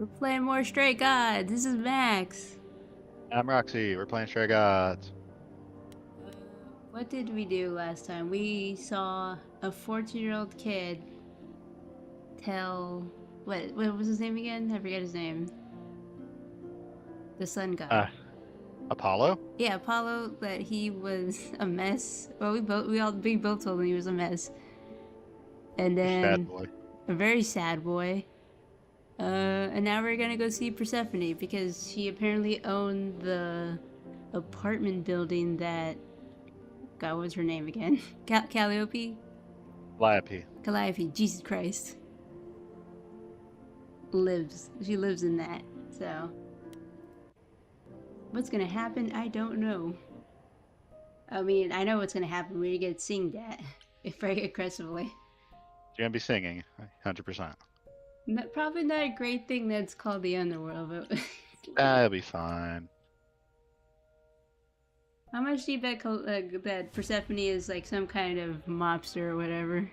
We're playing more Stray Gods. This is Max. I'm Roxy. We're playing Stray Gods. What did we do last time? We saw a 14-year-old kid tell... What was his name again? I forget his name. The sun god. Apollo? Yeah, Apollo, that he was a mess. Well, we both told him he was a mess. And then... Sad boy. A very sad boy. And now we're gonna go see Persephone because she apparently owned the apartment building that... God, what was her name again? Calliope? Calliope. Jesus Christ. She lives in that, so... What's gonna happen? I don't know. I mean, I know what's gonna happen. We're gonna get sing that, very aggressively. You're gonna be singing, 100%. Probably not a great thing that's called the underworld, but... That'll be fine. How much do you bet that Persephone is like some kind of mobster or whatever?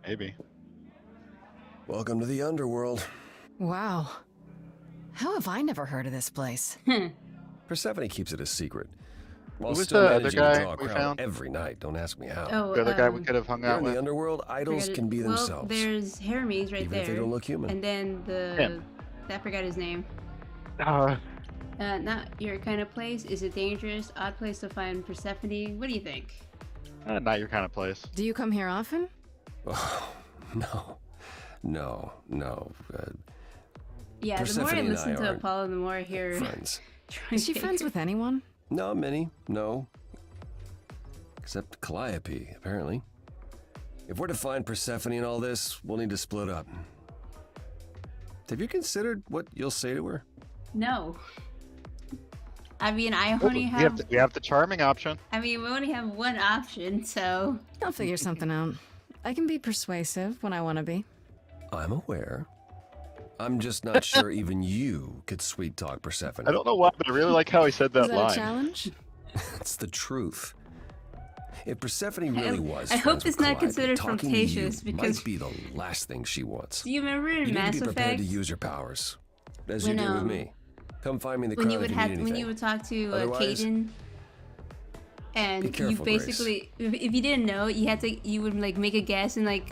Maybe. Welcome to the underworld. Wow. How have I never heard of this place? Persephone keeps it a secret. While Who was still the other managing guy to draw a we crowd found? every night. Don't ask me how. Oh, The other guy we could have hung Here out in with. the underworld, idols can be themselves. Well, there's Hermes right even there. if they don't look human. And then Him. I forgot his name. Uh, Not your kind of place. Is it dangerous? Odd place to find Persephone? What do you think? not your kind of place. Do you come here often? Oh, no. Yeah, the Persephone more I and listen I to aren't Apollo, the more I hear... friends. Is she friends with anyone? Not many, no. Except Calliope, apparently. If we're to find Persephone and all this, we'll need to split up. Have you considered what you'll say to her? No. I mean, I only have... We have the charming option. I mean, we only have one option, so... I'll figure something out. I can be persuasive when I want to be. I'm aware. I'm just not sure even you could sweet talk Persephone. I don't know why, but I really like how he said that Is that line. a challenge? It's the truth. If Persephone really was I hope friends it's with not Calliope, considered talking to you flirtatious, because- might be the last thing she wants. Do you remember in You Mass need to be prepared Effect? to use your powers, as When, you did with me. Come find me in the when crowd you would if you need anything. when you would talk to Otherwise, Caden, and be you careful, basically, if you didn't know, you would like make a guess, and like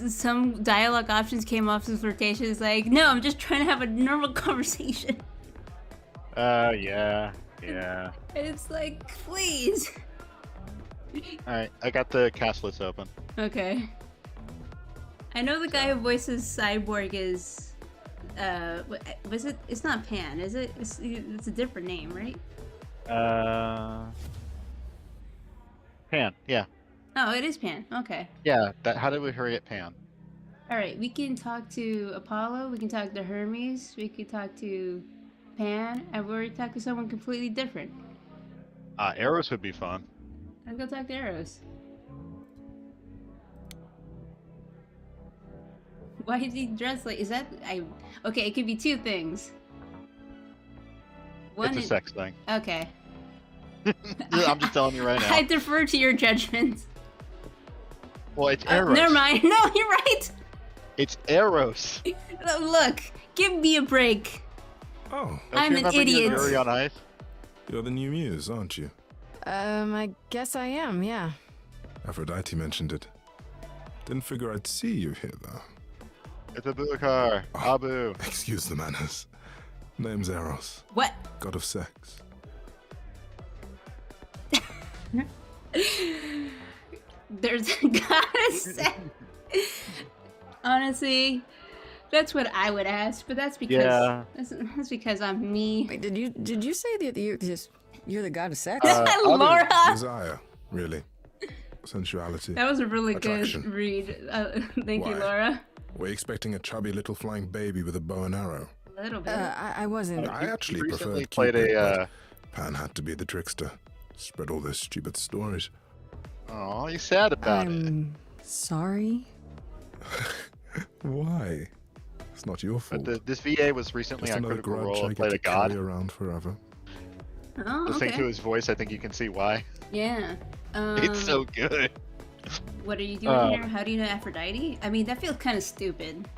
some dialogue options came off as flirtatious. Like, no, I'm just trying to have a normal conversation. Yeah. And it's like, please. Alright, I got the cast list open. Okay. I know the guy who voices Cyborg is, was it? It's not Pan, is it? It's a different name, right? Pan, yeah. Oh, it is Pan. Okay. Yeah, how did we hurry at Pan? All right, we can talk to Apollo, we can talk to Hermes, we can talk to Pan, and we're talk to someone completely different. Eros would be fun. Let's go talk to Eros. Why is he dressed like? Is that Okay, it could be two things. It's a sex thing. Okay. I'm just telling you right now. I defer to your judgment. Well, it's Eros. Never mind. No, you're right. It's Eros. Look, give me a break. Oh, Don't I'm you an remember idiot. Your Yuri on Ice? you're the new muse, aren't you? I guess I am, yeah. Aphrodite mentioned it. Didn't figure I'd see you here, though. It's Abubakar. Abu. Excuse the manners. Name's Eros, What? god of sex. There's a goddess. Honestly, that's what I would ask, but that's because Yeah. that's because I'm me. Wait, did you say that you're the god of sex? Laura. Desire, really. Sensuality. That was a really Attraction. good read. Thank you, Why? Laura. Were you expecting a chubby little flying baby with a bow and arrow? A little bit. I wasn't. I actually recently preferred played Cupid, a. but Pan had to be the trickster. Spread all their stupid stories. Oh, you sad about it. I'm sorry. Why? It's not your fault. But this VA was recently Just on another Critical grudge Role I and get played to a god. carry around forever. Oh, Listening okay. to his voice, I think you can see why. Yeah. It's so good. what are you doing here? How do you know Aphrodite? I mean, that feels kind of stupid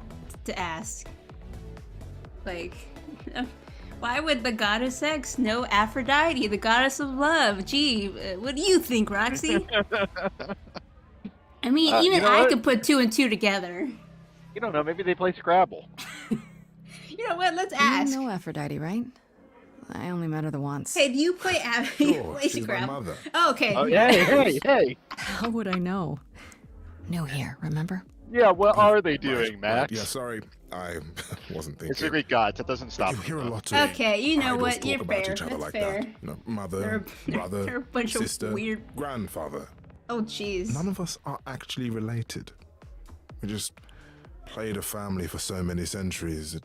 to ask. Like, why would the goddess sex know Aphrodite, the goddess of love? Gee, what do you think, Roxy? I mean, even you know I what? could put 2 and 2 together. You don't know. Maybe they play Scrabble. You know what? Let's You ask. know Aphrodite, right? I only met her the once. Hey, do you play Sure, she's my mother. Oh, okay. Oh, hey. How would I know? New here, remember? Yeah, what are they doing, Right, Max? yeah, sorry. I wasn't thinking. It's the Greek gods. That doesn't stop. You hear a them, lot of Okay, you know idols what? talk You're about fair. each other That's like fair. that. You know, mother, They're brother, a bunch of sister, weird- grandfather. Oh, jeez. None of us are actually related. We just played a family for so many centuries. It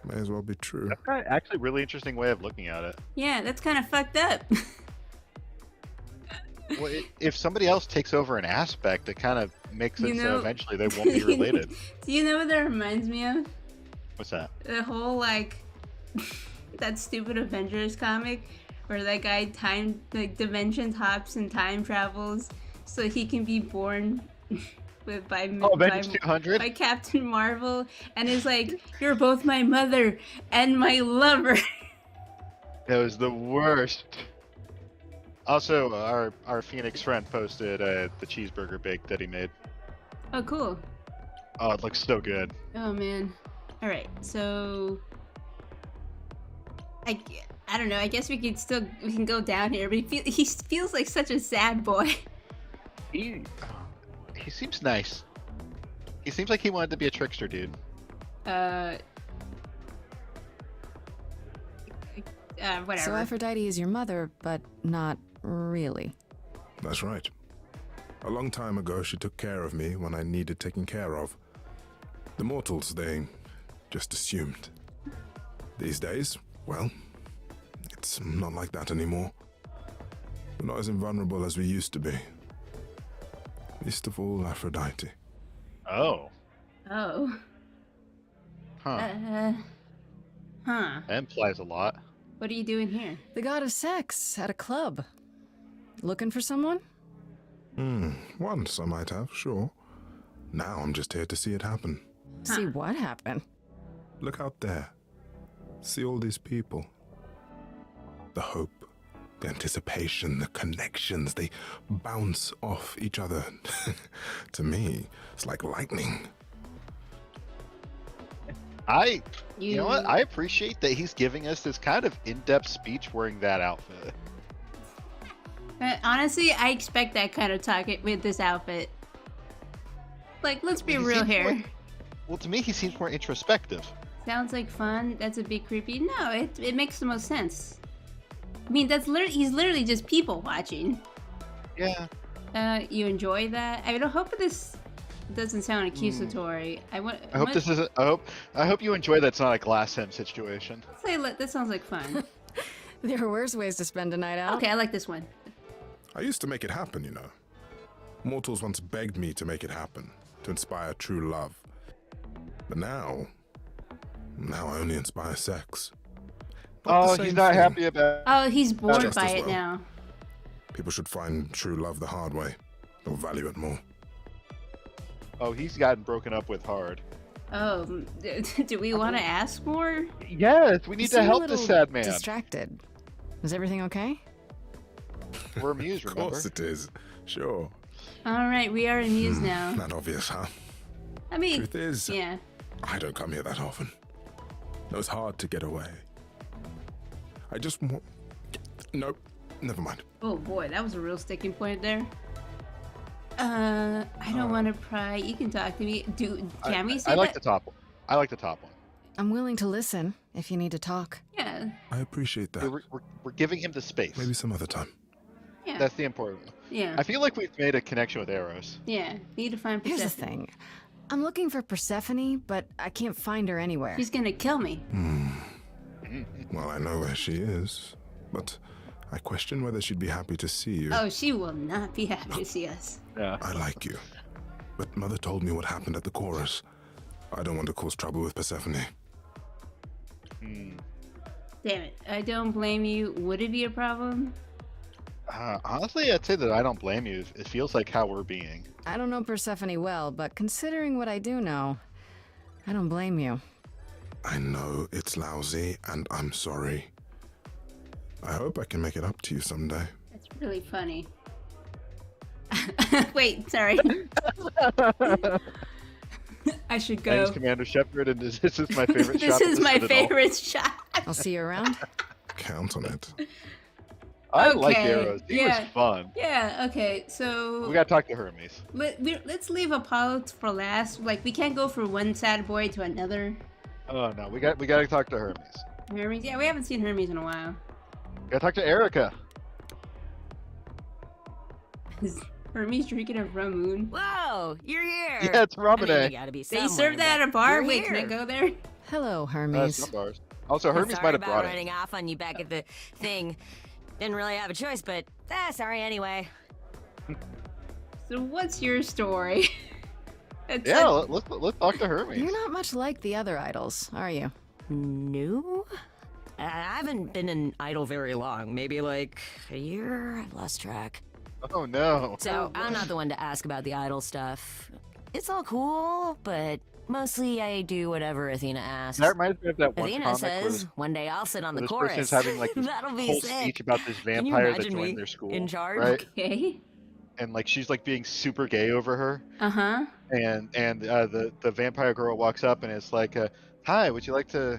may as well be true. That's actually a really interesting way of looking at it. Yeah, that's kind of fucked up. Well, if somebody else takes over an aspect, it kind of makes it You so know- eventually they won't be related. Do you know what that reminds me of? What's that? The whole, like, that stupid Avengers comic where that guy dimension hops and time travels so he can be born by Avengers 200? by Captain Marvel, and is like, you're both my mother and my lover. That was the worst. Also, our Phoenix friend posted the cheeseburger bake that he made. Oh, cool. Oh, it looks so good. Oh man. All right, so I don't know. I guess we can go down here, but he feels like such a sad boy. He seems nice. He seems like he wanted to be a trickster, dude. Whatever. So Aphrodite is your mother, but not really. That's right. A long time ago, she took care of me when I needed taking care of. The mortals, they just assumed. These days, well, it's not like that anymore. We're not as invulnerable as we used to be. Least of all, Aphrodite. Oh. Oh. Huh. Huh. That implies a lot. What are you doing here? The god of sex at a club. Looking for someone? Once I might have, sure. Now I'm just here to see it happen. See what happened? Look out there. See all these people. The hope, the anticipation, the connections, they bounce off each other. To me, it's like lightning. You know what? I appreciate that he's giving us this kind of in-depth speech wearing that outfit. Honestly, I expect that kind of talk with this outfit. Like, let's be He real seems here. more- Well, to me, he seems more introspective. Sounds like fun. That's a bit creepy. No, it makes the most sense. I mean, he's literally just people watching. Yeah. You enjoy that? I hope this doesn't sound accusatory. I hope this isn't. I hope you enjoy that it's not a glass him situation. This sounds like fun. There are worse ways to spend a night out. Okay, I like this one. I used to make it happen, you know. Mortals once begged me to make it happen, to inspire true love. But now I only inspire sex. Not the Oh, same he's not thing. happy about. Oh, he's bored Just by as it well. now. People should find true love the hard way. They'll value it more. Oh, he's gotten broken up with hard. Oh, do we want to ask more? Yes, we You need seem to a help this little sad man. Distracted. Is everything okay? We're amused, Of remember? course it is. Sure. All right, we are amused now. Not obvious, huh? I mean, Truth is, yeah. I don't come here that often. It was hard to get away. I just want... Nope. Never mind. Oh boy, that was a real sticking point there. I don't want to pry. You can talk to me. Can we say I like that? the top one. I like the top one. I'm willing to listen if you need to talk. Yeah, I appreciate that. We're giving him the space. Maybe some other time. yeah, That's the important one. yeah, I feel like we've made a connection with Eros. yeah. Need to find Here's the Persephone. thing. I'm looking for Persephone, but I can't find her anywhere. She's gonna kill me. Well, I know where she is, but I question whether she'd be happy to see you. Oh, she will not be happy to see us. Yeah. I like you. But Mother told me what happened at the chorus. I don't want to cause trouble with Persephone. Damn it, I don't blame you. Would it be a problem? Honestly, I'd say that I don't blame you. It feels like how we're being. I don't know Persephone well, but considering what I do know, I don't blame you. I know it's lousy, and I'm sorry. I hope I can make it up to you someday. That's really funny. Wait, sorry. I should Thanks, go. Commander Shepard, and this is my favorite This shot. is my favorite shot. I'll see you around. Count on it. I like Okay, Arrows. He yeah. was fun. Yeah, okay, so We gotta talk to Hermes. let's leave Apollo for last. Like, we can't go from one sad boy to another. Oh no, we gotta talk to Hermes. Hermes? Yeah, we haven't seen Hermes in a while. Gotta talk to Erica. Is Hermes drinking a rum moon? Whoa, you're here. Yeah, it's I mean, you Ramune. gotta be They somewhere, serve that at a but bar? you're Wait, can I here. go there? Hello, Some Hermes. bars. Also, Hermes Sorry might have about brought it. running off on you back at the thing. Didn't really have a choice, but sorry anyway. So what's your story? It's Yeah, a- let's talk to Hermes. You're not much like the other idols, are you? No? I haven't been an idol very long. Maybe like a year? I've lost track. Oh no. So I'm not the one to ask about the idol stuff. It's all cool, but mostly I do whatever Athena asks. That reminds me of that one Athena comic says one day I'll sit on where the this chorus. person's having like this That'll be whole sick. speech about this Can you vampire that imagine me joined their school. in charge? Right? Okay. And like she's like being super gay over her. Uh-huh. And the vampire girl walks up and it's like, "Hi, would you like to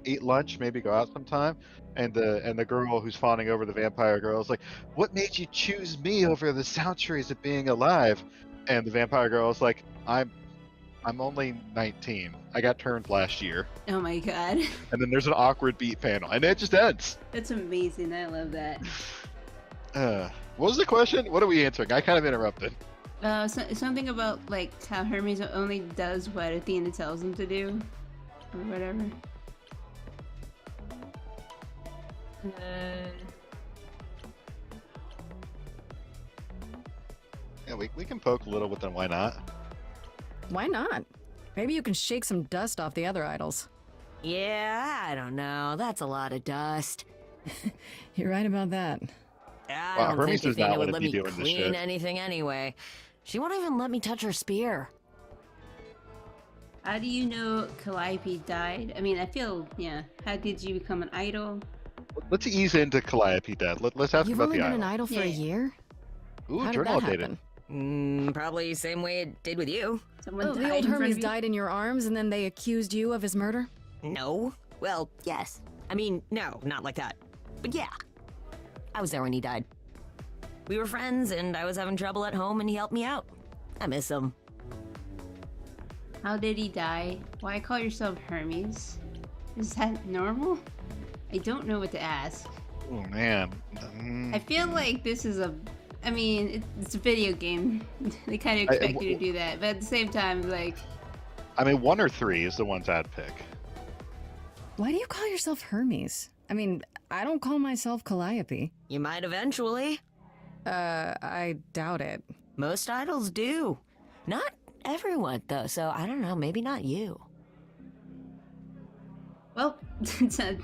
eat lunch? Maybe go out sometime?" And the girl who's fawning over the vampire girl is like, "What made you choose me over the centuries of being alive?" And the vampire girl is like, "I'm only 19. I got turned last year." Oh my god. And then there's an awkward beat panel, and it just ends. That's amazing. I love that. What was the question? What are we answering? I kind of interrupted. Something about like how Hermes only does what Athena tells him to do, or whatever. Yeah, we can poke a little, but then why not? Why not? Maybe you can shake some dust off the other idols. Yeah, I don't know. That's a lot of dust. You're right about that. I Wow, don't Hermes think does not Athena wanna would let be me doing this clean shit. anything anyway. She won't even let me touch her spear. How do you know Calliope died? I mean, I feel, yeah. How did you become an idol? Let's ease into Calliope death. Let's ask You've about only the been an island. idol for a Yeah. year? Ooh, How did journal that updated. happen? Probably same way it did with you. Someone Oh, died the old in front Hermes of you? died in your arms and then they accused you of his murder? No. Well, yes. I mean, no, not like that. But yeah. I was there when he died. We were friends, and I was having trouble at home, and he helped me out. I miss him. How did he die? Why call yourself Hermes? Is that normal? I don't know what to ask. Oh man. I feel like this is a... I mean, it's a video game. They kind of expect you to do that. But at the same time, like... I mean, 1 or 3 is the ones I'd pick. Why do you call yourself Hermes? I mean, I don't call myself Calliope. You might eventually. I doubt it. Most idols do. Not everyone, though, so I don't know, maybe not you. Well, it's a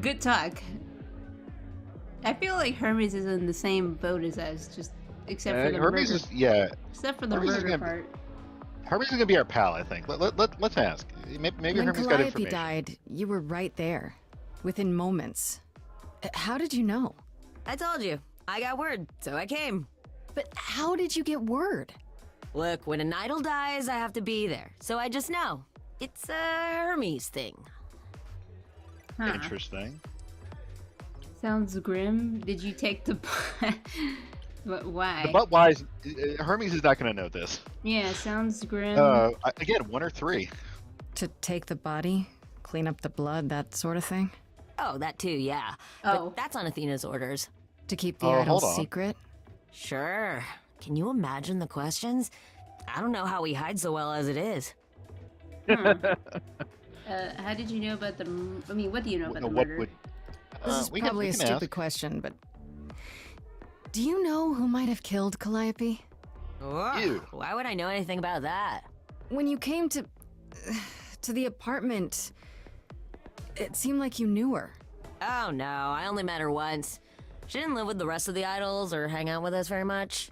good talk. I feel like Hermes is in the same boat as us, just except for the Hermes murder. Except for the Hermes is murder gonna- part. Hermes is gonna be our pal, I think. Let's ask. Maybe When Hermes got Calliope information. died, you were right there. Within moments. How did you know? I told you. I got word, so I came. But how did you get word? Look, when an idol dies, I have to be there. So I just know. It's a Hermes thing. Huh. Interesting. Sounds grim. Did you take the... But why? But wise, Hermes is not gonna know this. Yeah, sounds grim. Again, 1 or 3. To take the body, clean up the blood, that sort of thing? Oh, that too, yeah. Oh. But that's on Athena's orders. To keep the Oh, idol's hold on. secret? Sure. Can you imagine the questions? I don't know how we hide so well as it is. How did you know about the... I mean, what do you know about the What murder? would? This is we probably a can stupid ask. question, but... Do you know who might have killed Calliope? Ugh, Ew. why would I know anything about that? When you came to the apartment, it seemed like you knew her. Oh no, I only met her once. She didn't live with the rest of the idols or hang out with us very much.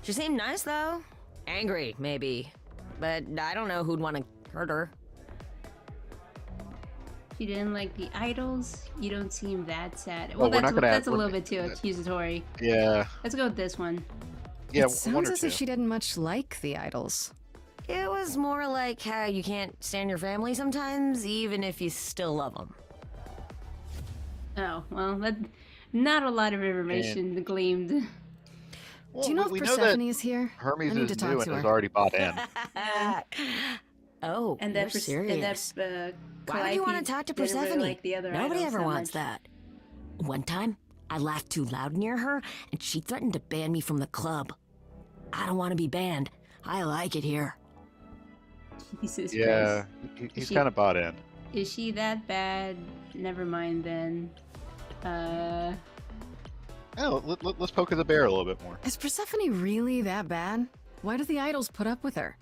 She seemed nice, though. Angry, maybe. But I don't know who'd want to hurt her. She didn't like the idols. You don't seem that sad. Well, we're that's not gonna that's a we're- little bit too accusatory. Yeah. Let's go with this one. Yeah. It one sounds or as two. if she didn't much like the idols. It was more like how you can't stand your family sometimes, even if you still love them. Oh well, not a lot of information gleamed. Well, Do you know we if know that Persephone is here? Hermes I need is to talk new to and is her. already bought in. Oh, And you're that serious. Why would you want to talk to didn't really Persephone? like the other Nobody idols ever that wants much. that. One time, I laughed too loud near her, and she threatened to ban me from the club. I don't want to be banned. I like it here. Jesus Yeah, Christ. he's She- kind of bought in. Is she that bad? Never mind then. Oh, let's poke at the bear a little bit more. Is Persephone really that bad? Why do the idols put up with her?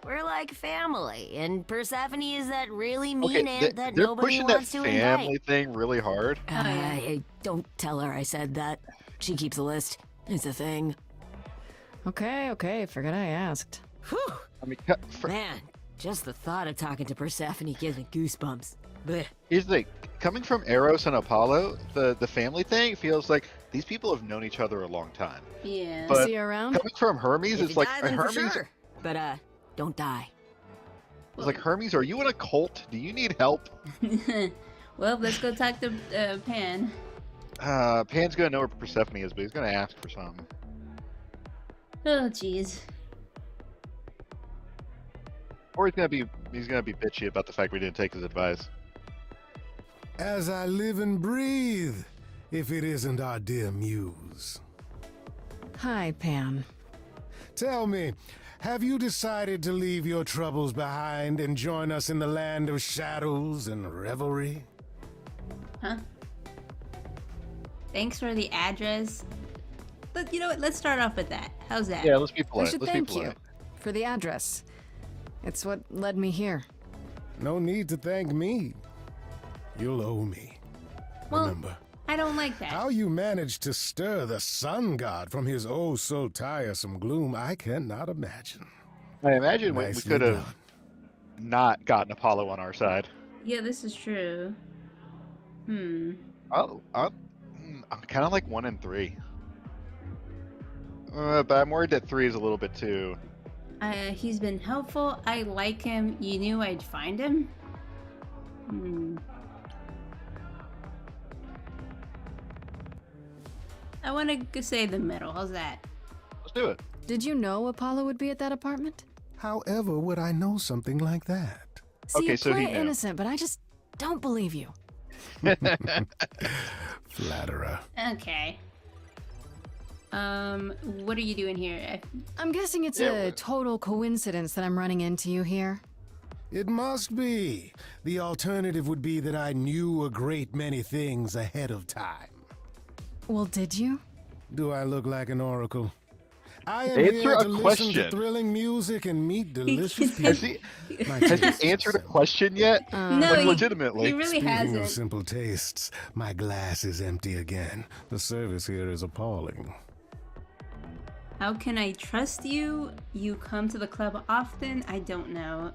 We're like family, and Persephone is that really mean Okay, aunt that they're nobody pushing that wants to family invite. thing really hard. Hey, don't tell her I said that. She keeps a list. It's a thing. Okay, forget I asked. Whew. I mean, Man, just the thought of talking to Persephone gives me goosebumps. Blech. here's the thing. Coming from Eros and Apollo, the family thing feels like these people have known each other a long time. Yeah. But- See you around? Coming from Hermes, If it's you like die, then for Hermes. sure. But don't die. It's like Hermes. Are you in a cult? Do you need help? Well, let's go talk to Pan. Pan's gonna know where Persephone is, but he's gonna ask for something. Oh, jeez. Or he's gonna be bitchy about the fact we didn't take his advice. As I live and breathe, if it isn't our dear muse. Hi, Pan. Tell me, have you decided to leave your troubles behind and join us in the land of shadows and revelry? Huh? Thanks for the address. But you know what? Let's start off with that. How's that? Yeah, let's be I polite. should Let's thank be you polite. for the address. It's what led me here. No need to thank me. You'll owe me. Well, Remember, I don't like that. how you managed to stir the sun god from his oh so tiresome gloom, I cannot imagine. I imagine we Nicely could have done. not gotten Apollo on our side. Yeah, this is true. I'm kind of like 1 and 3. But I'm worried that 3 is a little bit too. He's been helpful. I like him. You knew I'd find him? I want to say the middle. How's that? Let's do it. Did you know Apollo would be at that apartment? However would I know something like that? See, Okay, you so he play knew. innocent, but I just don't believe you. Flatterer. Okay. What are you doing here? I'm guessing it's a total coincidence that I'm running into you here. It must be. The alternative would be that I knew a great many things ahead of time. Well, did you? Do I look like an oracle? I am Answer here a to listen question. to thrilling music and meet delicious Has people. he, My has taste he is answered a simple. question yet? No, like he legitimately. really Speaking hasn't. of simple tastes, my glass is empty again. The service here is appalling. How can I trust you? You come to the club often? I don't know.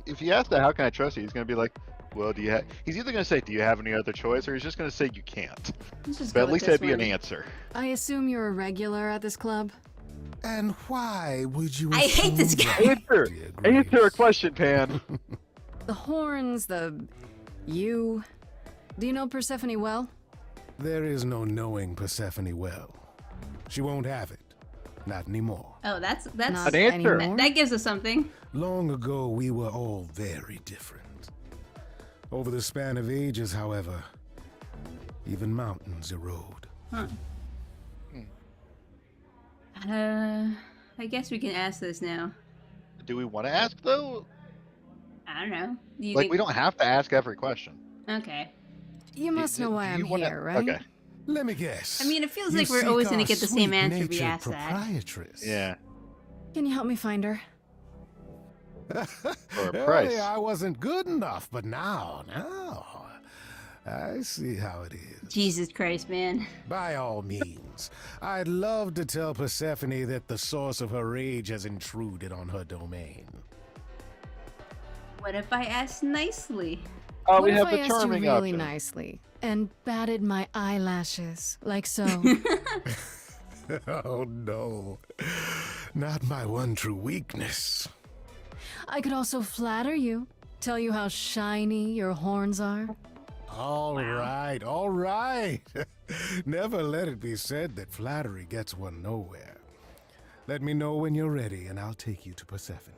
If you ask that, how can I trust you? He's gonna be like, well, do you have? He's either gonna say, do you have any other choice, or he's just gonna say you can't. Let's just But go at with least this that'd be an one. answer. I assume you're a regular at this club? And why would you? I hate this assume guy. that, Answer. dear Answer a Grace? question, Pan. The horns, you. Do you know Persephone well? There is no knowing Persephone well. She won't have it. Not anymore. Oh, that's Not An answer. anymore? that gives us something. Long ago, we were all very different. Over the span of ages, however, even mountains erode. I guess we can ask this now. Do we want to ask though? I don't know. Do you Like, think... we don't have to ask every question. Okay. You must know why Do I'm you wanna- here, right? Okay. Let me guess. I mean, it feels You like we're seek always going our to get the same answer if we sweet-natured ask that. proprietress. Yeah. Can you help me find her? For a Hey, price. I wasn't good enough, but now. I see how it is. Jesus Christ, man. By all means, I'd love to tell Persephone that the source of her rage has intruded on her domain. What if I asked nicely? Oh, What we if have I the asked you charming really option. nicely and batted my eyelashes like so? Oh no, not my one true weakness. I could also flatter you, tell you how shiny your horns are. All right, all right. Never let it be said that flattery gets one nowhere. Let me know when you're ready, and I'll take you to Persephone.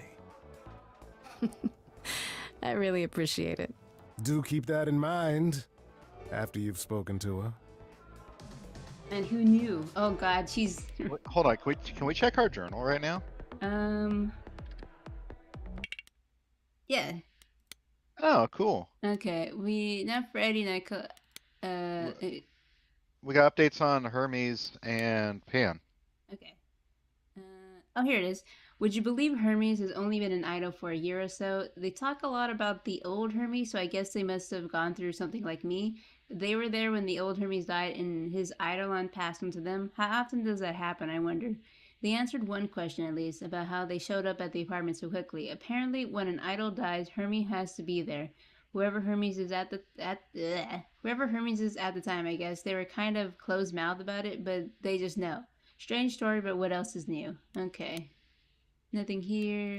I really appreciate it. Do keep that in mind after you've spoken to her. And who knew? Oh God, she's. Wait, hold on, can we check our journal right now? Yeah. Oh, cool. Okay, we not Freddy, not We got updates on Hermes and Pan. okay. Oh, here it is. Would you believe Hermes has only been an idol for a year or so? They talk a lot about the old Hermes, so I guess they must have gone through something like me. They were there when the old Hermes died and his eidolon passed on to them. How often does that happen, I wonder? They answered one question at least, about how they showed up at the apartment so quickly. Apparently, when an idol dies, Hermes has to be there. Whoever Hermes is whoever Hermes is at the time, I guess. They were kind of closed-mouthed about it, but they just know. Strange story, but what else is new? Okay. Nothing here.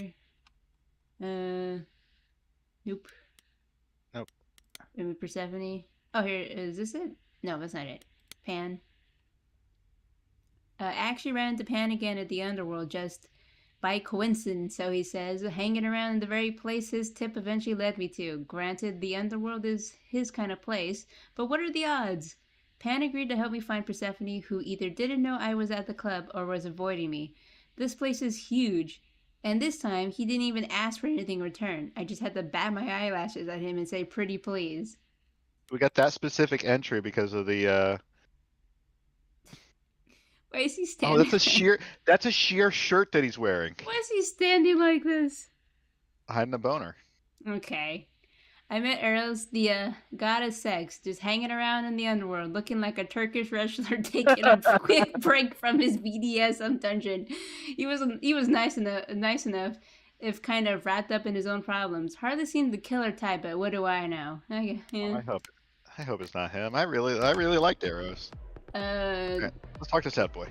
Nope. Nope. Maybe Persephone. Oh, here, is this it? No, that's not it. Pan. I actually ran into Pan again at the underworld just by coincidence, so he says, hanging around in the very place his tip eventually led me to. Granted, the underworld is his kind of place, but what are the odds? Pan agreed to help me find Persephone, who either didn't know I was at the club or was avoiding me. This place is huge, and this time he didn't even ask for anything in return. I just had to bat my eyelashes at him and say, pretty please. We got that specific entry because of the Why is he Oh, standing? that's a sheer shirt that he's wearing. Why is he standing like this? Hiding a boner. Okay. I met Eros, the goddess sex, just hanging around in the underworld, looking like a Turkish wrestler taking a quick break from his BDSM dungeon. He was nice enough, if kind of wrapped up in his own problems. Hardly seemed the killer type, but what do I know? Okay, yeah. I hope it's not him. I really liked Eros. Okay, let's talk to Sad Boy.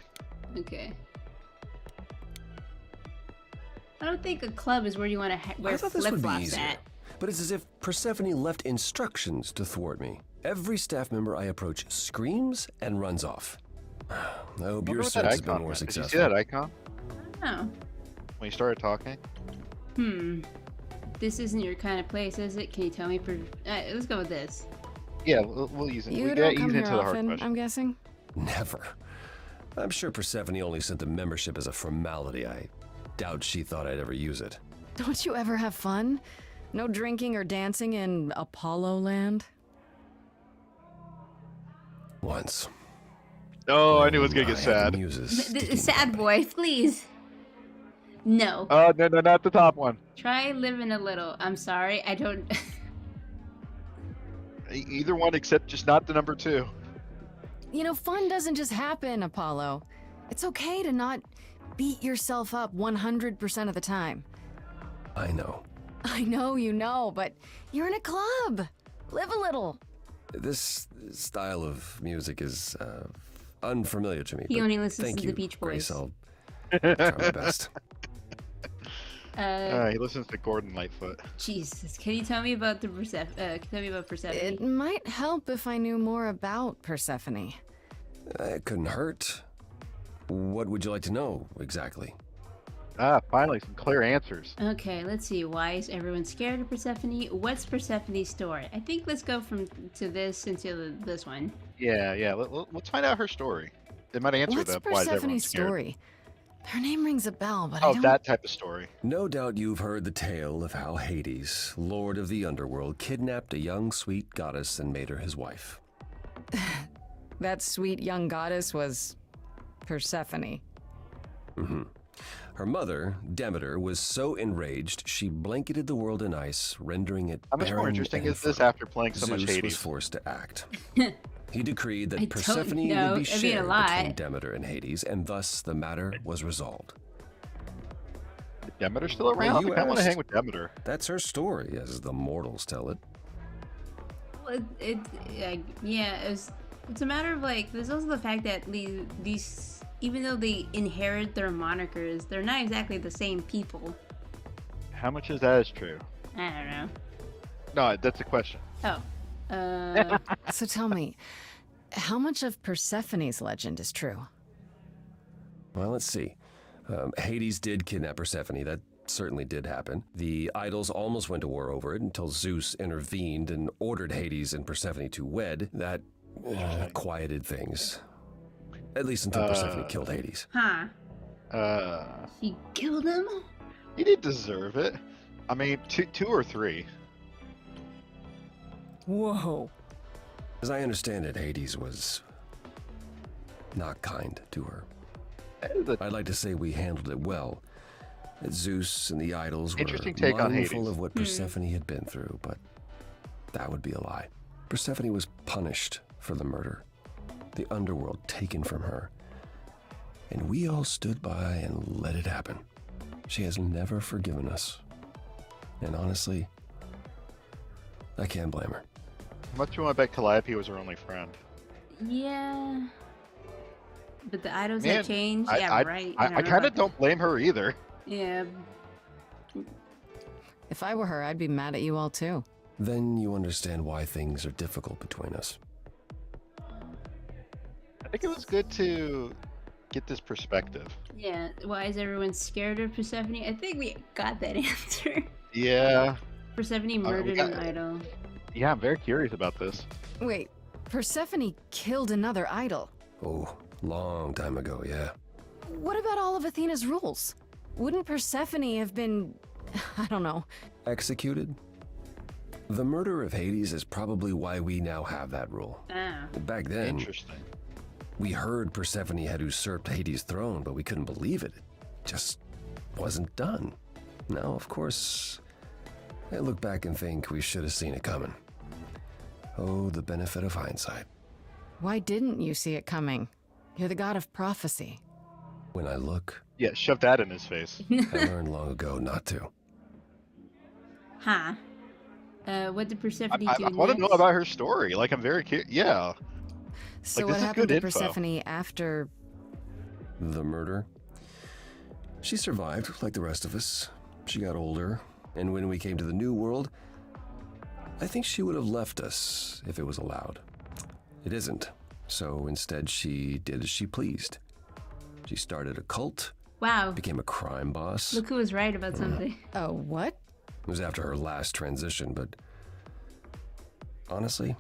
Okay. I don't think a club is where you want to wear I thought this would be flip-flops easier, at. but it's as if Persephone left instructions to thwart me. Every staff member I approach screams and runs off. I hope your Wonder what that search has been icon more meant. Did you successful. see that icon Oh. when you started talking? This isn't your kind of place, is it? Can you tell me let's go with this. Yeah, we'll use it. You We don't got come ease here into the hard often, question. I'm guessing? Never. I'm sure Persephone only sent the membership as a formality. I doubt she thought I'd ever use it. Don't you ever have fun? No drinking or dancing in Apollo land? Once. Oh, I knew it was gonna My, get sad. The muses sticking Sad me. boy, please. No. Oh, no, not the top one. Try living a little. I'm sorry, I don't. Either one except just not the number 2. You know, fun doesn't just happen, Apollo. It's okay to not beat yourself up 100% of the time. I know. I know you know, but you're in a club. Live a little. This style of music is unfamiliar to me. He but only listens thank to the you, Beach Grace. Boys. I'll try my best. He listens to Gordon Lightfoot. Jesus, can you tell me about Persephone? It might help if I knew more about Persephone. It couldn't hurt. What would you like to know exactly? Finally, some clear answers. Okay, let's see. Why is everyone scared of Persephone? What's Persephone's story? I think let's go to this into this one. Yeah. Let's find out her story. It might answer What's the why is everyone Persephone's scared. story? Her name rings a bell, but I Oh, don't... that type of story. No doubt you've heard the tale of how Hades, lord of the underworld, kidnapped a young sweet goddess and made her his wife. That sweet young goddess was Persephone. Her mother, Demeter, was so enraged she blanketed the world in ice, rendering it How much more barren interesting and is this fertile. after playing so much Zeus was Hades? forced to act. He decreed that I don't Persephone know. would be I mean, a shared lot. between Demeter and Hades, and thus the matter was resolved. Is Demeter still around? you I kind of want to asked. hang with Demeter. That's her story, as the mortals tell it. Well, yeah, it's a matter of like, there's also the fact that these, even though they inherit their monikers, they're not exactly the same people. How much is that is true? I don't know. No, that's a question. Oh. So tell me, how much of Persephone's legend is true? Well, let's see. Hades did kidnap Persephone. That certainly did happen. The idols almost went to war over it until Zeus intervened and ordered Hades and Persephone to wed. That quieted things. At least until Persephone killed Hades. Huh. She killed him? He didn't deserve it. I mean, two or three. Whoa. As I understand it, Hades was not kind to her. I'd like to say we handled it well. That Zeus and the idols were Interesting take on mindful Hades. of what Persephone had been through, but that would be a lie. Persephone was punished for the murder, the underworld taken from her, and we all stood by and let it happen. She has never forgiven us, and honestly, I can't blame her. How much you want to bet Calliope was her only friend? Yeah. But the idols Man, have changed? I right. I don't know kind of about don't blame her either. Yeah. If I were her, I'd be mad at you all too. Then you understand why things are difficult between us. I think it was good to get this perspective. Yeah. Why is everyone scared of Persephone? I think we got that answer. Yeah. Persephone murdered an idol. Yeah, I'm very curious about this. Wait, Persephone killed another idol. Oh, long time ago, yeah. What about all of Athena's rules? Wouldn't Persephone have been, I don't know. Executed? The murder of Hades is probably why we now have that rule. Ah. Back then, Interesting. we heard Persephone had usurped Hades' throne, but we couldn't believe it. It just wasn't done. Now, of course, I look back and think we should have seen it coming. Oh, the benefit of hindsight. Why didn't you see it coming? You're the god of prophecy. When I look, Yeah, shove that in his face. I learned long ago not to. Huh. What did Persephone do I want to know next? about her story. Like, I'm very curious. Yeah. So Like, what this is happened good to info. Persephone after? The murder? She survived, like the rest of us. She got older, and when we came to the New World, I think she would have left us if it was allowed. It isn't, so instead she did as she pleased. She started a cult, Wow. became a crime boss. Look who was right about something. Oh, what? It was after her last transition, but honestly,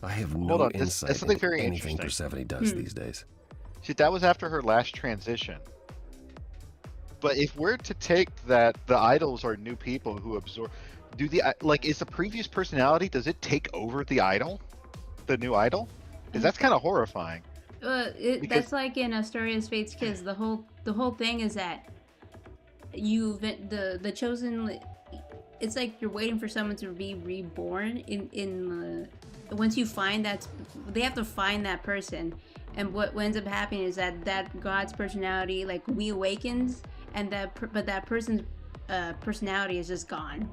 I have no Hold on, that's insight something into very anything interesting. Persephone does these days. See, that was after her last transition. But if we're to take that the idols are new people who absorb, is the previous personality, does it take over the idol? The new idol? Because that's kind of horrifying. That's Because- like in Astoria's Fate's Kiss. The whole thing is that the chosen. It's like you're waiting for someone to be reborn in the. Once you find that, they have to find that person, and what ends up happening is that God's personality like reawakens, and but that person's personality is just gone.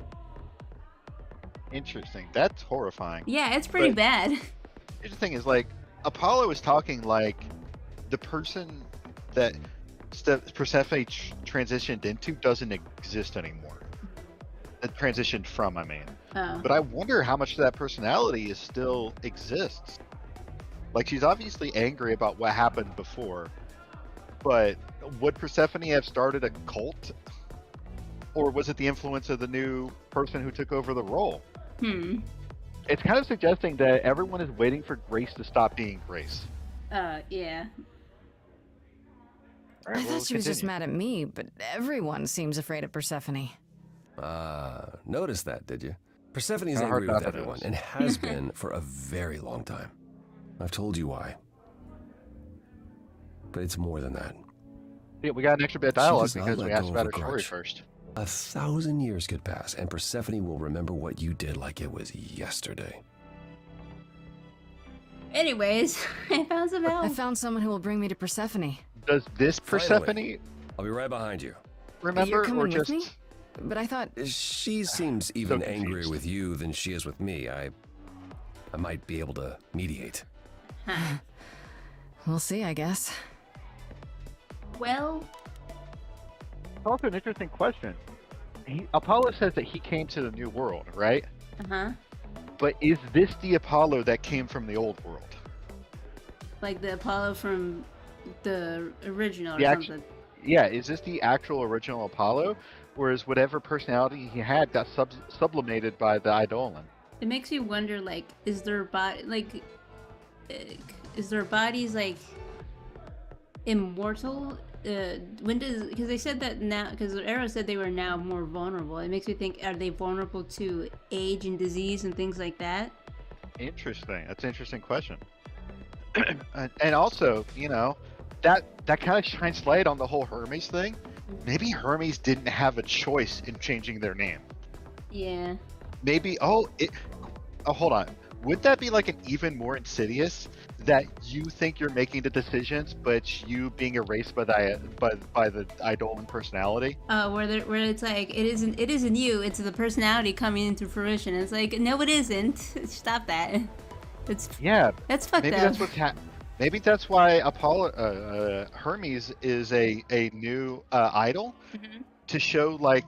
Interesting. That's horrifying. Yeah, it's pretty But- bad. Here's the thing is like Apollo is talking like the person that Persephone transitioned into doesn't exist anymore. It transitioned from, I mean. Oh. But I wonder how much of that personality is still exists. Like she's obviously angry about what happened before, but would Persephone have started a cult? Or was it the influence of the new person who took over the role? It's kind of suggesting that everyone is waiting for Grace to stop being Grace. Yeah. All right, I well, thought she was just continue. mad at me, but everyone seems afraid of Persephone. Noticed that, did you? Persephone's Kinda hard angry with not to everyone notice. and has been for a very long time. I've told you why. But it's more than that. Yeah, we got an extra bit of She dialogue does not because let we go asked of about her her story grudge. first. 1,000 years could pass, and Persephone will remember what you did like it was yesterday. Anyways, I found some help. I found someone who will bring me to Persephone. Does this Finally. Persephone I'll be right behind you. remember, You're coming or with just me? But I thought She seems even angrier confused. with you than she is with me. I might be able to mediate. we'll see, I guess. Well, It's also an interesting question. Apollo says that he came to the new world, right? uh-huh. But is this the Apollo that came from the old world? Like the Apollo from the original or The act- something. Yeah, is this the actual original Apollo? Or is whatever personality he had got sublimated by the Eidolon? It makes me wonder, like, is their body, like, is their bodies, like, immortal? When does, because they said that now, because Arrow said they were now more vulnerable. It makes me think, are they vulnerable to age and disease and things like that? Interesting. That's an interesting question. And also, you know, that kind of shines light on the whole Hermes thing. Maybe Hermes didn't have a choice in changing their name. Yeah. Maybe hold on. Would that be like an even more insidious that you think you're making the decisions, but you being erased by the Eidolon personality? Where it's like it isn't you, it's the personality coming into fruition. It's like, no, it isn't. Stop that. It's Yeah. that's fucked Maybe up. that's what's maybe that's why Hermes is a new idol Mhm. to show like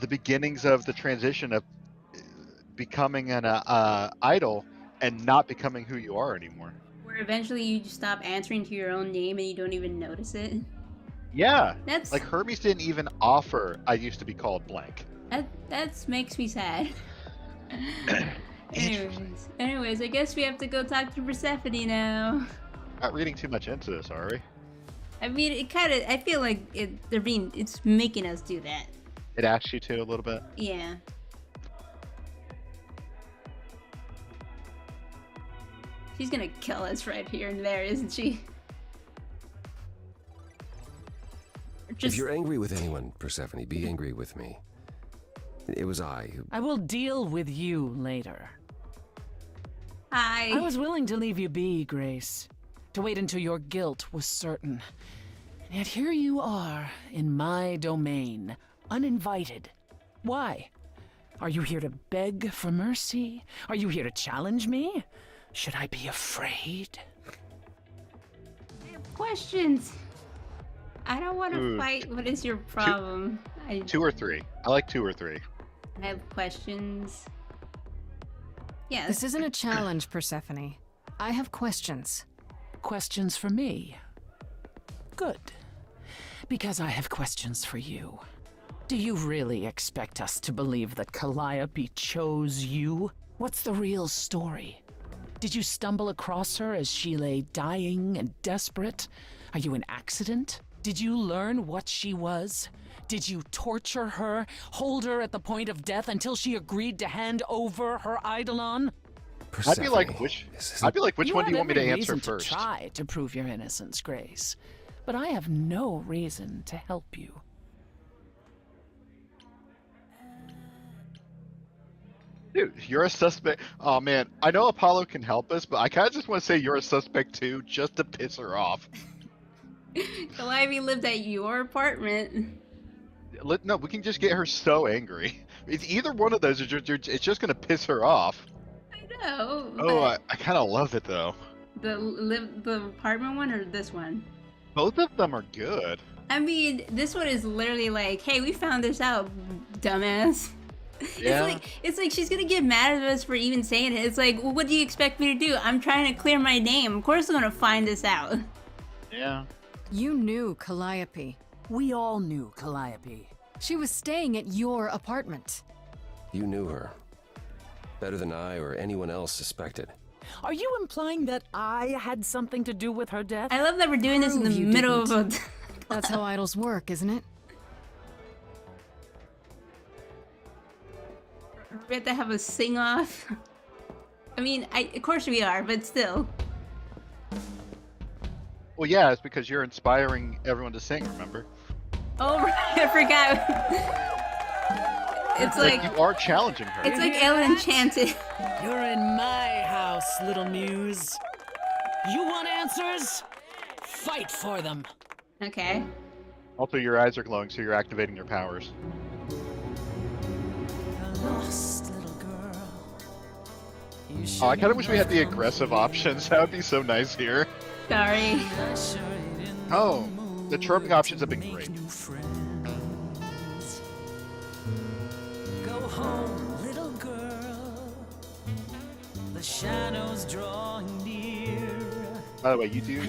the beginnings of the transition of becoming an idol and not becoming who you are anymore. Where eventually you just stop answering to your own name and you don't even notice it. Yeah. That's Like Hermes didn't even offer I used to be called blank. that makes me sad. Anyways, I guess we have to go talk to Persephone now. Not reading too much into this, are we? I mean, I feel like it's making us do that. It asks you to a little bit. Yeah. She's gonna kill us right here and there, isn't she? If you're angry with anyone, Persephone, be angry with me. It was I who... I will deal with you later. Hi. I was willing to leave you be, Grace, to wait until your guilt was certain. And yet here you are, in my domain, uninvited. Why? Are you here to beg for mercy? Are you here to challenge me? Should I be afraid? I have questions. I don't want to Ooh, fight. What is your problem? 2 or 3. I like 2 or 3. I have questions. Yes. This isn't a challenge, Persephone. I have questions. Questions for me? Good. Because I have questions for you. Do you really expect us to believe that Calliope chose you? What's the real story? Did you stumble across her as she lay dying and desperate? Are you an accident? Did you learn what she was? Did you torture her, hold her at the point of death until she agreed to hand over her eidolon? I'd be like, which one do you want me to answer reason first? To try to prove your innocence, Grace, but I have no reason to help you. Dude, you're a suspect. Oh man, I know Apollo can help us, but I kind of just want to say you're a suspect too, just to piss her off. Calliope lived at your apartment. No, we can just get her so angry. It's either one of those. It's just gonna piss her off. I know. Oh, but I kind of love it though. the apartment one or this one? Both of them are good. I mean, this one is literally like, "Hey, we found this out, dumbass." Yeah. It's like she's gonna get mad at us for even saying it. It's like, well, what do you expect me to do? I'm trying to clear my name. Of course I'm gonna find this out. Yeah. You knew Calliope. We all knew Calliope. She was staying at your apartment. You knew her. Better than I or anyone else suspected. Are you implying that I had something to do with her death? I love that we're doing this in the Prove you middle of a. didn't. That's how idols work, isn't it? We have to have a sing-off. I mean, of course we are, but still. Well, yeah, it's because you're inspiring everyone to sing. Remember? Oh, right, I forgot. It's like you are challenging her. it's like Ellen Enchanted. You're in my house, little muse. You want answers? Fight for them. Okay. Also, your eyes are glowing, so you're activating your powers. Lost little girl. Oh, I kind of wish we had the aggressive options. That would be so nice here. Sorry. Oh, the chirping options have been great. Go home, little girl. The shadows drawing near. By the way, you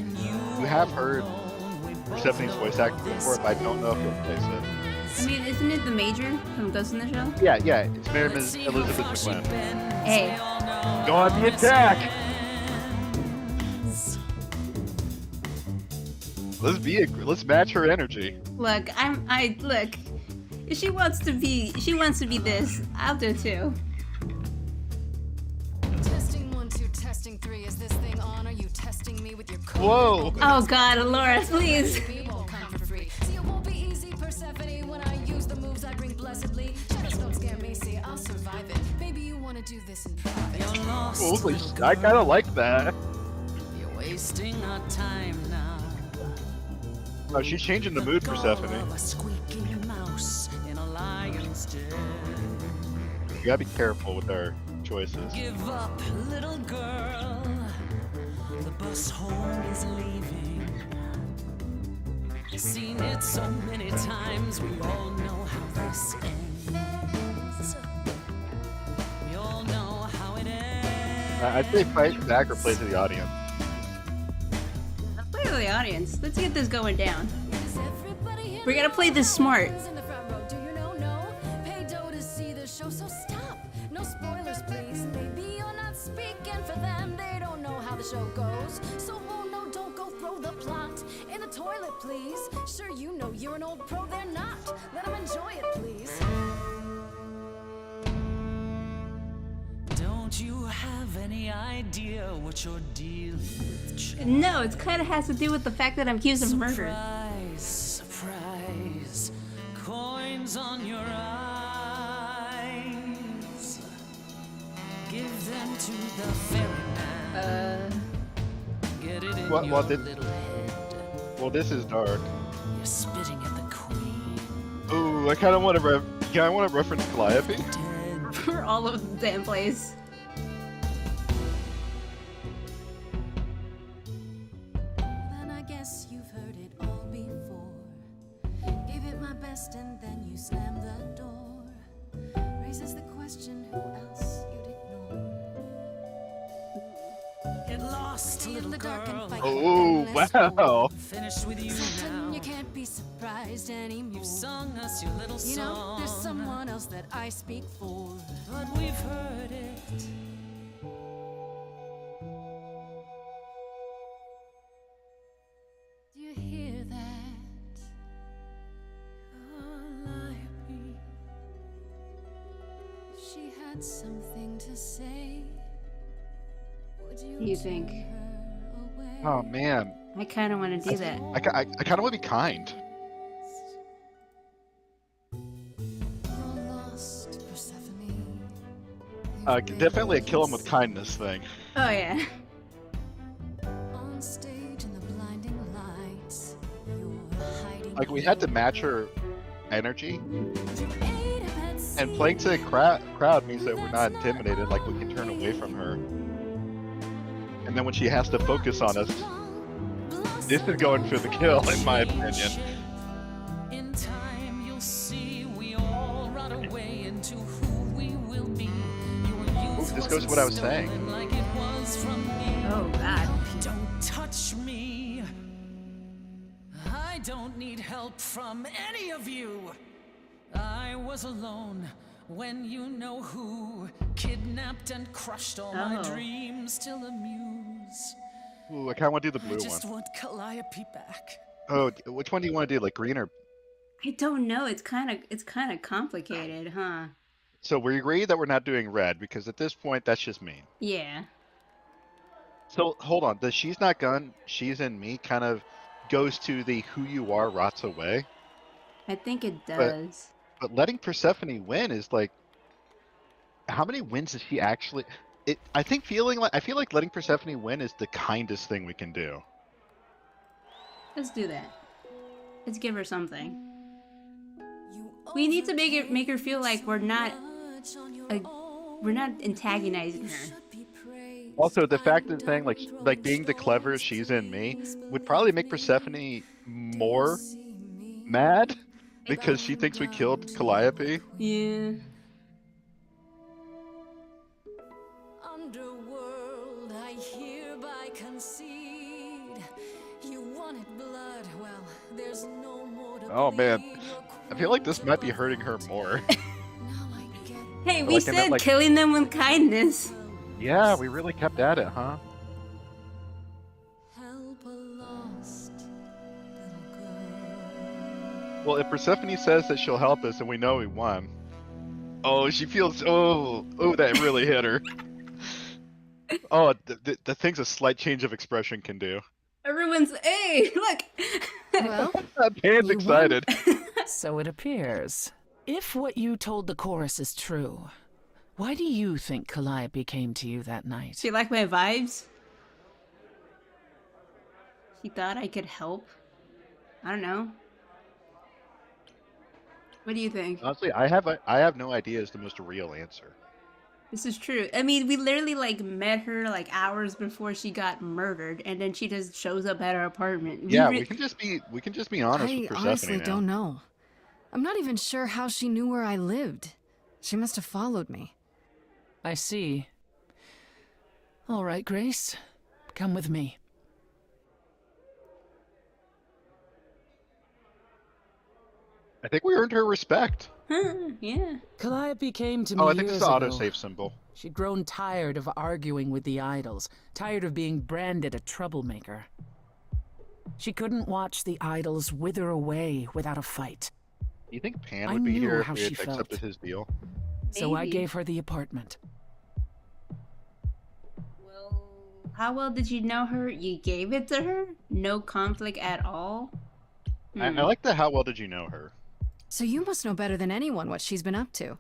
have heard Persephone's voice acting before, but I don't know if you'll place it. I mean, isn't it the Major from Ghost in the Shell? Yeah, it's Mary Elizabeth McClellan. Hey. Go on the attack! Let's match her energy. Look, look. If she wants to be this, I'll do too. Testing 1, 2, testing 3. Is this thing on? Are you testing me with your Whoa! Oh God, Laura, please. We won't come for free. See, it won't be easy, Persephone. When I use the moves I bring blessedly. Shadows don't scare me, see, I'll survive it. Maybe you want to do this in private. Holy shit, I kind of like that. You're wasting our time now. Oh, she's changing the mood, Persephone. A squeaking mouse in a lion's den. You gotta be careful with our choices. Give up, little girl. The bus home is leaving. Seen it so many times, we all know how this ends. We all know how it ends. I'd say fight back or play to the audience. Play to the audience. Let's get this going down. We gotta play this smart. In the front row, do you know? No. Pay dough to see the show, so stop. No spoilers, please. Maybe you're not speaking for them. They don't know how the show goes. So, oh no, don't go throw the plot in the toilet, please. Sure, you know you're an old pro, they're not. Let them enjoy it, please. Don't you have any idea what you're dealing with? child? No, it kind of has to do with the fact that I'm accused of murder. Surprise, surprise. Coins on your eyes. Give them to the ferryman. Get it in Well, your did- little head. Well, this is dark. You're spitting at the queen. Ooh, I kind of want to reference Calliope. Dead. For all of the damn place. Then I guess you've heard it all before. Gave it my best and then you slammed the door. Raises the question, who else you'd ignore? Get lost, Stay in little the dark girl. and fight. Oh, Let's wow. go. Finished with you Certain now. you can't be surprised anymore. You've sung us your little You song. know, there's someone else that I speak for. But we've heard it. Do you hear that? Calliope. If she had something to say, would you, You think? turn her away? Oh man, I kind of want to do that. I kind of want to be kind. You're lost, Persephone. Definitely a kill him with kindness thing. Oh yeah. On stage in the blinding lights, you're hiding. Like we had to match her energy, You ate a bed and playing to the crowd means that we're not intimidated. Like we can turn away from her. And then when she has to focus on us, this is going for the kill, in my opinion. In time, you'll see we all run away into who we will be. Your youth This goes to what I was wasn't saying. stolen like it was from me. Oh God. Don't touch me. I don't need help from any of you. I was alone when you know who kidnapped and crushed all my Oh. dreams till amuse. Ooh, I kind of want to do the I blue just one. want Calliope back. Oh, which one do you want to do? Like green or? I don't know. It's kind of complicated, huh? So we agree that we're not doing red because at this point that's just mean. Yeah. So hold on, the she's not gone, she's in me kind of goes to the who you are rots away, I think it but does. letting Persephone win is like, how many wins does she actually? I think I feel like letting Persephone win is the kindest thing we can do. Let's do that. Let's give her something. We need to make her feel like we're not antagonizing her. Also, the fact that saying like being the clever she's in me would probably make Persephone more mad because she thinks we killed Calliope. Yeah. Underworld, I hereby concede. You wanted blood, well, there's no more to Oh man, bleed. Your I feel like this cruel might be hurting her more. Now I get Hey, we Like, and that, said like- killing them with kindness. Yeah, we really kept at it, huh? help a lost little girl. Well, if Persephone says that she'll help us and we know we won. Oh, she feels, that really hit her. Oh, the things a slight change of expression can do. Everyone's, hey, look. Well, Pan's You excited. So it appears. If what you told the chorus is true, why do you think Calliope came to you that night? She liked my vibes. She thought I could help. I don't know. What do you think? Honestly, I have no idea is the most real answer. This is true. I mean, we literally like met her like hours before she got murdered, and then she just shows up at our apartment. Yeah, we can just be honest with I Persephone honestly now. don't know. I'm not even sure how she knew where I lived. She must have followed me. I see. All right, Grace. Come with me. I think we earned her respect. Huh, yeah. Calliope came to me Oh, I think years this is the ago. autosave symbol. She'd grown tired of arguing with the idols, tired of being branded a troublemaker. She couldn't watch the idols wither away without a fight. Do you think Pan I would be knew here if how we had she felt. accepted his deal? So I Maybe. gave her the apartment. Well, how well did you know her? You gave it to her? No conflict at all? I like the how well did you know her? So you must know better than anyone what she's been up to.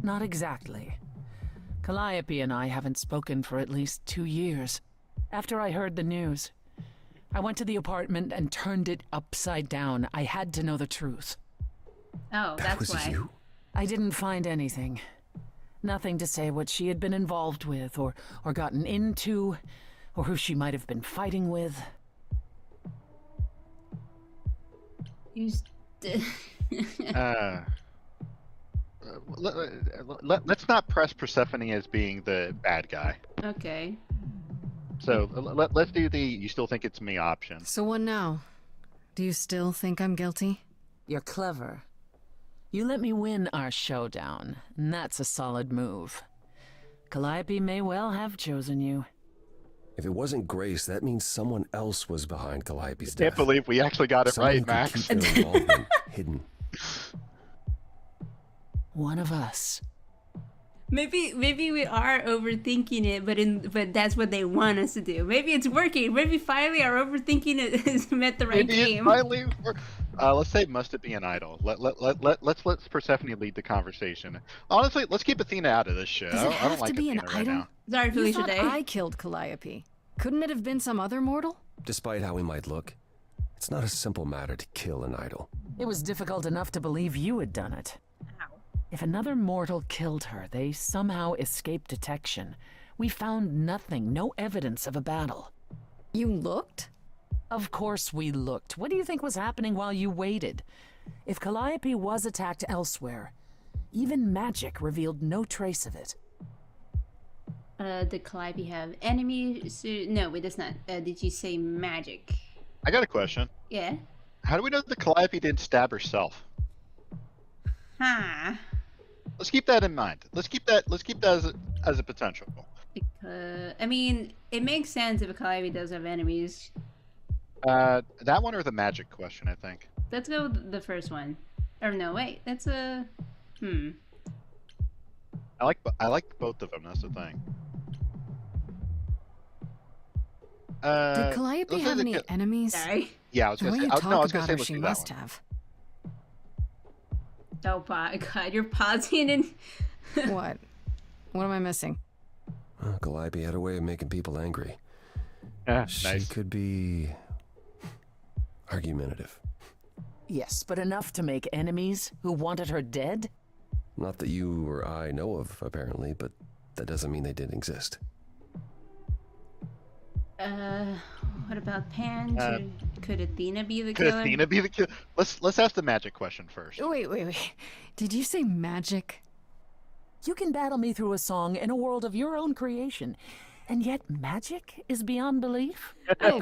Not exactly. Calliope and I haven't spoken for at least 2 years. After I heard the news, I went to the apartment and turned it upside down. I had to know the truth. Oh, That that's was why. you? I didn't find anything. Nothing to say what she had been involved with, or gotten into, or who she might have been fighting with. You Let's not press Persephone as being the bad guy. Okay. So let's do the you still think it's me option. So what now? Do you still think I'm guilty? You're clever. You let me win our showdown, and that's a solid move. Calliope may well have chosen you. If it wasn't Grace, that means someone else was behind Calliope's Can't death. believe we actually got it Someone right, could Max. keep their involvement hidden. One of us. Maybe we are overthinking it, but that's what they want us to do. Maybe it's working. Maybe finally our overthinking has met the right Maybe it's game. finally. Let's say must it be an idol? Let's let Persephone lead the conversation. Honestly, let's keep Athena out of this shit. Does I it don't have like to be an Athena right idol? now. Sorry, You Felicia thought Day. I killed Calliope. Couldn't it have been some other mortal? Despite how we might look, it's not a simple matter to kill an idol. It was difficult enough to believe you had done it. If another mortal killed her, they somehow escaped detection. We found nothing, no evidence of a battle. You looked? Of course we looked. What do you think was happening while you waited? If Calliope was attacked elsewhere, even magic revealed no trace of it. Did Calliope have enemies? No, wait, that's not. Did you say magic? I got a question. Yeah. How do we know that Calliope didn't stab herself? Huh. Let's keep that in mind. Let's keep that as a potential. I mean, it makes sense if Calliope does have enemies. That one or the magic question, I think. Let's go with the first one. Or no, wait, that's a... I like both of them. That's the thing. Did Calliope let's say have the any ki- enemies? Sorry. Yeah, I was The gonna way say. you No, I talk was gonna about say her, let's she do that must one. have. Oh, God, you're pausing and. What? What am I missing? Calliope had a way of making people angry. Yeah, She nice. could be argumentative. Yes, but enough to make enemies who wanted her dead? Not that you or I know of, apparently, but that doesn't mean they didn't exist. What about Pan? Could Athena be the Could killer? Athena be the killer? Let's ask the magic question first. Wait. Did you say magic? You can battle me through a song in a world of your own creation, and yet magic is beyond belief? Oh,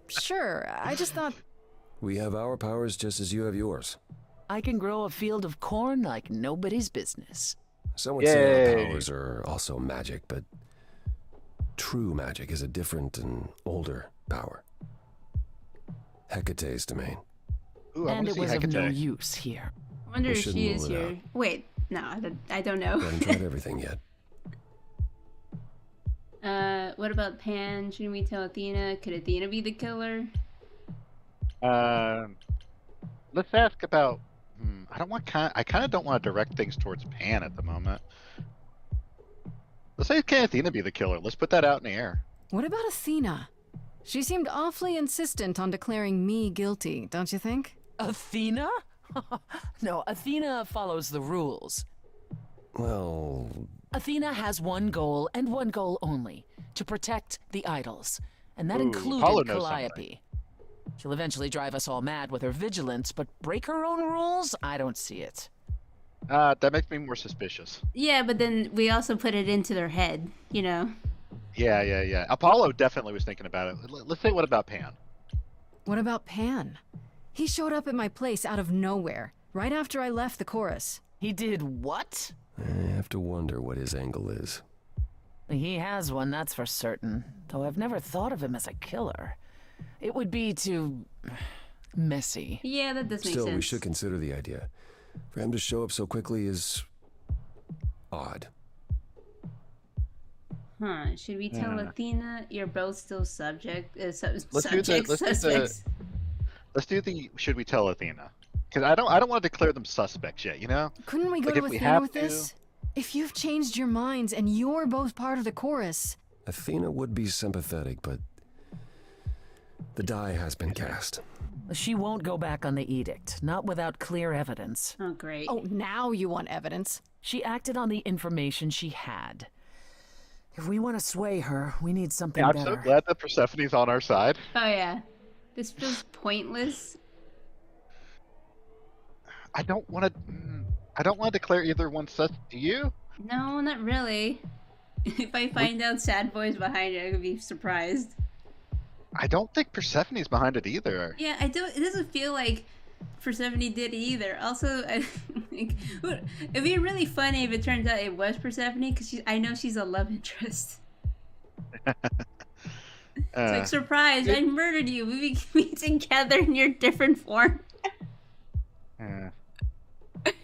sure. I just thought. We have our powers just as you have yours. I can grow a field of corn like nobody's business. Some would say our Yay. powers are also magic, but true magic is a different and older power. Hecate's domain. Ooh, I And want to it see was of no Hecate. use here. I wonder We if shouldn't she is rule it here. out. Wait, no, I don't know. We haven't tried everything yet. What about Pan? Shouldn't we tell Athena? Could Athena be the killer? Let's ask about. I kind of don't want to direct things towards Pan at the moment. Let's say can Athena be the killer? Let's put that out in the air. What about Athena? She seemed awfully insistent on declaring me guilty, don't you think? Athena? No, Athena follows the rules. Well, Athena has one goal and one goal only: to protect the idols. And that Ooh, included Apollo knows Calliope. She'll eventually drive us all mad with her vigilance, but break her own rules? I don't see it. That makes me more suspicious. Yeah, but then we also put it into their head, you know? Yeah. Apollo definitely was thinking about it. Let's say what about Pan? What about Pan? He showed up at my place out of nowhere, right after I left the chorus. He did what? I have to wonder what his angle is. He has one, that's for certain. Though I've never thought of him as a killer. It would be too messy. Yeah, that does make Still, sense. we should consider the idea. For him to show up so quickly is odd. Huh? Should we tell Athena you're both still subject? Let's Suspects. do the. Should we tell Athena? Because I don't want to declare them suspects yet. You know. Couldn't we go Like, to if we Athena have with to- this? If you've changed your minds and you're both part of the chorus. Athena would be sympathetic, but the die has been cast. She won't go back on the edict, not without clear evidence. Oh, great. Oh, now you want evidence. She acted on the information she had. If we want to sway her, we need something Yeah, I'm better. so glad that Persephone's on our side. Oh yeah. This feels pointless. I don't want to declare either one sus. Do you? No, not really. If I find out Sad Boy's behind it, I could be surprised. I don't think Persephone's behind it either. Yeah, I don't. It doesn't feel like Persephone did either. Also, I think it'd be really funny if it turns out it was Persephone, because I know she's a love interest. It's like, surprise! I murdered you. We be together in your different form.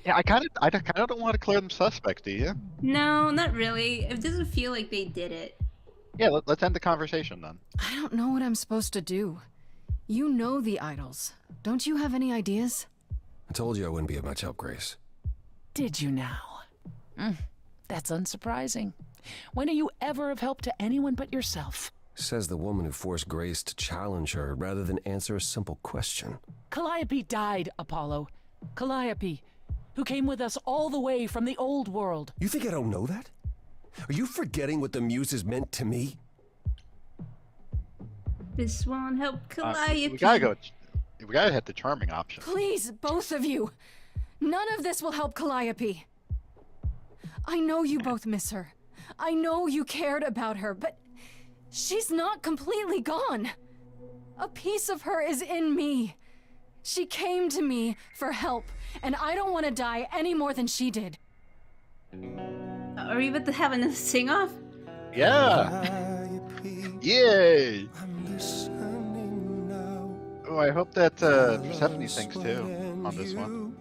Yeah, I kind of don't want to declare them suspects. Do you? No, not really. It doesn't feel like they did it. Yeah, let's end the conversation then. I don't know what I'm supposed to do. You know the idols. Don't you have any ideas? I told you I wouldn't be of much help, Grace. Did you now? That's unsurprising. When are you ever of help to anyone but yourself? Says the woman who forced Grace to challenge her rather than answer a simple question. Calliope died, Apollo. Calliope, who came with us all the way from the old world. You think I don't know that? Are you forgetting what the Muses meant to me? This won't help Calliope. We gotta go. We gotta hit the charming option. Please, both of you. None of this will help Calliope. I know you both miss her. I know you cared about her, but she's not completely gone. A piece of her is in me. She came to me for help, and I don't want to die any more than she did. Are we about to have another sing-off? Yeah. Yay. Oh, I hope that Persephone sings too on this one.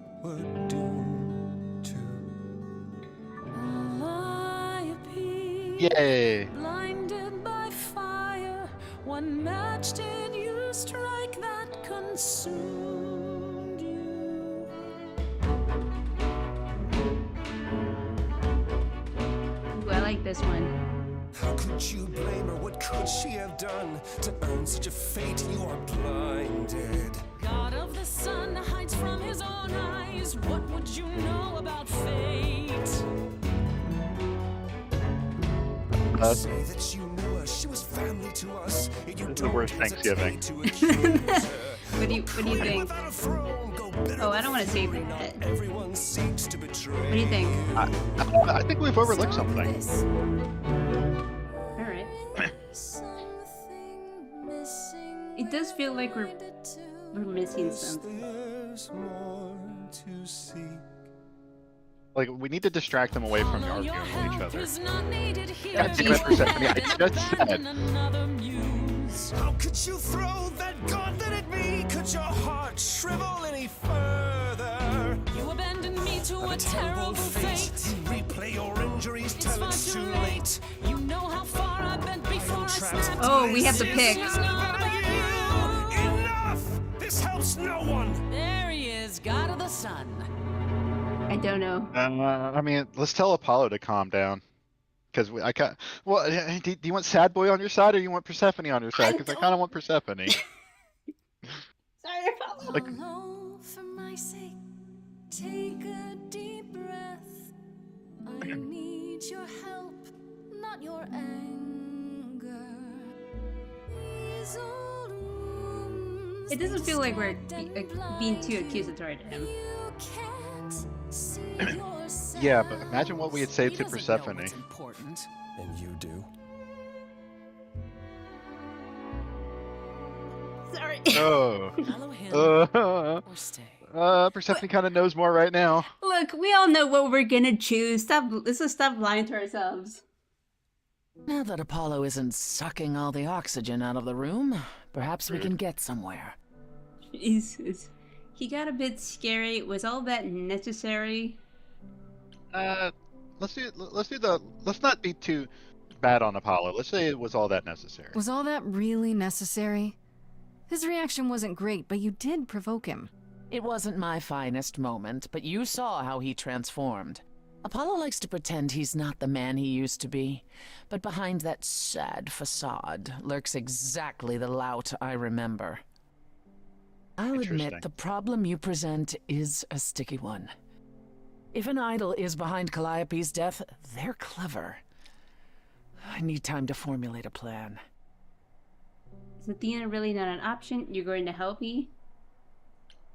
Yay. Blinded by fire, match did you strike that consumed you. Ooh, I like this one. How could you blame her? What could she have done to earn such a fate? You are blinded. God of the sun hides from his own eyes. What would you know about fate? Say that you knew her. She was family to us. You This is the don't worst hesitate Thanksgiving. to accuse her. What do you think? Without a throne, go better Oh, I don't want to say than that. everyone seeks to betray. What do you think? I think we've overlooked something. All right. It does feel like we're missing something. There's more to seek. Like, we need to distract them away from arguing Your with each help other. is not needed here. God damn it, Persephone, I just said. Another muse. How could you throw that gauntlet at me? Could your heart shrivel any further? You abandoned me to a terrible fate. Replay your injuries, It's tell far it's too too late. late. You know how far I've been before I snapped. Oh, we have to pick. Enough! This helps no one! There he is, God of the sun. I don't know. I mean, let's tell Apollo to calm down. Because I can't. Well, do you want Sad Boy on your side or you want Persephone on your side? Because I kind of want Persephone. Sorry, Apollo. Like- Apollo, for my sake, take a deep breath. I need your help, not your anger. These old wounds, It doesn't feel like we're being too blind. accusatory to him. You can't see yourself. Yeah, but imagine what we had saved He to doesn't know Persephone. what's important. And you do. Sorry. Oh. Follow him or stay. Persephone kind of knows more right now. Look, we all know what we're gonna choose. Let's just stop lying to ourselves. Now that Apollo isn't sucking all the oxygen out of the room, perhaps we can get somewhere. Jesus. He got a bit scary. Was all that necessary? Let's not be too bad on Apollo. Let's say it was all that necessary. Was all that really necessary? His reaction wasn't great, but you did provoke him. It wasn't my finest moment, but you saw how he transformed. Apollo likes to pretend he's not the man he used to be, but behind that sad facade lurks exactly the lout I remember. I'll Interesting. admit the problem you present is a sticky one. If an idol is behind Calliope's death, they're clever. I need time to formulate a plan. Is Athena really not an option? You're going to help me?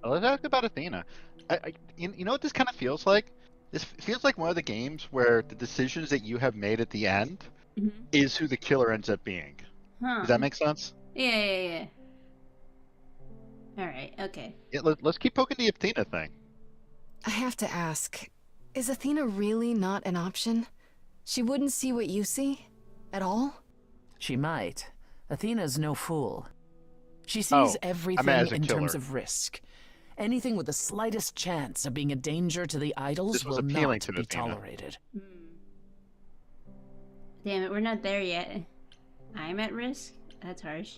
Well, let's talk about Athena. You know what this kind of feels like? This feels like one of the games where the decisions that you have made at the end is who the killer ends up being. Huh. Does that make sense? Yeah. Alright, okay. Yeah, let's keep poking the Athena thing. I have to ask, is Athena really not an option? She wouldn't see what you see? At all? She might. Athena's no fool. She sees Oh, I meant everything as a in terms killer. of risk. Anything with the slightest chance of being a danger to the idols This was will appealing not to be Athena. tolerated. Damn it, we're not there yet. I'm at risk? That's harsh.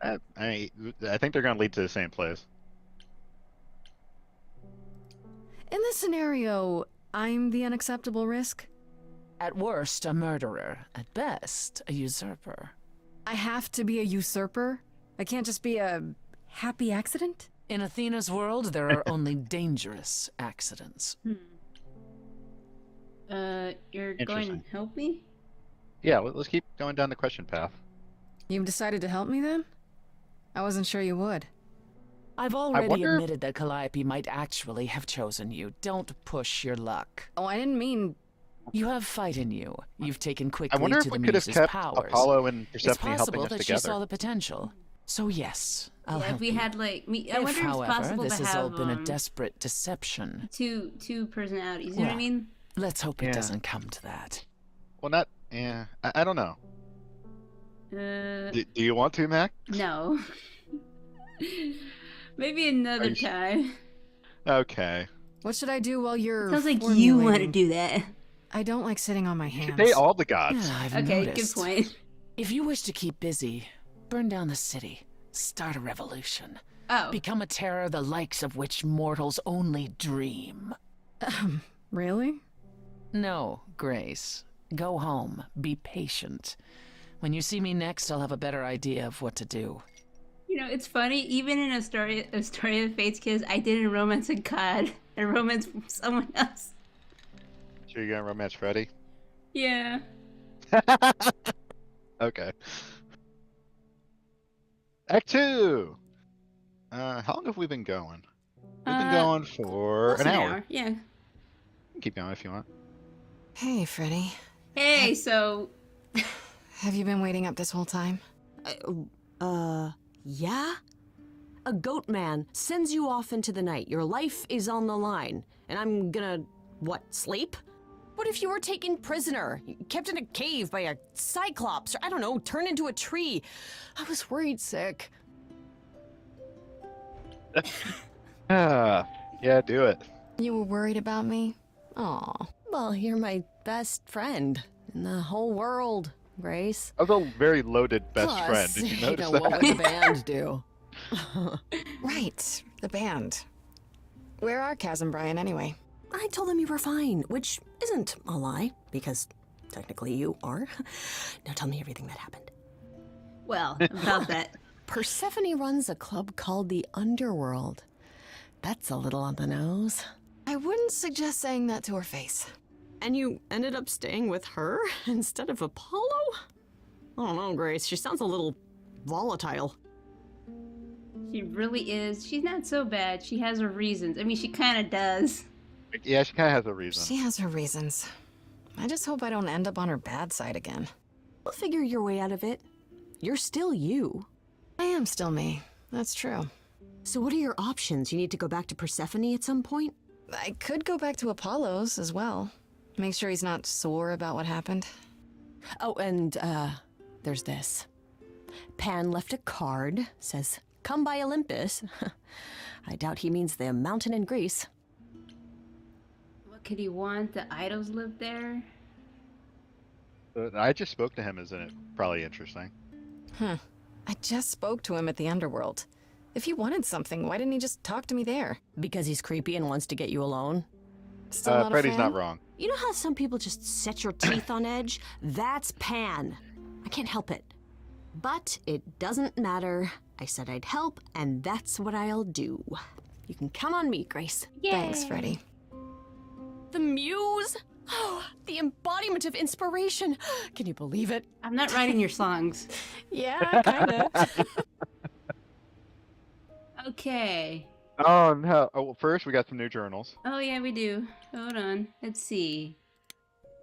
I think they're going to lead to the same place. In this scenario, I'm the unacceptable risk? At worst, a murderer. At best, a usurper. I have to be a usurper? I can't just be a happy accident? In Athena's world, there are only dangerous accidents. You're going Interesting. to help me? Yeah, let's keep going down the question path. You've decided to help me then? I wasn't sure you would. I've already wonder- admitted that Calliope might actually have chosen you. Don't push your luck. Oh, I didn't mean... You have fight in you. You've taken I quickly wonder if to the we could have muse's kept powers. Apollo and It's Persephone possible helping us that she together. saw the potential. So yes, I'll Yeah, help if we you. had like I If, wonder if it's however, possible this to has all have been a desperate deception, two personalities. You know what I Well, mean? let's hope Yeah. it doesn't come to that. Well, not. Yeah, I don't know. Do you want to, Mac? No. Maybe another you sh- time. Okay. What should I do while you're Sounds like you want to formulating? do that. I don't like sitting on my You hands. should pay all the gods. Yeah, I've Okay, noticed. good point. If you wish to keep busy, burn down the city, start a revolution. Oh. Become a terror the likes of which mortals only dream. Really? No, Grace. Go home. Be patient. When you see me next, I'll have a better idea of what to do. You know, it's funny, even in a story of Fate's Kiss, I didn't romance a god. I romanced someone else. Sure you're gonna romance Freddy? Yeah. Okay. Act 2! How long have we been going? We've been going for Close an hour. Yeah. You can keep going if you want. Hey, Freddy. Hey, so... Have you been waiting up this whole time? Yeah? A goat man sends you off into the night. Your life is on the line. And I'm gonna, what, sleep? What if you were taken prisoner, kept in a cave by a cyclops, or I don't know, turned into a tree? I was worried sick. Yeah, do it. You were worried about me? Aw. Well, you're my best friend in the whole world, Grace. I was a very loaded best Plus, friend. Did you notice what that? would the band do? Right, the band. Where are Kaz and Brian anyway? I told them you were fine, which isn't a lie, because technically you are. Now tell me everything that happened. Well, about that. Persephone runs a club called the Underworld. That's a little on the nose. I wouldn't suggest saying that to her face. And you ended up staying with her instead of Apollo? I don't know, Grace. She sounds a little volatile. She really is. She's not so bad. She has her reasons. I mean, she kind of does. Yeah, she kind of has a reason. She has her reasons. I just hope I don't end up on her bad side again. You'll figure your way out of it. You're still you. I am still me. That's true. So what are your options? You need to go back to Persephone at some point? I could go back to Apollo's as well. Make sure he's not sore about what happened. Oh, and, there's this. Pan left a card, says, "Come by Olympus." I doubt he means the mountain in Greece. What could he want? The idols live there? I just spoke to him, isn't it? Probably interesting. Huh. I just spoke to him at the Underworld. If he wanted something, why didn't he just talk to me there? Because he's creepy and wants to get you alone? Still not a Freddy's fan? not wrong. You know how some people just set your teeth on edge? That's Pan. I can't help it. But it doesn't matter. I said I'd help, and that's what I'll do. You can count on me, Grace. Thanks, Freddy. The muse? Oh, the embodiment of inspiration. Can you believe it? I'm not writing your songs. Yeah, kinda. Okay. Oh, no. Oh, well, first, we got some new journals. Oh, yeah, we do. Hold on. Let's see.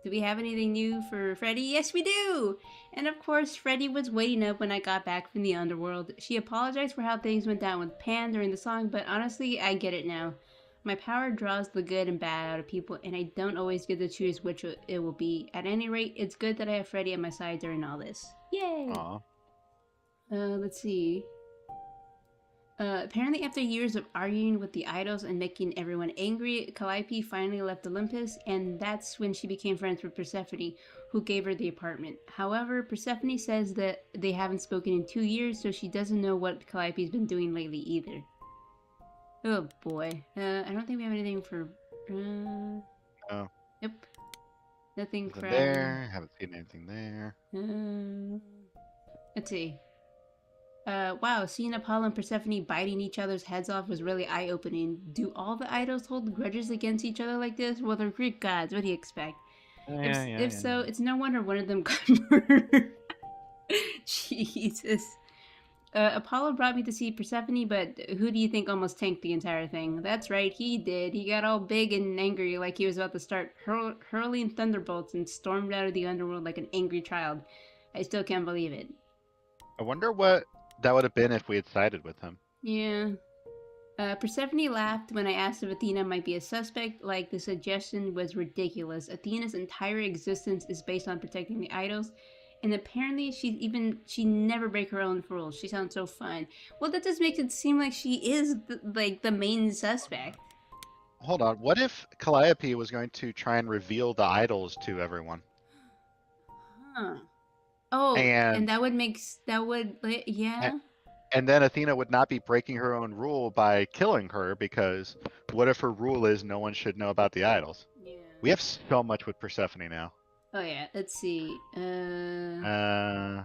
Do we have anything new for Freddy? Yes, we do! And of course, Freddy was waiting up when I got back from the Underworld. She apologized for how things went down with Pan during the song, but honestly, I get it now. My power draws the good and bad out of people, and I don't always get to choose which it will be. At any rate, it's good that I have Freddy at my side during all this. Yay! Aw. Let's see. Apparently after years of arguing with the idols and making everyone angry, Calliope finally left Olympus, and that's when she became friends with Persephone, who gave her the apartment. However, Persephone says that they haven't spoken in 2 years, so she doesn't know what Calliope's been doing lately either. Oh boy. I don't think we have anything for... No. Yep. Nothing Nothing from... there. Haven't seen anything there. Let's see. Wow, seeing Apollo and Persephone biting each other's heads off was really eye-opening. Do all the idols hold grudges against each other like this? Well, they're Greek gods. What do you expect? If so, it's no wonder one of them got murdered. Jesus. Apollo brought me to see Persephone, but who do you think almost tanked the entire thing? That's right, he did. He got all big and angry like he was about to start hurling thunderbolts and stormed out of the underworld like an angry child. I still can't believe it. I wonder what that would have been if we had sided with him. Yeah. Persephone laughed when I asked if Athena might be a suspect, like the suggestion was ridiculous. Athena's entire existence is based on protecting the idols, and apparently she never break her own rules. She sounds so fun. Well, that just makes it seem like she is the main suspect. Hold on. What if Calliope was going to try and reveal the idols to everyone? Huh. Oh, and and that would yeah. and then Athena would not be breaking her own rule by killing her, because what if her rule is no one should know about the idols? Yeah. We have so much with Persephone now. Oh yeah. Let's see. Uh, I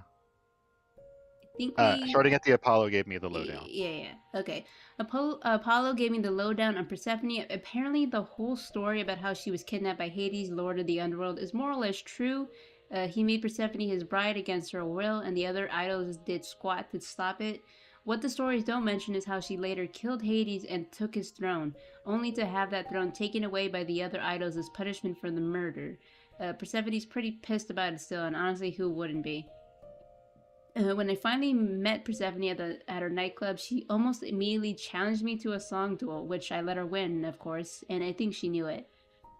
think we. Starting at the Apollo gave me the lowdown. Yeah. Okay. Apollo gave me the lowdown on Persephone. Apparently, the whole story about how she was kidnapped by Hades, Lord of the Underworld, is more or less true. He made Persephone his bride against her will, and the other idols did squat to stop it. What the stories don't mention is how she later killed Hades and took his throne, only to have that throne taken away by the other idols as punishment for the murder. Persephone's pretty pissed about it still, and honestly, who wouldn't be? When I finally met Persephone at her nightclub, she almost immediately challenged me to a song duel, which I let her win, of course, and I think she knew it.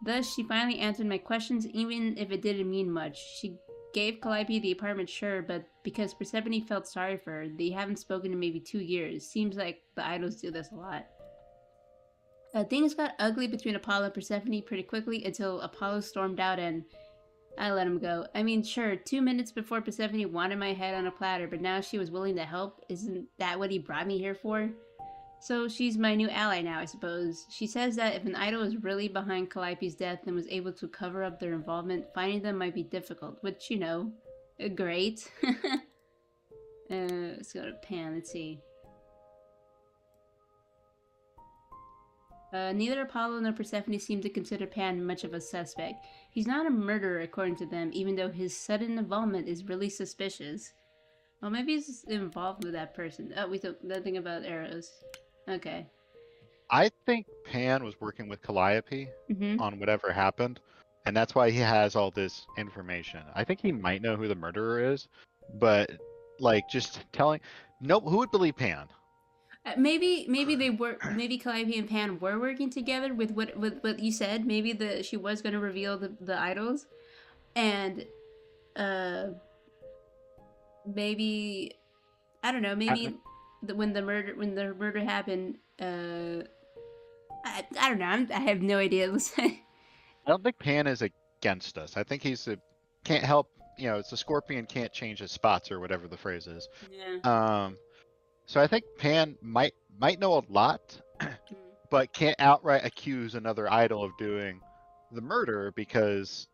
Thus, she finally answered my questions, even if it didn't mean much. She gave Calliope the apartment, sure, but because Persephone felt sorry for her, they haven't spoken in maybe 2 years. Seems like the idols do this a lot. Things got ugly between Apollo and Persephone pretty quickly until Apollo stormed out and I let him go. I mean, sure, 2 minutes before Persephone wanted my head on a platter, but now she was willing to help. Isn't that what he brought me here for? So she's my new ally now, I suppose. She says that if an idol is really behind Calliope's death and was able to cover up their involvement, finding them might be difficult, which, you know, great. Let's go to Pan, let's see. Neither Apollo nor Persephone seem to consider Pan much of a suspect. He's not a murderer, according to them, even though his sudden involvement is really suspicious. Well, maybe he's involved with that person. Oh, we took nothing about arrows. Okay. I think Pan was working with Calliope Mm-hmm. on whatever happened, and that's why he has all this information. I think he might know who the murderer is, but like just telling, nope, who would believe Pan? Maybe they were. Maybe Calliope and Pan were working together with what you said. Maybe she was going to reveal the idols, and maybe I don't know. Maybe when the murder happened, I don't know. I have no idea. I don't think Pan is against us. I think can't help. You know, it's a scorpion can't change his spots or whatever the phrase is. Yeah. So I think Pan might know a lot, but can't outright accuse another idol of doing the murder because,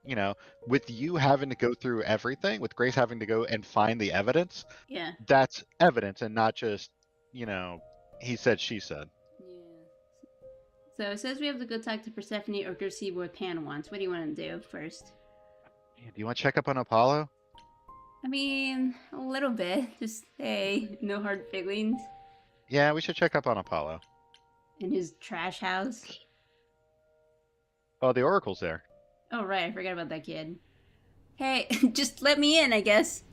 you know, with you having to go through everything, with Grace having to go and find the evidence, Yeah. that's evidence and not just, you know, he said, she said. Yeah. So it says we have to go talk to Persephone or go see what Pan wants. What do you want to do first? Do you want to check up on Apollo? I mean, a little bit. Just, hey, no hard feelings. Yeah, we should check up on Apollo. In his trash house. Oh, the Oracle's there. Oh, right. I forgot about that kid. Hey, just let me in, I guess.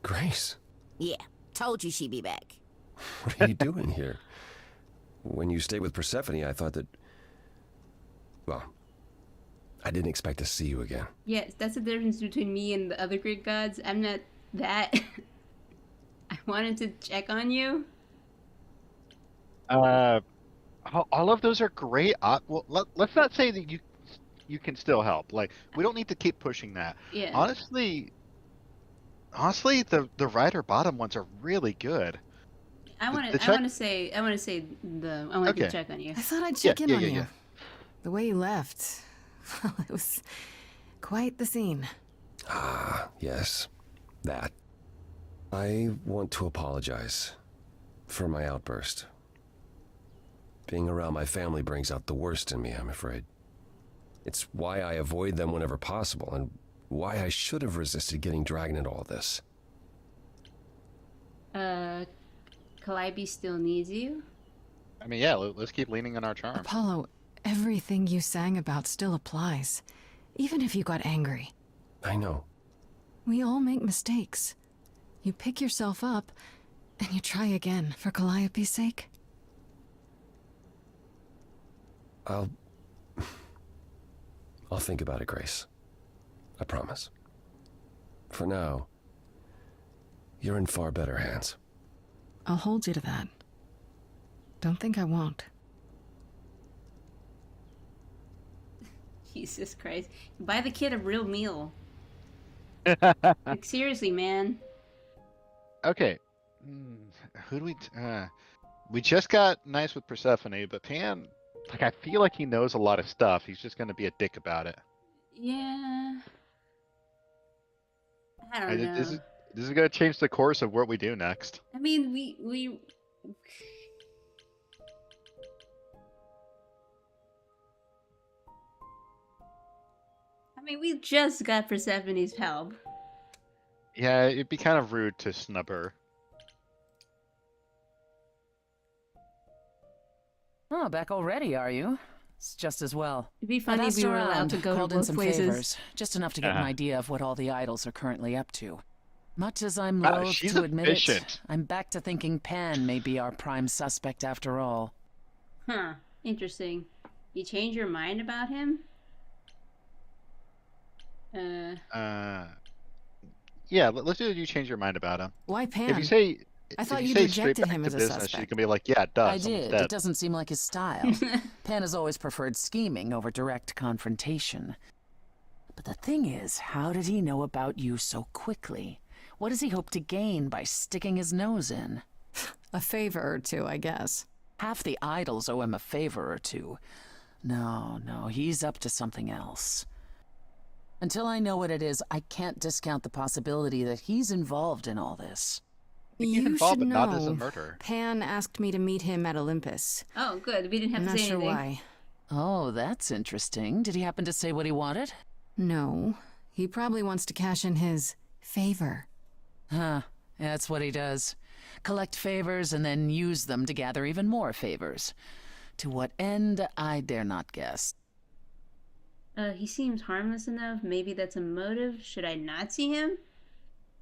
Grace, Yeah, told you she'd be back. what are you doing here? When you stayed with Persephone, I thought that... Well, I didn't expect to see you again. Yes, that's the difference between me and the other Greek gods. I'm not that. I wanted to check on you. All of those are great. Well, let's not say that you can still help. Like, we don't need to keep pushing that. Yeah. Honestly, the right or bottom ones are really good. I want to say to check on you. I thought I'd check in on you. Yeah. The way you left, well, it was quite the scene. Ah, yes, that. I want to apologize for my outburst. Being around my family brings out the worst in me, I'm afraid. It's why I avoid them whenever possible, and why I should have resisted getting dragged into all this. Calliope still needs you? I mean, yeah, let's keep leaning on our charm. Apollo, everything you sang about still applies, even if you got angry. I know. We all make mistakes. You pick yourself up, and you try again for Calliope's sake. I'll think about it, Grace. I promise. For now, you're in far better hands. I'll hold you to that. Don't think I won't. Jesus Christ. Buy the kid a real meal. Like, seriously, man. Okay. Who do we just got nice with Persephone, but Pan, like, I feel like he knows a lot of stuff. He's just gonna be a dick about it. Yeah. I don't know. This is gonna change the course of what we do next. I mean, we. I mean, we just got Persephone's help. Yeah, it'd be kind of rude to snub her. Oh, back already, are you? It's just as well. It'd be I've funny if asked we were around, allowed to go called to in both some places. favors, just enough to get an Uh-huh. idea of what all the idols are currently up to. Much as I'm Wow, loath she's to admit efficient. it, I'm back to thinking Pan may be our prime suspect after all. Huh. Interesting. You change your mind about him? Yeah, let's do you change your mind about him. Why Pan? If you say I thought if you you'd say straight rejected back him to as a business, she's suspect. gonna be like, yeah, duh, I someone's did. dead. It doesn't seem like his style. Pan has always preferred scheming over direct confrontation. But the thing is, how did he know about you so quickly? What does he hope to gain by sticking his nose in? A favor or two, I guess. Half the idols owe him a favor or two. No, he's up to something else. Until I know what it is, I can't discount the possibility that he's involved in all this. He's You involved, should but not as a know. murderer. Pan asked me to meet him at Olympus. Oh, good. We didn't have I'm to not say sure anything. why. Oh, that's interesting. Did he happen to say what he wanted? No, he probably wants to cash in his favor. Huh, that's what he does. Collect favors and then use them to gather even more favors. To what end, I dare not guess. He seems harmless enough. Maybe that's a motive. Should I not see him?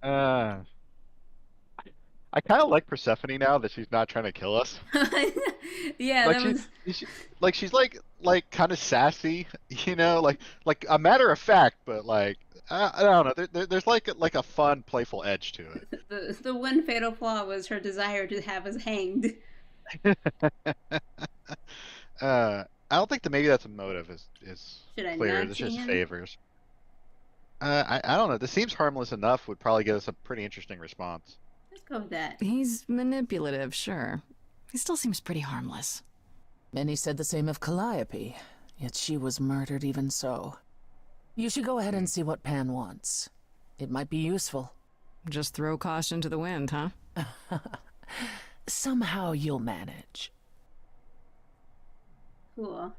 I kind of like Persephone now that she's not trying to kill us. Yeah, Like that was. she's like kind of sassy, you know, like a matter of fact, but like I don't know. There's like a fun, playful edge to it. The one fatal flaw was her desire to have us hanged. I don't think that maybe that's a motive is Should I clear. not It's see just him? favors. I don't know. This seems harmless enough. Would probably get us a pretty interesting response. Let's go with that. He's manipulative, sure. He still seems pretty harmless. Many said the same of Calliope, yet she was murdered even so. You should go ahead and see what Pan wants. It might be useful. Just throw caution to the wind, huh? Somehow you'll manage. Cool.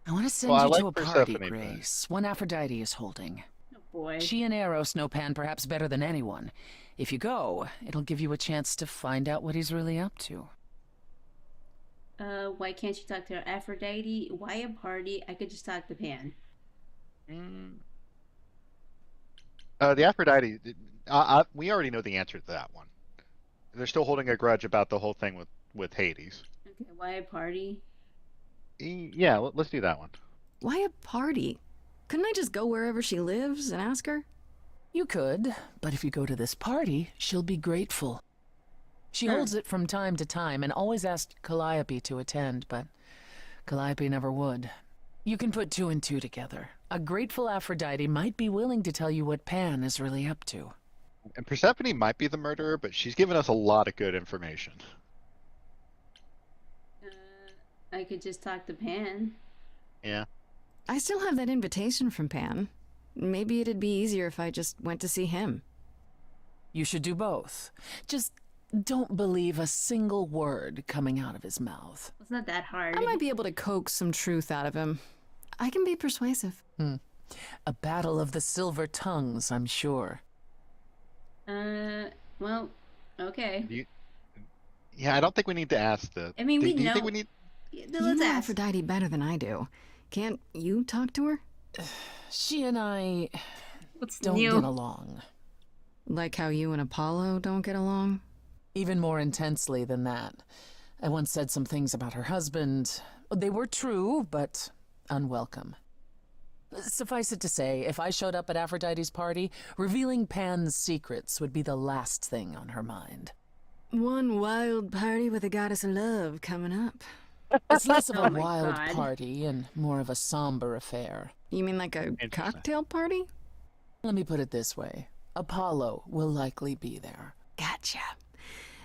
I want to send Well, I you to like a party, Persephone, but- Grace. One Aphrodite is holding. Oh boy. She and Eros know Pan perhaps better than anyone. If you go, it'll give you a chance to find out what he's really up to. Why can't you talk to Aphrodite? Why a party? I could just talk to Pan. The Aphrodite. We already know the answer to that one. They're still holding a grudge about the whole thing with Hades. Okay, why a party? Yeah, let's do that one. Why a party? Couldn't I just go wherever she lives and ask her? You could, but if you go to this party, she'll be grateful. She holds it from time to time and always asked Calliope to attend, but Calliope never would. You can put two and two together. A grateful Aphrodite might be willing to tell you what Pan is really up to. And Persephone might be the murderer, but she's given us a lot of good information. I could just talk to Pan. Yeah. I still have that invitation from Pan. Maybe it'd be easier if I just went to see him. You should do both. Just don't believe a single word coming out of his mouth. It's not that hard. I might be able to coax some truth out of him. I can be persuasive. A battle of the silver tongues, I'm sure. Well, okay. Yeah, I don't think we need to ask the. I mean, we do you know. think we need? You Let's know ask. Aphrodite better than I do. Can't you talk to her? She and I What's don't new? get along. Like how you and Apollo don't get along? Even more intensely than that. I once said some things about her husband. They were true, but unwelcome. Suffice it to say, if I showed up at Aphrodite's party, revealing Pan's secrets would be the last thing on her mind. One wild party with a goddess of love coming up. It's less of a Oh my wild God. party and more of a somber affair. You mean like a Interesting. cocktail party? Let me put it this way. Apollo will likely be there. Gotcha.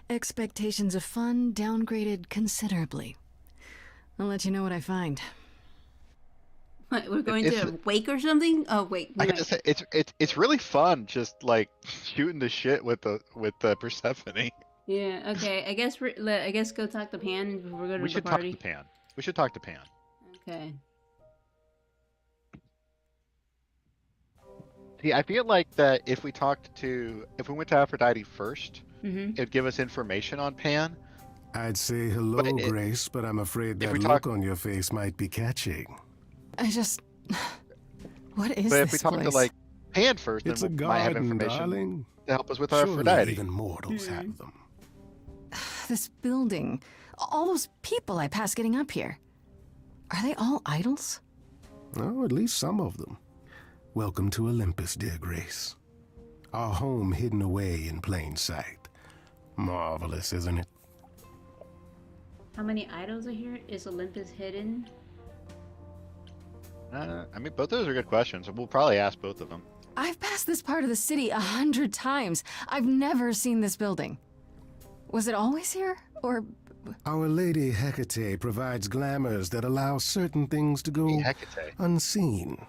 Expectations of fun downgraded considerably. I'll let you know what I find. What, we're going It's- to a wake or something? Oh wait, I no, gotta say, it's really fun, just like shooting the shit with the Persephone. yeah. Okay, I guess I guess go talk to Pan before we go to We the should party. talk to Pan. We should talk to Pan. Okay. See, I feel like that if we went to Aphrodite first, Mm-hmm. it'd give us information on Pan. I'd say hello, But Grace, but I'm afraid if that we look talk- on your face might be catching. I just... What is But if we this talk place? to like Pan first, It's a then we might have garden, information darling. to help us with our Surely Aphrodite. even mortals have them. This building. All those people I pass getting up here. Are they all idols? Oh, at least some of them. Welcome to Olympus, dear Grace. Our home hidden away in plain sight. Marvelous, isn't it? How many idols are here? Is Olympus hidden? I mean, both those are good questions. We'll probably ask both of them. I've passed this part of the city 100 times. I've never seen this building. Was it always here? Or... Our Lady Hecate provides glamours that allow certain things to go Hecate. unseen,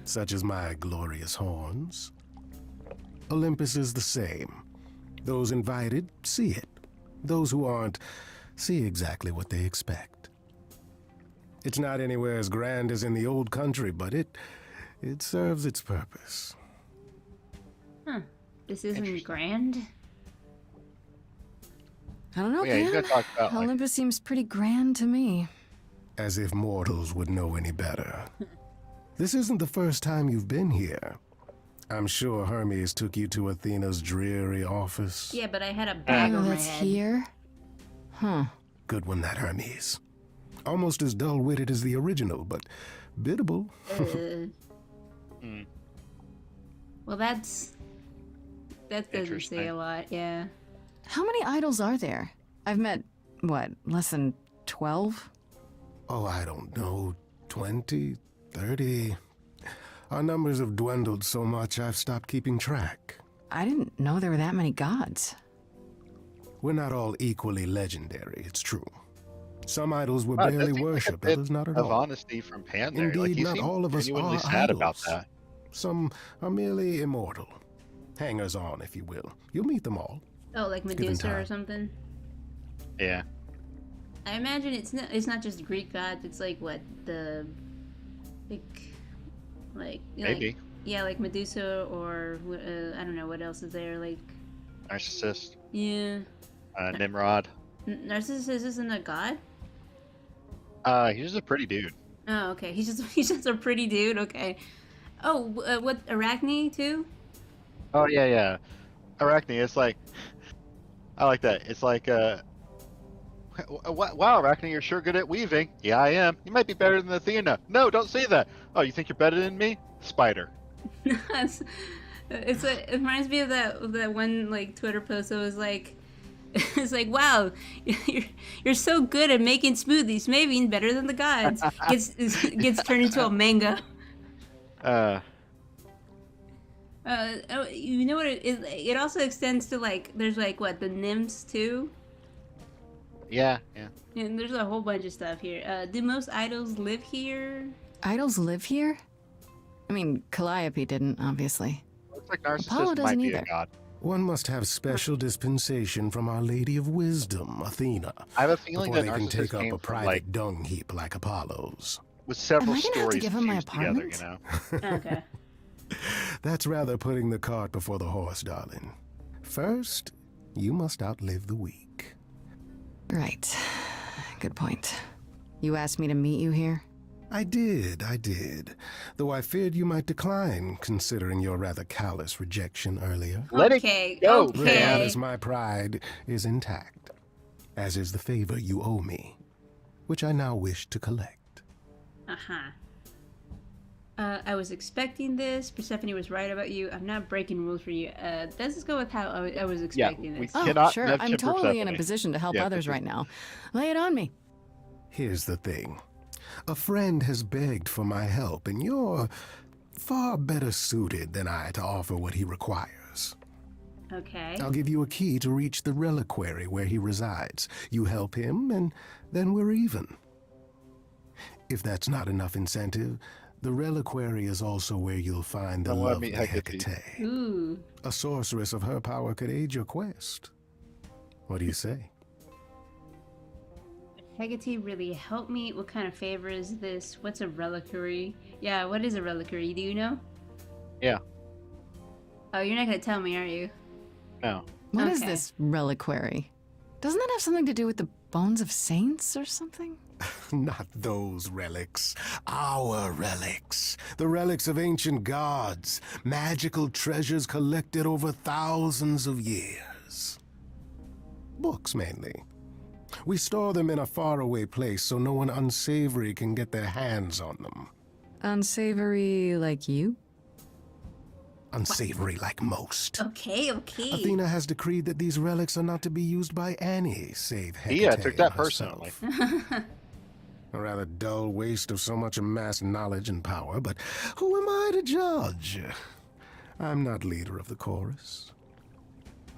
such as my glorious horns. Olympus is the same. Those invited see it. Those who aren't see exactly what they expect. It's not anywhere as grand as in the old country, but it serves its purpose. Huh. This isn't grand? I don't know, Yeah, he's Pan. gonna talk about like, Olympus seems pretty grand to me. As if mortals would know any better. This isn't the first time you've been here. I'm sure Hermes took you to Athena's dreary office. Yeah, but I had a bag Oh, on my that's head. here? Huh. Good one, that Hermes. Almost as dull-witted as the original, but biddable. Well, that doesn't say Interesting. a lot. Yeah. How many idols are there? I've met, what, less than 12? Oh, I don't know, 20, 30. Our numbers have dwindled so much I've stopped keeping track. I didn't know there were that many gods. We're not all equally legendary, it's true. Some idols were wow, that barely seems like a worshipped, bit others not at of all. honesty from Pan there. Indeed, Like, he not seemed all of us genuinely are sad about idols. that. Some are merely immortal. Hangers-on, if you will. You'll meet them all. Oh, like given Medusa or time. something. Yeah. I imagine it's not just Greek gods. It's like what like Maybe. like, yeah, like Medusa or I don't know what else is there. Like Narcissist. yeah, Nimrod. Narcissus isn't a god. He's just a pretty dude. Oh, okay. He's just a pretty dude. Okay. Oh, what Arachne too? Oh yeah. Arachne, it's like I like that. It's like wow, Arachne, you're sure good at weaving. Yeah, I am. You might be better than Athena. No, don't say that. Oh, you think you're better than me? Spider. It reminds me of that one like Twitter post that was like, it's like, wow, you're so good at making smoothies, maybe even better than the gods. Gets turned into a manga. You know what? It also extends to like there's like what the nymphs too. Yeah. And there's a whole bunch of stuff here. Do most idols live here? Idols live here? I mean, Calliope didn't, obviously. Looks like Apollo Narcissus might doesn't be either. a god. One must have special dispensation from Our Lady of Wisdom, Athena, I have a feeling before that they can Narcissus take up came a from private like dung heap like Apollo's. with several Am I gonna have to stories give him my fused together, you apartment? know. Okay. That's rather putting the cart before the horse, darling. First, you must outlive the weak. Right. Good point. You asked me to meet you here? I did. Though I feared you might decline, considering your rather callous rejection earlier. Let Okay. it go, Okay. Regardless, my pride is intact, as is the favor you owe me, which I now wish to collect. Uh-huh. I was expecting this. Persephone was right about you. I'm not breaking rules for you. Let's just go with how I was expecting we this. Oh, cannot sure. mention I'm totally in a Persephone. position to help Yeah, others this is- right now. Lay it on me. Here's the thing. A friend has begged for my help, and you're far better suited than I to offer what he requires. Okay. I'll give you a key to reach the reliquary where he resides. You help him, and then we're even. If that's not enough incentive, the reliquary is also where you'll find the I wanna lovely meet Hecate. Hecate. Ooh. A sorceress of her power could aid your quest. What do you say? Hecate really helped me. What kind of favor is this? What's a reliquary? Yeah, what is a reliquary? Do you know? Yeah. Oh, you're not gonna tell me, are you? No. What is Okay. this reliquary? Doesn't that have something to do with the bones of saints or something? Not those relics. Our relics. The relics of ancient gods. Magical treasures collected over thousands of years. Books, mainly. We store them in a faraway place so no one unsavory can get their hands on them. Unsavory like you? Unsavory like most. Okay, okay. Athena has decreed that these relics are not to be used by any save Hecate Yeah, I took that herself. personally. A rather dull waste of so much amassed knowledge and power, but who am I to judge? I'm not leader of the chorus.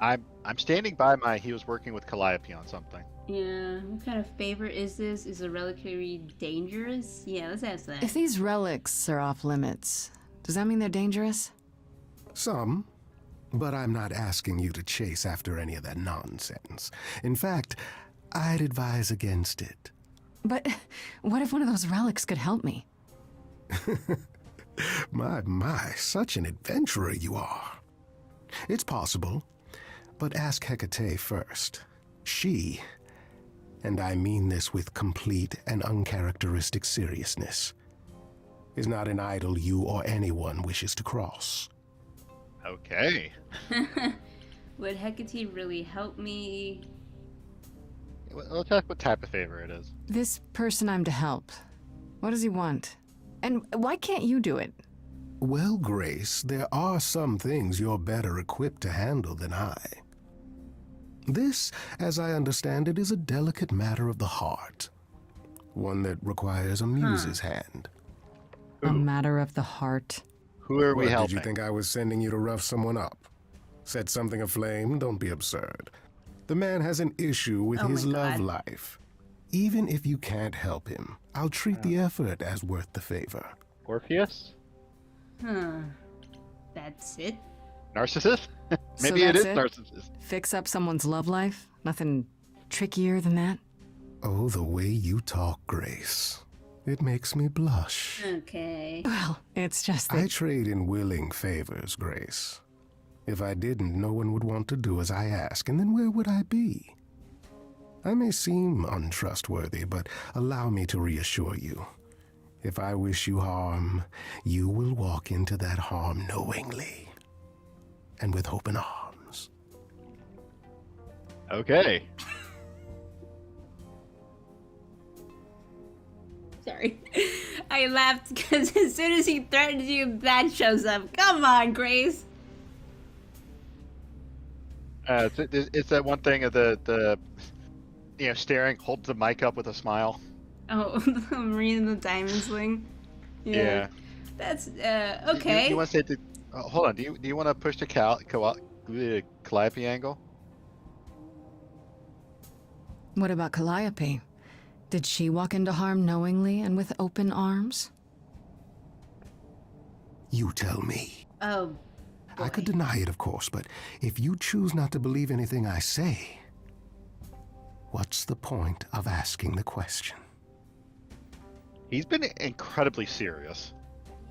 I'm standing by my he was working with Calliope on something. Yeah, what kind of favor is this? Is a reliquary dangerous? Yeah, let's ask that. If these relics are off limits, does that mean they're dangerous? Some, but I'm not asking you to chase after any of that nonsense. In fact, I'd advise against it. But what if one of those relics could help me? My, such an adventurer you are. It's possible, but ask Hecate first. She, and I mean this with complete and uncharacteristic seriousness, is not an idol you or anyone wishes to cross. Okay. Would Hecate really help me? Let's ask what type of favor it is. This person I'm to help, what does he want? And why can't you do it? Well, Grace, there are some things you're better equipped to handle than I. This, as I understand it, is a delicate matter of the heart. One that requires a muse's hand. A matter of the heart. Who are we What, helping? did you think I was sending you to rough someone up? Set something aflame? Don't be absurd. The man has an issue with Oh his my love God. life. Even if you can't help him, I'll treat the effort as worth the favor. Orpheus? Huh. That's it? Narcissist? So Maybe it that's is it? narcissist. Fix up someone's love life? Nothing trickier than that? Oh, the way you talk, Grace. It makes me blush. Okay. Well, it's just I that trade in willing favors, Grace. If I didn't, no one would want to do as I ask, and then where would I be? I may seem untrustworthy, but allow me to reassure you. If I wish you harm, you will walk into that harm knowingly and with open arms. Okay. Sorry. I laughed because as soon as he threatens you, that shows up. Come on, Grace. It's that one thing of the staring, holds the mic up with a smile. Oh, I'm reading the diamond sling. Yeah. That's okay. You want to say hold on? Do you want to push the Calliope angle? What about Calliope? Did she walk into harm knowingly and with open arms? You tell me. Oh, boy. I could deny it, of course, but if you choose not to believe anything I say, what's the point of asking the question? He's been incredibly serious.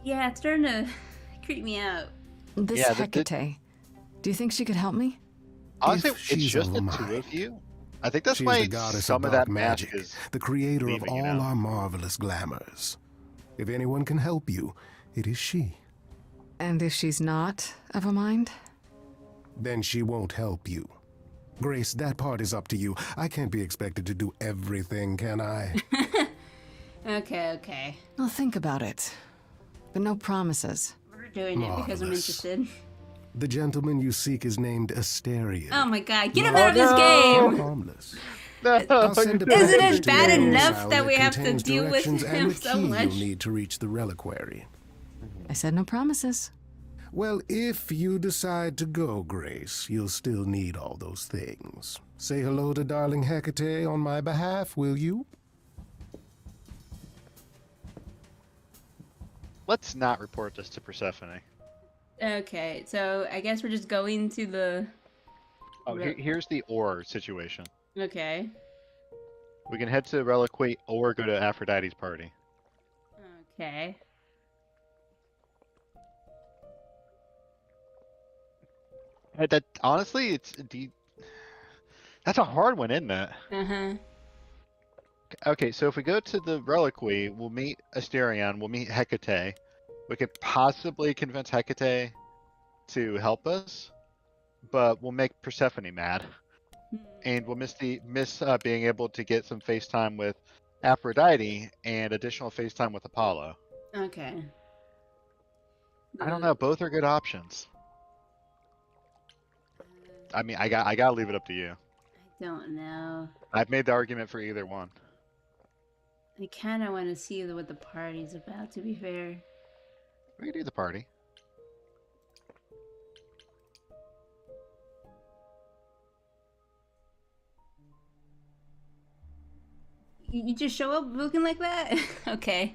Yeah, it's starting to creep me out. This Yeah, Hecate, do you think she could help me? Honestly, If it's she's just of the a two mind. of you. I think that's She's why the goddess some of of that dark magic, magic is the creator of leaving, all you know? our marvelous glamours. If anyone can help you, it is she. And if she's not of a mind? Then she won't help you. Grace, that part is up to you. I can't be expected to do everything, can I? Okay. I'll think about it. But no promises. We're doing it because I'm Marvelous. interested. The gentleman you seek is named Asterion. Oh my god, get him out of this game! Harmless. No, I'll send a Isn't package it to bad your enough cell that we have to contains deal with directions him and the so key much? you'll need to reach the reliquary. I said no promises. Well, if you decide to go, Grace, you'll still need all those things. Say hello to darling Hecate on my behalf, will you? Let's not report this to Persephone. Okay, so I guess we're just going to the... Oh, here's the or situation. Okay. We can head to Reliquate or go to Aphrodite's party. Okay. That honestly, that's a hard one, isn't it? Uh-huh. Okay, so if we go to the Reliquary, we'll meet Asterion, we'll meet Hecate. We could possibly convince Hecate to help us, but we'll make Persephone mad. And we'll miss being able to get some FaceTime with Aphrodite and additional FaceTime with Apollo. Okay. I don't know, both are good options. I mean, I gotta leave it up to you. I don't know. I've made the argument for either one. I kind of want to see what the party's about, to be fair. We can do the party. You just show up looking like that? Okay.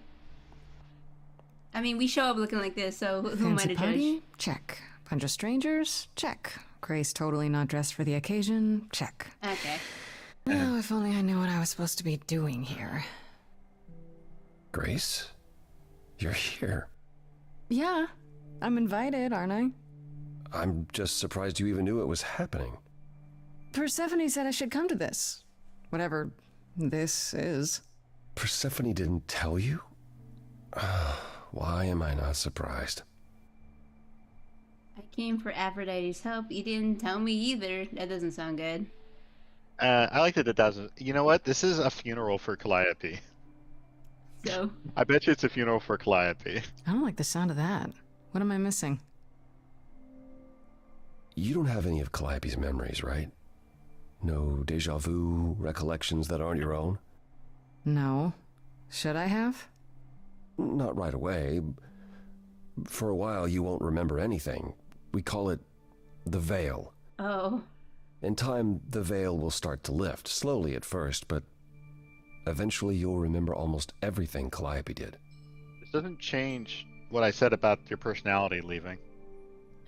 I mean, we show up looking like this, so who am I to Party? judge? Check. Bunch of strangers? Check. Grace totally not dressed for the occasion? Check. Okay. Oh, if only I knew what I was supposed to be doing here. Grace? You're here. Yeah, I'm invited, aren't I? I'm just surprised you even knew it was happening. Persephone said I should come to this. Whatever this is. Persephone didn't tell you? Why am I not surprised? I came for Aphrodite's help. You didn't tell me either. That doesn't sound good. I like that it doesn't. You know what? This is a funeral for Calliope. So? I bet you it's a funeral for Calliope. I don't like the sound of that. What am I missing? You don't have any of Calliope's memories, right? No deja vu recollections that aren't your own? No. Should I have? Not right away. For a while, you won't remember anything. We call it the veil. Oh. In time, the veil will start to lift, slowly at first, but eventually you'll remember almost everything Calliope did. This doesn't change what I said about your personality leaving.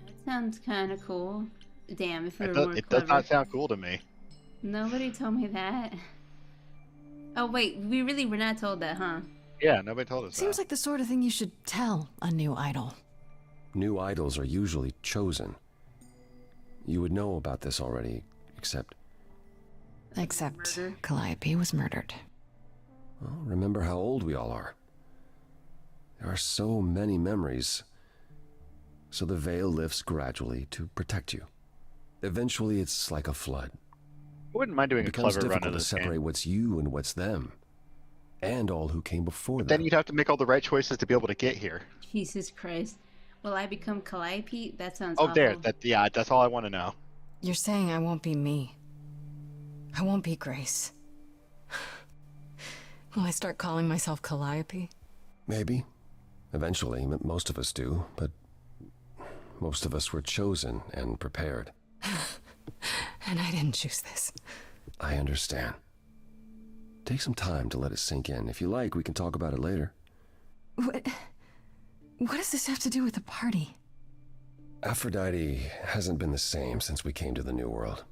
That sounds kind of cool. Damn, if we were more It clever. does not sound cool to me. Nobody told me that. Oh, wait, we really were not told that, huh? Yeah, nobody told us Seems that. like the sort of thing you should tell a new idol. New idols are usually chosen. You would know about this already, except Except Calliope was murdered. well, remember how old we all are. There are so many memories. So the veil lifts gradually to protect you. Eventually, it's like a flood. I wouldn't mind doing It a becomes clever run difficult of to this separate game. what's you and what's them, and all who came before But them. then you'd have to make all the right choices to be able to get here. Jesus Christ. Will I become Calliope? That sounds Oh, awful. there. Yeah, that's all I want to know. You're saying I won't be me. I won't be Grace. Will I start calling myself Calliope? Maybe. Eventually, most of us do, but most of us were chosen and prepared. And I didn't choose this. I understand. Take some time to let it sink in. If you like, we can talk about it later. What does this have to do with the party? Aphrodite hasn't been the same since we came to the New World.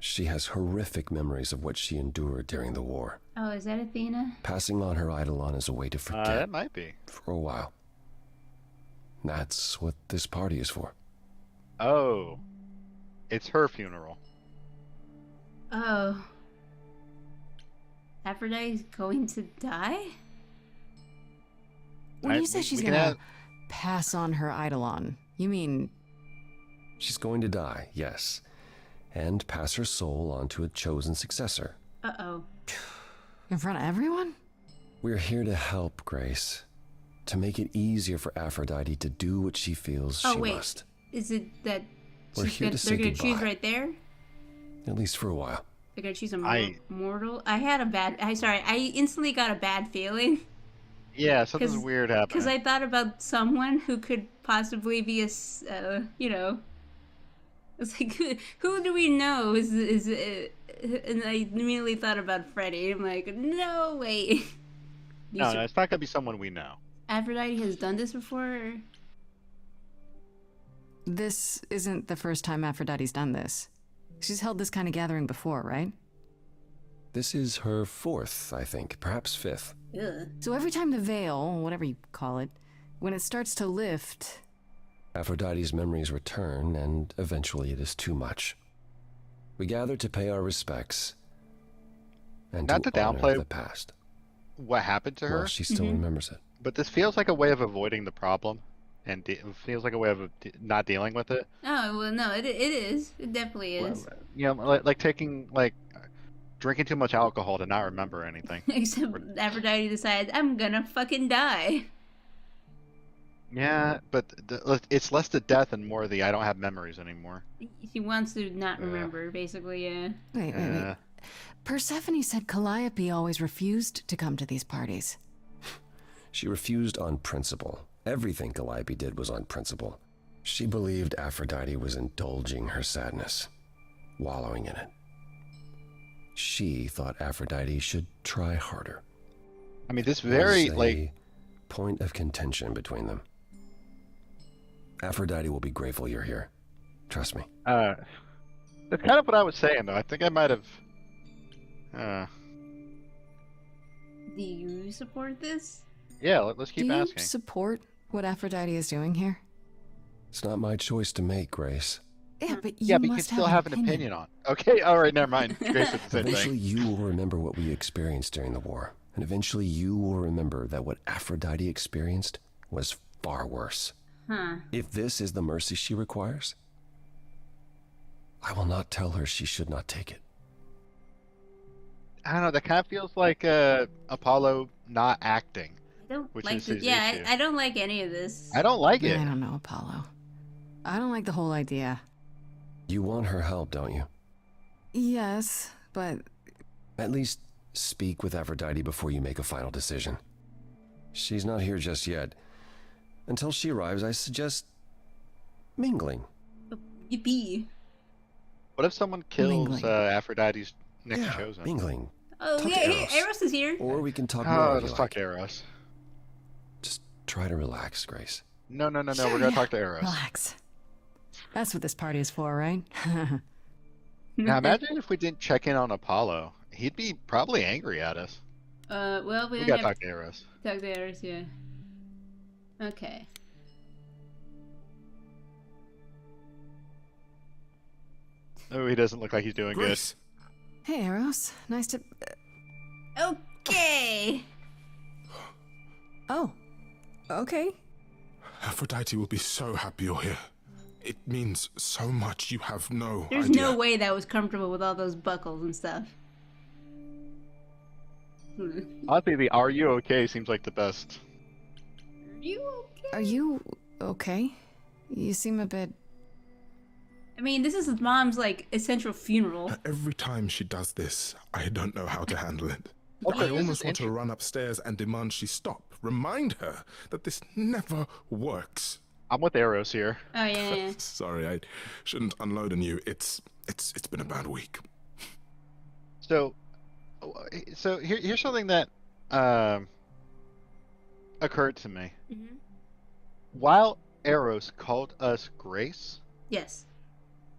She has horrific memories of what she endured during the war. Oh, is that Athena? Passing on her Eidolon as a way to forget That might be. for a while. That's what this party is for. Oh. It's her funeral. Oh. Aphrodite's going to die? When you say we she's can gonna have- pass on her Eidolon, you mean She's going to die, yes, and pass her soul on to a chosen successor. Uh-oh. in front of everyone? We're here to help, Grace. To make it easier for Aphrodite to do what she feels Oh, she wait. must. Is it that We're here to say they're gonna goodbye. choose right there? At least for a while. They're gonna choose a I- mortal? I instantly got a bad feeling. Yeah, something's weird Because happening. I thought about someone who could possibly be you know, it's like who do we know and I immediately thought about Freddy. I'm like, no, wait. No, it's not gonna be someone we know. Aphrodite has done this before? Or? This isn't the first time Aphrodite's done this. She's held this kind of gathering before, right? This is her 4th, I think, perhaps 5th. Ugh. So every time the veil, whatever you call it, when it starts to lift, Aphrodite's memories return, and eventually it is too much. We gather to pay our respects and Not to to honor downplay the past. what happened to her, Well, she still remembers it. but this feels like a way of avoiding the problem, and it feels like a way of not dealing with it. Oh, well, no, it is. It definitely is. You know, like taking drinking too much alcohol to not remember anything. Except Aphrodite decides, I'm gonna fucking die. Yeah, but it's less the death and more the I don't have memories anymore. She wants to not remember, basically, yeah. Wait. Persephone said Calliope always refused to come to these parties. She refused on principle. Everything Calliope did was on principle. She believed Aphrodite was indulging her sadness, wallowing in it. She thought Aphrodite should try harder. I mean, this There's a point of contention between them. Aphrodite will be grateful you're here. Trust me. That's kind of what I was saying, though. I think I might have. Do you support this? Yeah, let's keep Do you asking. support what Aphrodite is doing here? It's not my choice to make, Grace. Yeah, but Yeah, but you can must still have have an opinion on it. Okay, all right, never mind. Grace said the same Eventually, thing. you will remember what we experienced during the war. And eventually, you will remember that what Aphrodite experienced was far worse. Huh. If this is the mercy she requires, I will not tell her she should not take it. I don't know. That kind of feels like Apollo not acting. I don't Which like is this. his Yeah, issue. I don't like any of this. I don't like it. I don't know, Apollo. I don't like the whole idea. You want her help, don't you? Yes, but At least speak with Aphrodite before you make a final decision. She's not here just yet. Until she arrives, I suggest mingling. Yippee. What if someone kills Mingling. Aphrodite's next Yeah, chosen? mingling. Oh, Talk yeah, to hey, Eros. Eros is here. Or we can talk more Oh, if you let's like. talk Eros. Just try to relax, Grace. No. Sure, We're gonna yeah. talk to Eros. Relax. That's what this party is for, right? Now imagine if we didn't check in on Apollo. He'd be probably angry at us. Well, we We only gotta have talk to Eros. talk to Eros, yeah. Okay. Oh, he doesn't look like he's doing Grace, Hey, Eros. Nice to. Okay. Oh. Okay. Aphrodite will be so happy you're here. It means so much. You have no There's idea. no way that was comfortable with all those buckles and stuff. good. Honestly, the "Are you okay?" seems like the best. You okay? Are you okay? You seem a bit. I mean, this is his mom's, like, essential funeral. Every time she does this, I don't know how to handle it. Okay, I this is almost want to run upstairs and demand she stop. Remind her that this never works. I'm with Eros here. Oh, yeah. Sorry, I shouldn't unload on you. It's been a bad week. So here's something that occurred to me. Mm-hmm. While Eros called us Grace, Yes.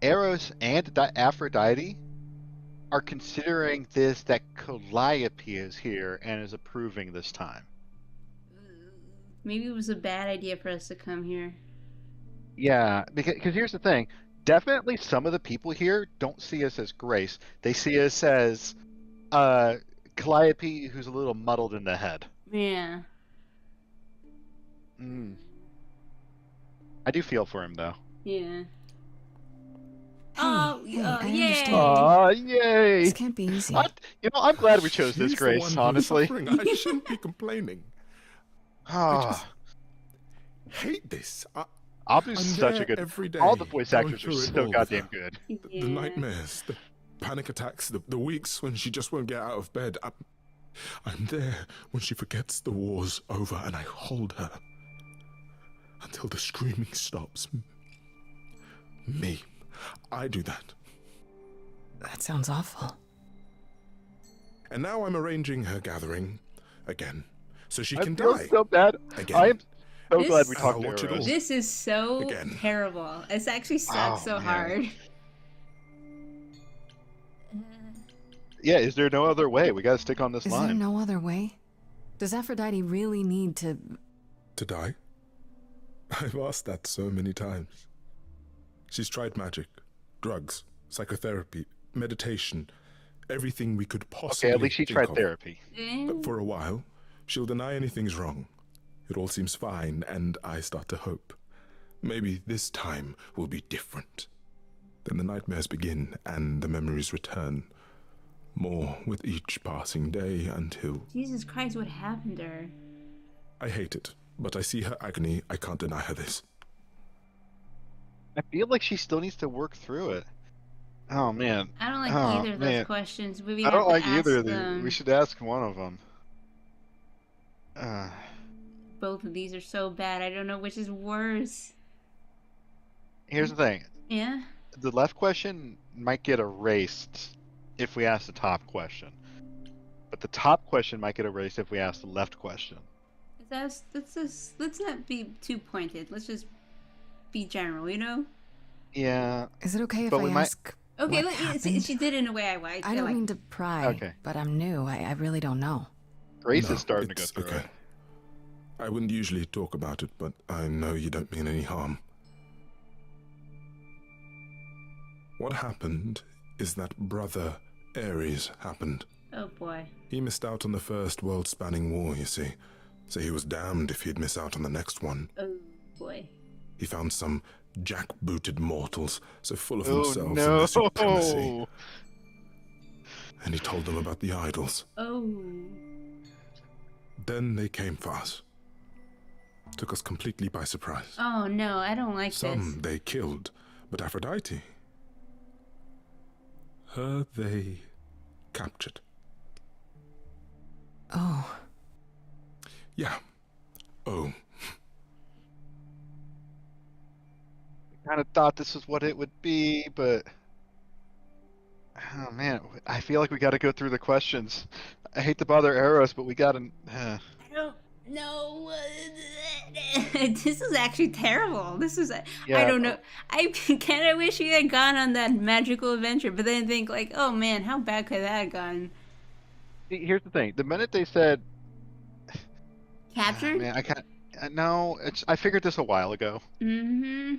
Eros and Aphrodite are considering this that Calliope is here and is approving this time. Maybe it was a bad idea for us to come here. Yeah, because here's the thing. Definitely some of the people here don't see us as Grace. They see us as Calliope who's a little muddled in the head. Yeah. I do feel for him, though. Yeah. Hey, Oh, hey, I yay! understand. Aw, yay! This can't be easy. I'm glad we chose this He's the Grace, one who's honestly. suffering. I shouldn't be complaining. Ah, Hate this. Abu's I'm such there a good. every day, All the voice going actors are through it so all goddamn with her. good. The nightmares, the panic attacks, the weeks when she just won't get out of bed. I'm there when she forgets the war's over, and I hold her until the screaming stops. Me. I do that. That sounds awful. And now I'm arranging her gathering again, so she I can feel die. so bad. Again. I am so This- glad we talked to watch it Arrows. all. This is so Again. terrible. This actually sucks Oh, so man. hard. Yeah, is there no other way? We gotta stick on this Is line. there no other way? Does Aphrodite really need to... To die? I've asked that so many times. She's tried magic, drugs, psychotherapy, meditation, everything we could possibly Okay, at least she think tried of. therapy. But for a while, she'll deny anything's wrong. It all seems fine, and I start to hope. Maybe this time will be different. Then the nightmares begin, and the memories return. More with each passing day until... Jesus Christ, what happened to her? I hate it, but I see her agony. I can't deny her this. I feel like she still needs to work through it. Oh man. I don't like Oh, either of those man. questions, but we I have don't to like ask either of them. these. We should ask one of them. Both of these are so bad. I don't know which is worse. Here's the thing. Yeah? The left question might get erased if we ask the top question. But the top question might get erased if we ask the left question. Let's not be too pointed. Let's just be general, you know? Yeah. Is it okay if But I we might- ask Okay, what she happened? did it in a way I like. I don't mean to pry, Okay. but I'm new. I really don't know. Grace No, is starting to go it's through okay. it. I wouldn't usually talk about it, but I know you don't mean any harm. What happened is that Brother Ares happened. Oh boy. He missed out on the first world-spanning war, you see. So he was damned if he'd miss out on the next one. Oh boy. He found some jackbooted mortals, so full of Oh themselves and their supremacy. no! And he told them about the idols. Oh. Then they came for us. Took us completely by surprise. Oh no, I don't like Some this. they killed, but Aphrodite, her they captured. Oh. Yeah. Oh. Kind of thought this was what it would be, but oh man, I feel like we got to go through the questions. I hate to bother Eros, but we got to. I don't know. This is actually terrible. This is. I Yeah. don't know. I kind of wish we had gone on that magical adventure, but then think like, oh man, how bad could that have gone? Here's the thing: the minute they said, Captured? man, I can't. No, I figured this a while ago. Mm-hmm.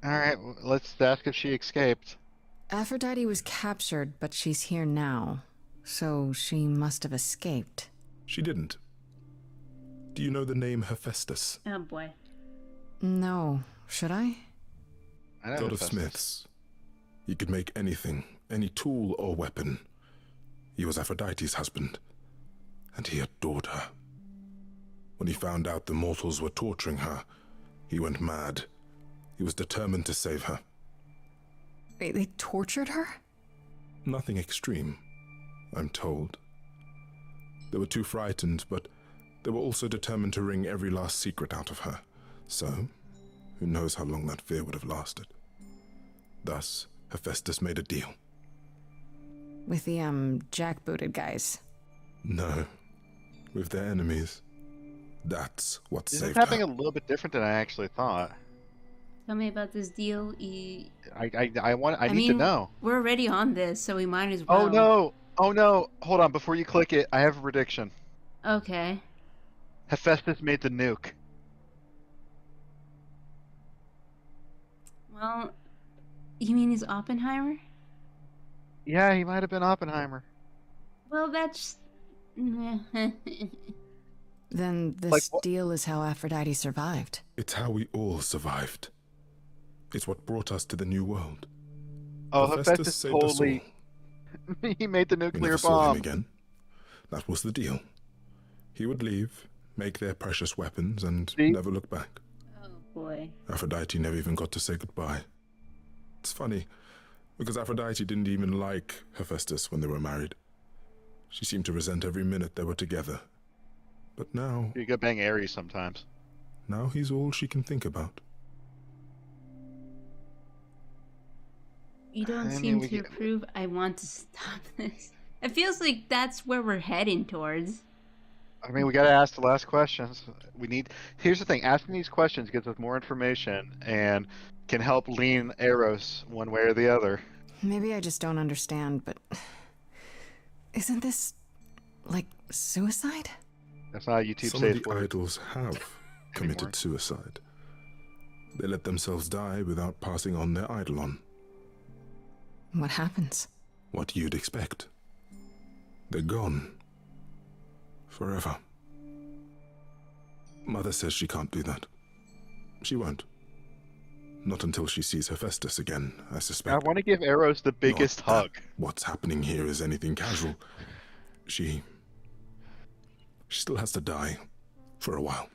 All right, let's ask if she escaped. Aphrodite was captured, but she's here now. So she must have escaped. She didn't. Do you know the name Hephaestus? Oh boy. No. Should I? I know God of Hephaestus. smiths. He could make anything, any tool or weapon. He was Aphrodite's husband, and he adored her. When he found out the mortals were torturing her, he went mad. He was determined to save her. They tortured her? Nothing extreme, I'm told. They were too frightened, but they were also determined to wring every last secret out of her. So, who knows how long that fear would have lasted. Thus, Hephaestus made a deal. With the, jackbooted guys. No, with their enemies. That's what This is saved happening her. a little bit different than I actually thought. Tell me about this deal. I need to know. We're already on this, so we might as well. Oh no! Oh no! Hold on, before you click it, I have a prediction. Okay. Hephaestus made the nuke. Well, you mean he's Oppenheimer? Yeah, he might have been Oppenheimer. Well, that's. Then this Like what? deal is how Aphrodite survived. It's how we all survived. It's what brought us to the new world. Oh, Hephaestus Hephaestus saved us totally. He made the We nuclear never saw him bomb. again. That was the deal. He would leave, make their precious weapons, and See? never look back. Oh boy. Aphrodite never even got to say goodbye. It's funny, because Aphrodite didn't even like Hephaestus when they were married. She seemed to resent every minute they were together. But now You go bang Ares sometimes. he's all she can think about. You don't I mean, seem we to get- approve. I want to stop this. It feels like that's where we're heading towards. I mean, we gotta ask the last questions. Here's the thing, asking these questions gives us more information and can help lean Eros one way or the other. Maybe I just don't understand, but isn't this like suicide? That's not a YouTube Some of safe the word. idols have committed suicide. They let themselves die without passing on their eidolon. What happens? What you'd expect. They're gone. Forever. Mother says she can't do that. She won't. Not until she sees Hephaestus again, I I suspect. want to give Eros the biggest Not that hug. What's happening here is anything casual. She still has to die. For a while.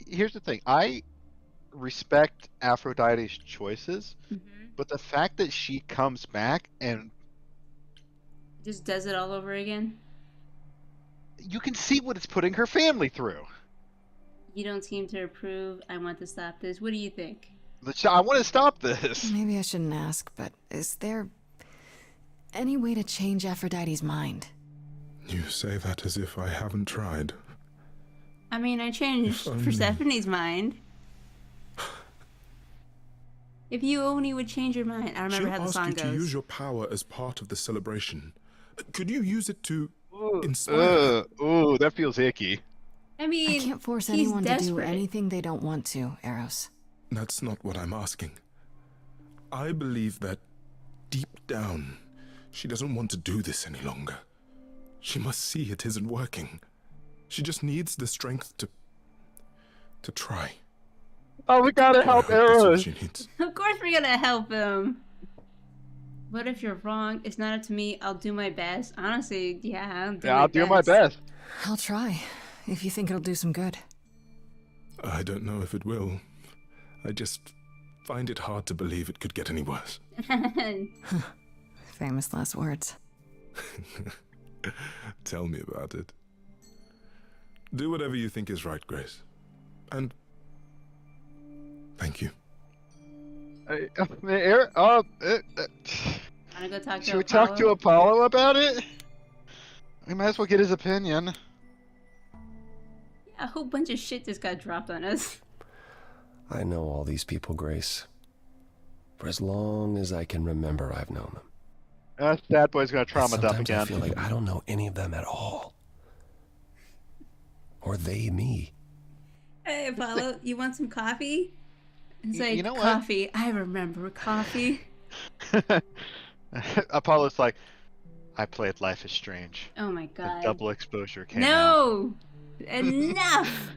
Here's the thing, I respect Aphrodite's choices, but the fact that she comes back and Just does it all over again. you can see what it's putting her family through. You don't seem to approve. I want to stop this. What do you think? I want to stop this. Maybe I shouldn't ask, but is there any way to change Aphrodite's mind? You say that as if I haven't tried. I mean, I changed If only. Persephone's mind. If you only would change your mind. I remember She'll how the ask song you to use goes. your power as part of the celebration. Could you use it to inspire? Ooh, that feels icky. I mean, I can't force he's anyone to do desperate. anything they don't want to, Eros. That's not what I'm asking. I believe that deep down, she doesn't want to do this any longer. She must see it isn't working. She just needs the strength to try. Oh, we gotta help I hope that's what Eros. she needs. Of course we're gonna help him. What if you're wrong? It's not up to me. I'll do my best. Honestly, yeah, I'll do my best. I'll try, if you think it'll do some good. I don't know if it will. I just find it hard to believe it could get any worse. Famous last words. Tell me about it. Do whatever you think is right, Grace. And thank you. Wanna go talk to Should we Apollo? talk to Apollo about it? We might as well get his opinion. Yeah, a whole bunch of shit just got dropped on us. I know all these people, Grace. For as long as I can remember, I've known them. That boy's gonna trauma dump Sometimes again. I feel like I don't know any of them at all. Or they me. Hey, Apollo, you want some coffee? It's like, You know what? coffee. I remember coffee. Apollo's like, I played Life is Strange. Oh my The god. double exposure came out. No! Enough! I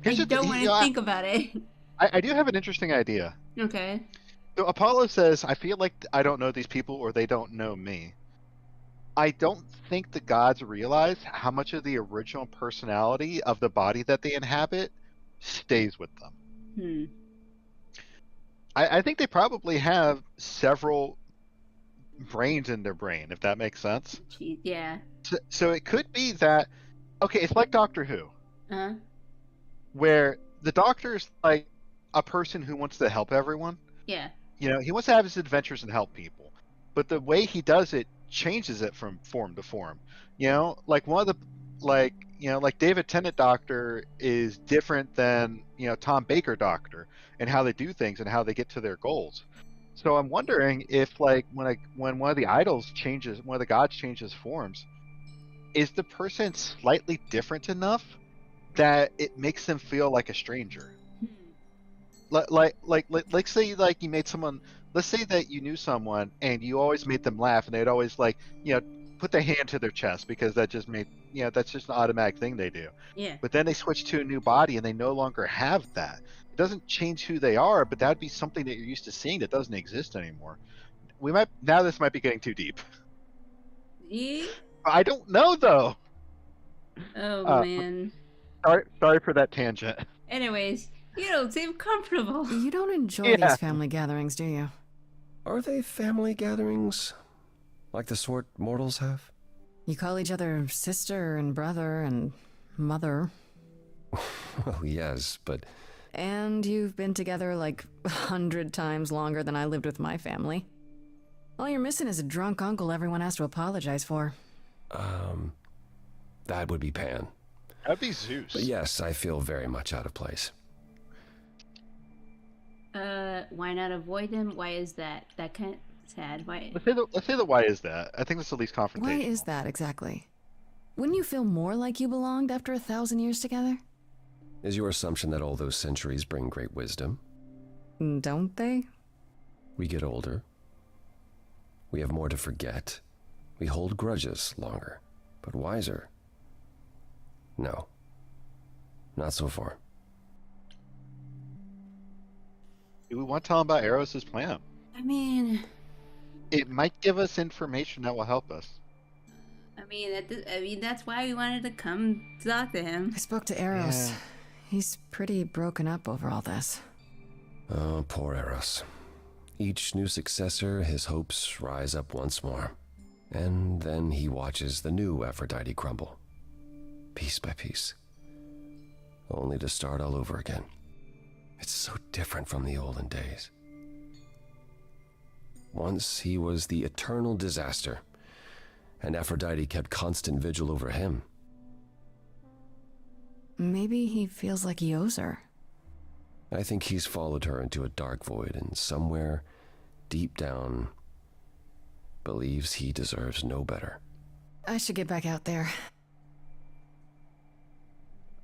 Here's the don't thing, want you know, to think about it. I do have an interesting idea. Okay. So Apollo says, I feel like I don't know these people or they don't know me. I don't think the gods realize how much of the original personality of the body that they inhabit stays with them. Hmm. I think they probably have several brains in their brain, if that makes sense. Gee, yeah. So it could be that, okay, it's like Doctor Who, Uh-huh. where the Doctor is like a person who wants to help everyone. Yeah. You know, he wants to have his adventures and help people, but the way he does it changes it from form to form. You know, like like David Tennant Doctor is different than, Tom Baker Doctor and how they do things and how they get to their goals. So I'm wondering if like when one of the idols changes, one of the gods changes forms, is the person slightly different enough that it makes them feel like a stranger? Like say like you made someone, let's say that you knew someone and you always made them laugh and they'd always like put their hand to their chest because that just made that's just an automatic thing they do. Yeah. But then they switch to a new body and they no longer have that. It doesn't change who they are, but that'd be something that you're used to seeing that doesn't exist anymore. This might be getting too deep. Yeah. I don't know though. Oh man. Sorry for that tangent. Anyways, you don't seem comfortable. You don't enjoy Yeah. these family gatherings, do you? Are they family gatherings? Like the sort mortals have? You call each other sister and brother and mother. Oh, yes, but And you've been together like 100 times longer than I lived with my family. All you're missing is a drunk uncle everyone has to apologize for. that would be Pan. That'd be Zeus. But yes, I feel very much out of place. Why not avoid him? Why is that? That kind of sad. Why? Let's say the why is that. I think that's the least Why confrontational. is that exactly? Wouldn't you feel more like you belonged after 1,000 years together? Is your assumption that all those centuries bring great wisdom? Don't they? We get older. We have more to forget. We hold grudges longer, but wiser. No. Not so far. Do we want to tell him about Eros' plan? I mean, It might give us information that will help us. that's why we wanted to come talk to him. I spoke to Eros. Yeah. He's pretty broken up over all this. Oh, poor Eros. Each new successor, his hopes rise up once more. And then he watches the new Aphrodite crumble. Piece by piece. Only to start all over again. It's so different from the olden days. Once he was the eternal disaster, and Aphrodite kept constant vigil over him. Maybe he feels like he owes her. I think he's followed her into a dark void, and somewhere, deep down, believes he deserves no better. I should get back out there.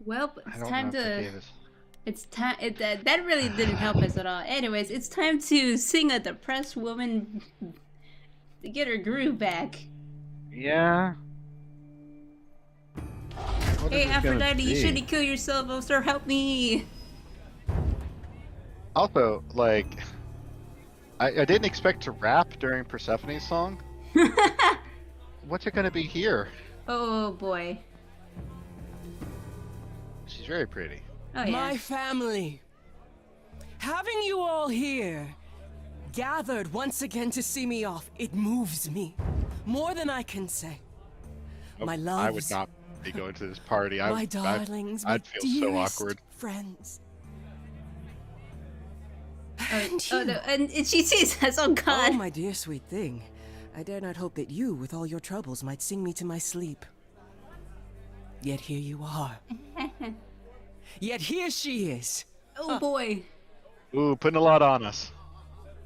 Well, I it's don't time know if to. Davis. It's time. That really didn't help us at all. Anyways, it's time to sing a depressed woman to get her groove back. Yeah. What Hey, is this gonna Aphrodite, you be? shouldn't kill yourself. Oh, sir, help me. Also, like, I didn't expect to rap during Persephone's song. What's it gonna be here? Oh boy. She's very pretty. Oh yeah. My family. Having you all here, gathered once again to see me off, it moves me. More than I can say. My loves, I would not be going to this party. my darlings, I'd my feel so dearest awkward. friends. And she sees us. Oh God. Oh, my dear sweet thing. I dare not hope that you, with all your troubles, might sing me to my sleep. Yet here you are. Yet here she is. Oh boy. Ooh, putting a lot on us.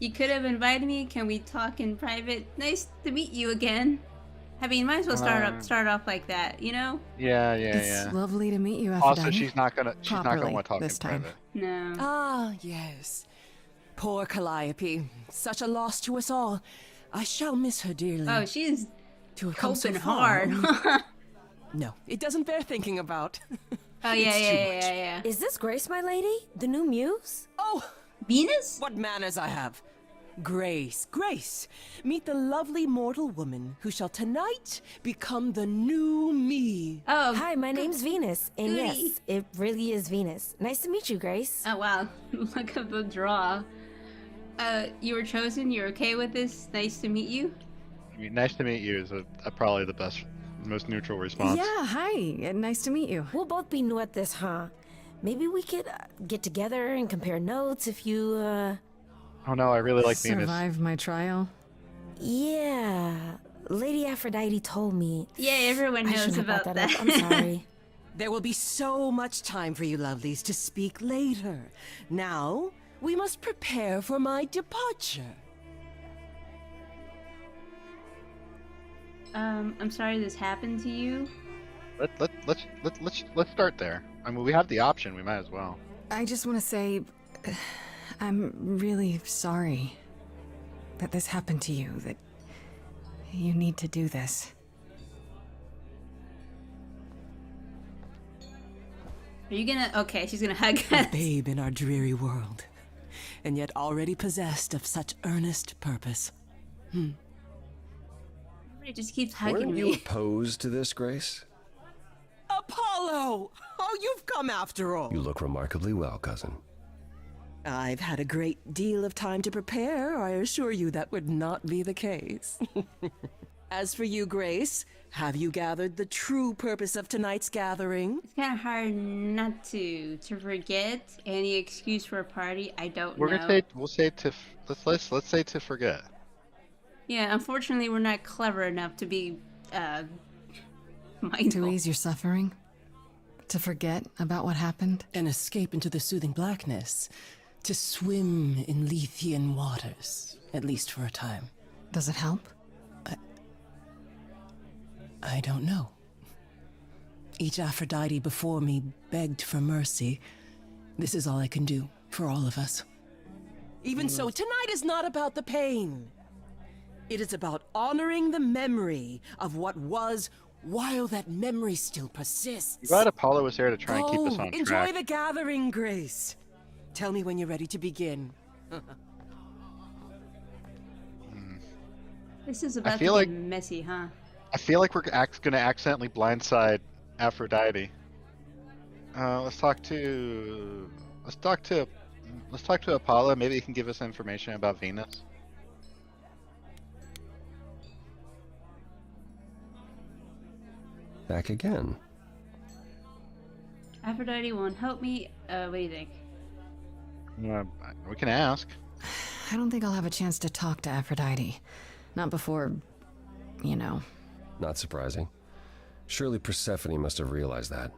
You could have invited me. Can we talk in private? Nice to meet you again. I mean, might as well start off like that, you know? Yeah. It's lovely to meet you, Aphrodite. Also, she's not gonna Properly want to talk this in time. private. No. Ah, yes. Poor Calliope. Such a loss to us all. I shall miss her dearly. Oh, she's to have come so coping far. hard. No, it doesn't bear thinking about. Oh yeah, It's too much. yeah. Is this Grace, my lady? The new muse? Oh, Venus? what manners I have. Grace, Grace, meet the lovely mortal woman who shall tonight become the new me. Oh. Hi, my name's Venus. And Goody. yes, it really is Venus. Nice to meet you, Grace. Oh wow. Look at the draw. You were chosen. You're okay with this? Nice to meet you. I mean, nice to meet you is probably the best, most neutral response. Yeah, hi. Nice to meet you. We'll both be new at this, huh? Maybe we could get together and compare notes if you, Oh no, I really like Venus. Survive my trial. Yeah. Lady Aphrodite told me. Yeah, everyone I knows shouldn't have about brought that. up. I'm sorry. There will be so much time for you lovelies to speak later. Now, we must prepare for my departure. I'm sorry this happened to you. Let's start there. I mean, we have the option. We might as well. I just want to say, I'm really sorry that this happened to you, that you need to do this. Are you gonna? Okay, she's gonna hug A us. babe in our dreary world, and yet already possessed of such earnest purpose. Everybody just keeps hugging Weren't you me. opposed to this, Grace? Apollo! Oh, you've come after all. You look remarkably well, cousin. I've had a great deal of time to prepare. I assure you that would not be the case. As for you, Grace, have you gathered the true purpose of tonight's gathering? It's kind of hard not to forget any excuse for a party. I don't We're know. gonna say we'll say to let's say to forget. Yeah, unfortunately, we're not clever enough to be To mindful. ease your suffering? To forget about what happened? An escape into the soothing blackness. To swim in Lethean waters, at least for a time. Does it help? I don't know. Each Aphrodite before me begged for mercy. This is all I can do for all of us. Even so, tonight is not about the pain. It is about honoring the memory of what was while that memory still persists. I'm glad Apollo was there to try and keep us Go, on enjoy track. the gathering, Grace. Tell me when you're ready to begin. This is about to feel get like- messy, huh? I feel like we're gonna accidentally blindside Aphrodite. Let's talk to Apollo. Maybe he can give us information about Venus. Back again. Aphrodite won't help me. What do you think? We can ask. I don't think I'll have a chance to talk to Aphrodite. Not before, you know. Not surprising. Surely Persephone must have realized that.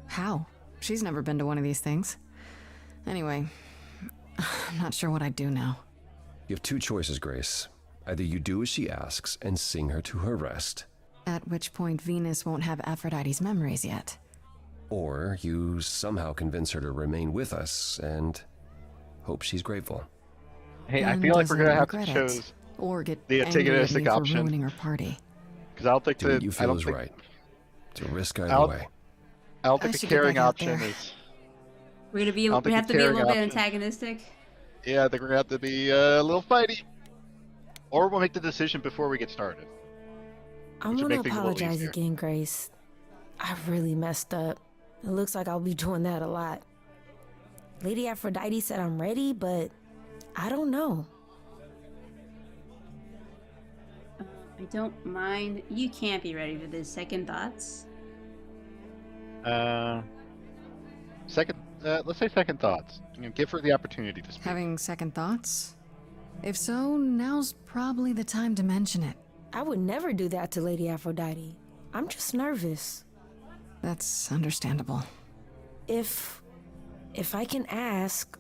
How? She's never been to one of these things. Anyway, I'm not sure what I'd do now. You have two choices, Grace. Either you do as she asks and sing her to her rest, At which point Venus won't have Aphrodite's memories yet. or you somehow convince her to remain with us and hope she's grateful. Hey, I And feel like we're doesn't gonna have to regret choose it, or get the angry at me antagonistic for option. ruining her party. because I don't think Do what you I feel don't is think right. It's a risk either I'll- way. I don't I think the should get back carrying out option there. is. We're gonna be. I don't We think have the to be a carrying little bit option- antagonistic. Yeah, I think we're gonna have to be a little fighty, or we'll make the decision before we get started. I Which would want to make things a little apologize easier. again, Grace. I really messed up. It looks like I'll be doing that a lot. Lady Aphrodite said I'm ready, but I don't know. I don't mind. You can't be ready for this. Second thoughts. Let's say second thoughts. Give her the opportunity to speak. Having second thoughts? If so, now's probably the time to mention it. I would never do that to Lady Aphrodite. I'm just nervous. That's understandable. If I can ask,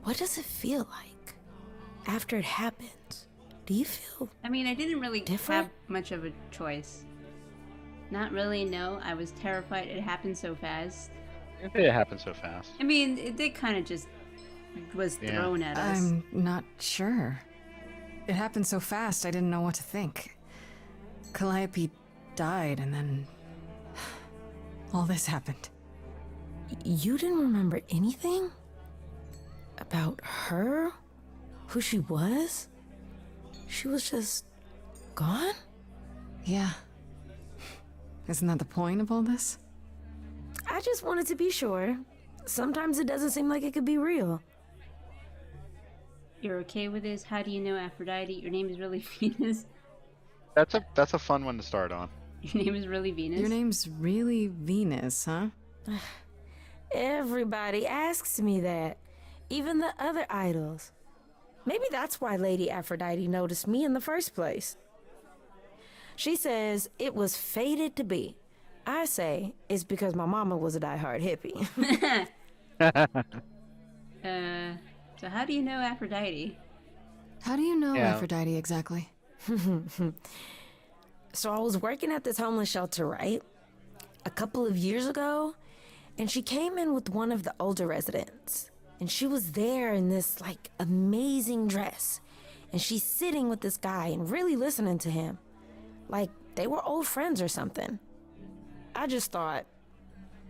what does it feel like after it happens? Do you feel I mean, I didn't really different? have much of a choice. Not really. No, I was terrified. It happened so fast. It happened so fast. I mean, it kind of just was Yeah. thrown at us. I'm not sure. It happened so fast, I didn't know what to think. Calliope died, and then all this happened. you didn't remember anything about her? Who she was? She was just gone? Yeah. Isn't that the point of all this? I just wanted to be sure. Sometimes it doesn't seem like it could be real. You're okay with this? How do you know Aphrodite? Your name is really Venus. That's a fun one to start on. Your name is really Venus. Your name's really Venus, huh? Everybody asks me that. Even the other idols. Maybe that's why Lady Aphrodite noticed me in the first place. She says it was fated to be. I say it's because my mama was a diehard hippie. So how do you know Aphrodite? How do you know Yeah. Aphrodite exactly? So I was working at this homeless shelter, right? A couple of years ago, and she came in with one of the older residents. And she was there in this like amazing dress. And she's sitting with this guy and really listening to him. Like they were old friends or something. I just thought,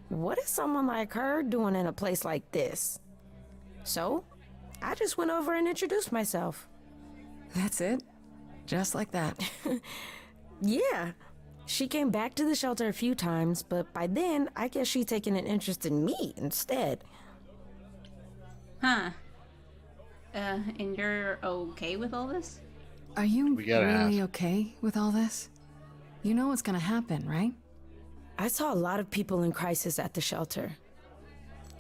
what is someone like her doing in a place like this? So I just went over and introduced myself. That's it? Just like that. Yeah. She came back to the shelter a few times, but by then, I guess she'd taken an interest in me instead. Huh. And you're okay with all this? Are you We gotta really ask. okay with all this? You know what's gonna happen, right? I saw a lot of people in crisis at the shelter.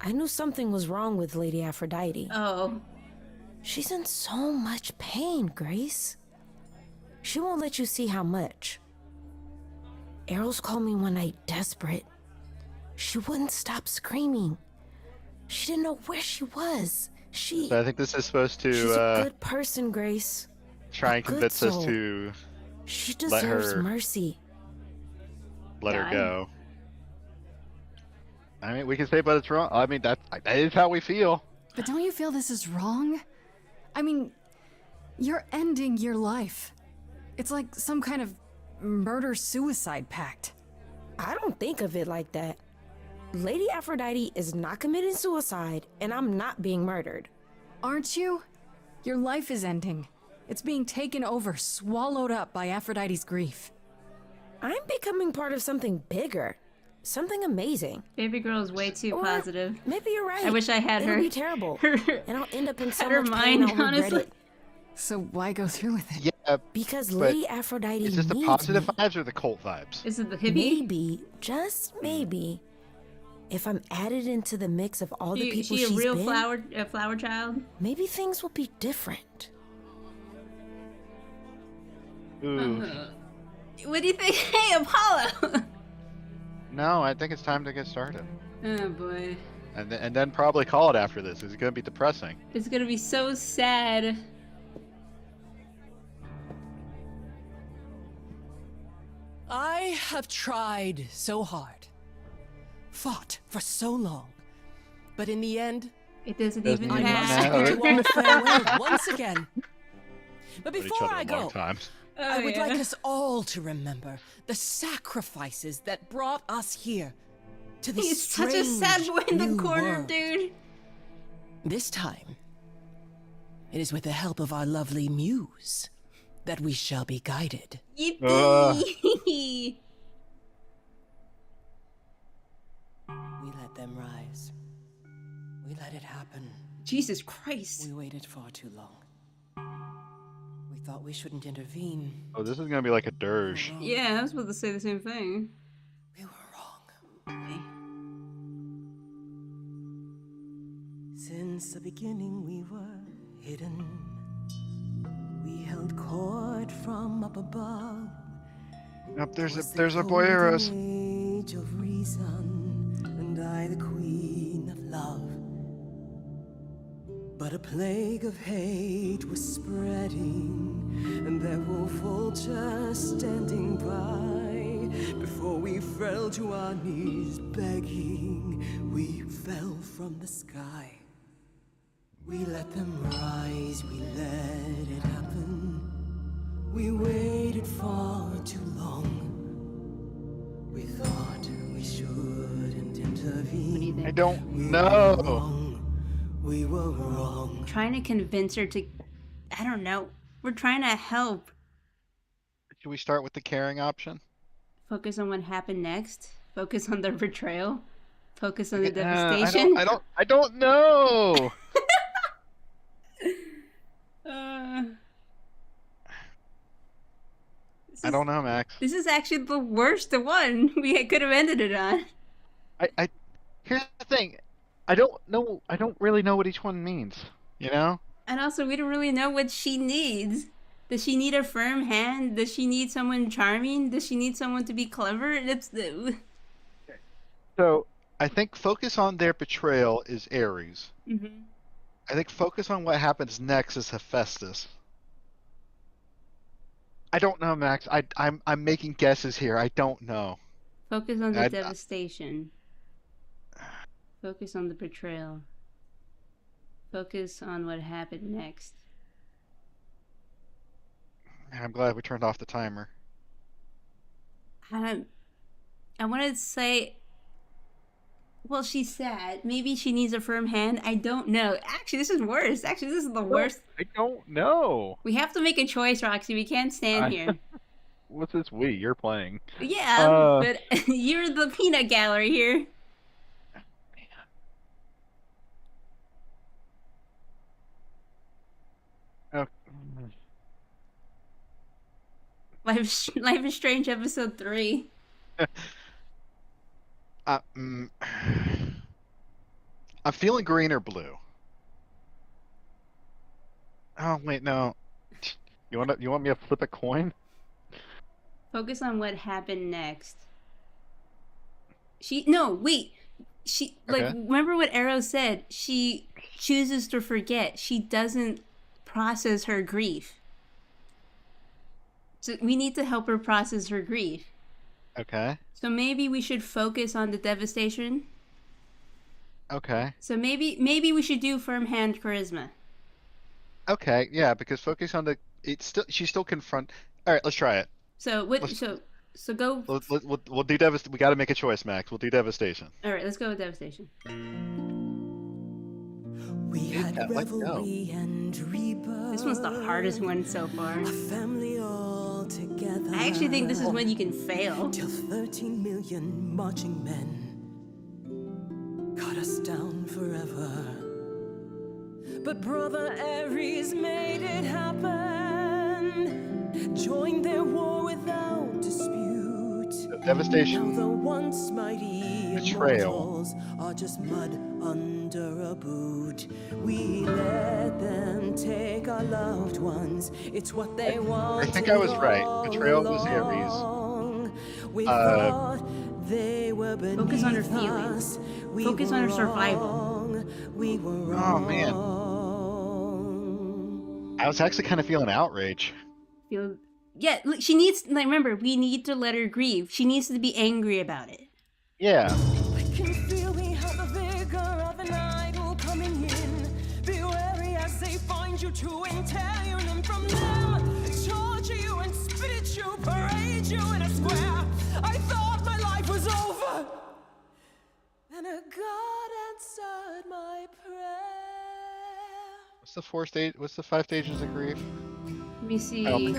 I knew something was wrong with Lady Aphrodite. Oh. She's in so much pain, Grace. She won't let you see how much. Eros called me one night desperate. She wouldn't stop screaming. She didn't know where she was. So I think this is supposed She's a to good person, Grace. try a and good convince us soul. to She let deserves her mercy. let her God. go. I mean, we can say, but it's wrong. I mean, that is how we feel. But don't you feel this is wrong? I mean, you're ending your life. It's like some kind of murder-suicide pact. I don't think of it like that. Lady Aphrodite is not committing suicide, and I'm not being murdered. Aren't you? Your life is ending. It's being taken over, swallowed up by Aphrodite's grief. I'm becoming part of something bigger. Something amazing. Baby girl is way too Or positive. maybe you're right. I wish I had It'll her. be terrible. And I'll end up in so Had her much pain mind, I'll regret honestly. it. So why go through with it? Yeah, Because but Lady Aphrodite is this the needs positive me. vibes or the cult vibes? Is it the hippie? Maybe, just maybe, if I'm added into the mix of all the people She a she's real been, flower child? maybe things will be different. Ooh. What do you think? Hey, Apollo! No, I think it's time to get started. Oh boy. And then probably call it after this. It's going to be depressing. It's gonna be so sad. I have tried so hard, fought for so long, but in the end, It doesn't Doesn't even even matter. matter. to offer farewell once again. But With each before other I a long go, time. I would yeah. like us all to remember the sacrifices that brought us here to this He's such a sad boy in the new corner, world. dude. This time, it is with the help of our lovely muse that we shall be guided. Yippee! We let them rise. We let it happen. Jesus Christ. We waited far too long. We thought we shouldn't intervene. Oh, this is going to be like a dirge. Yeah, I was about to say the same thing. We were wrong. Since the beginning we were hidden. We held court from up above. Yep, there's Was the a golden Boyeros. age of reason, and I the queen of love. But a plague of hate was spreading, and there were vultures standing by. Before we fell to our knees begging, we fell from the sky. We let them rise, we let it happen. We waited far too long. We thought we shouldn't intervene. I don't We were know. wrong. We were wrong. Trying to convince her to. I don't know. We're trying to help. Should we start with the caring option? Focus on what happened next. Focus on their betrayal. Focus on the I devastation. I don't know. I don't know, Max. This is actually the worst one we could have ended it on. I here's the thing. I don't know. I don't really know what each one means. You know? And also, we don't really know what she needs. Does she need a firm hand? Does she need someone charming? Does she need someone to be clever? It's the. So I think focus on their betrayal is Ares. Mm-hmm. I think focus on what happens next is Hephaestus. I don't know, Max. I'm making guesses here. I don't know. Focus on the I- devastation. Focus on the betrayal. Focus on what happened next. Man, I'm glad we turned off the timer. I want to say, well, she's sad. Maybe she needs a firm hand. I don't know. Actually, this is worse. Actually, this is the worst. I don't know. We have to make a choice, Roxy. We can't stand here. What's this we? You're playing. Yeah, but you're the peanut gallery here. Oh. Life is Strange episode 3. I'm feeling green or blue. Oh wait, no. You want me to flip a coin? Focus on what happened next. Wait. Okay. Remember what Arrow said? She chooses to forget. She doesn't process her grief. So we need to help her process her grief. Okay. So maybe we should focus on the devastation. Okay. So maybe we should do firm hand charisma. Okay. Yeah, because focus on she's still confront. All right, let's try it. So what? So go. We'll do devastation. We got to make a choice, Max. We'll do devastation. All right, let's go with devastation. We had Yeah, revelry and rebirth. This one's the hardest one so far. A family all together. I actually think this is when you can fail. Till 13 million marching men cut us down forever. But Brother Ares made it happen. Joined their war without dispute. Devastation. Now the once mighty Betrayal. immortals are just mud under a boot. We let them take our loved ones. It's what they want. I think I was right. Betrayal was Ares. We thought they were Focus on her beneath feelings. us. We Focus were on her survival. wrong. We were Oh wrong. man. I was actually kind of feeling outrage. Yeah, she needs. Remember, we need to let her grieve. She needs to be angry about it. Yeah. I can feel we have the vigor of an idol coming in. Be wary as they find you to tear you limb from them. Torture you and spit at you, parade you in a square. I thought my life was over. And a God answered my prayer. What's the 5 stages of grief? Let me see. I don't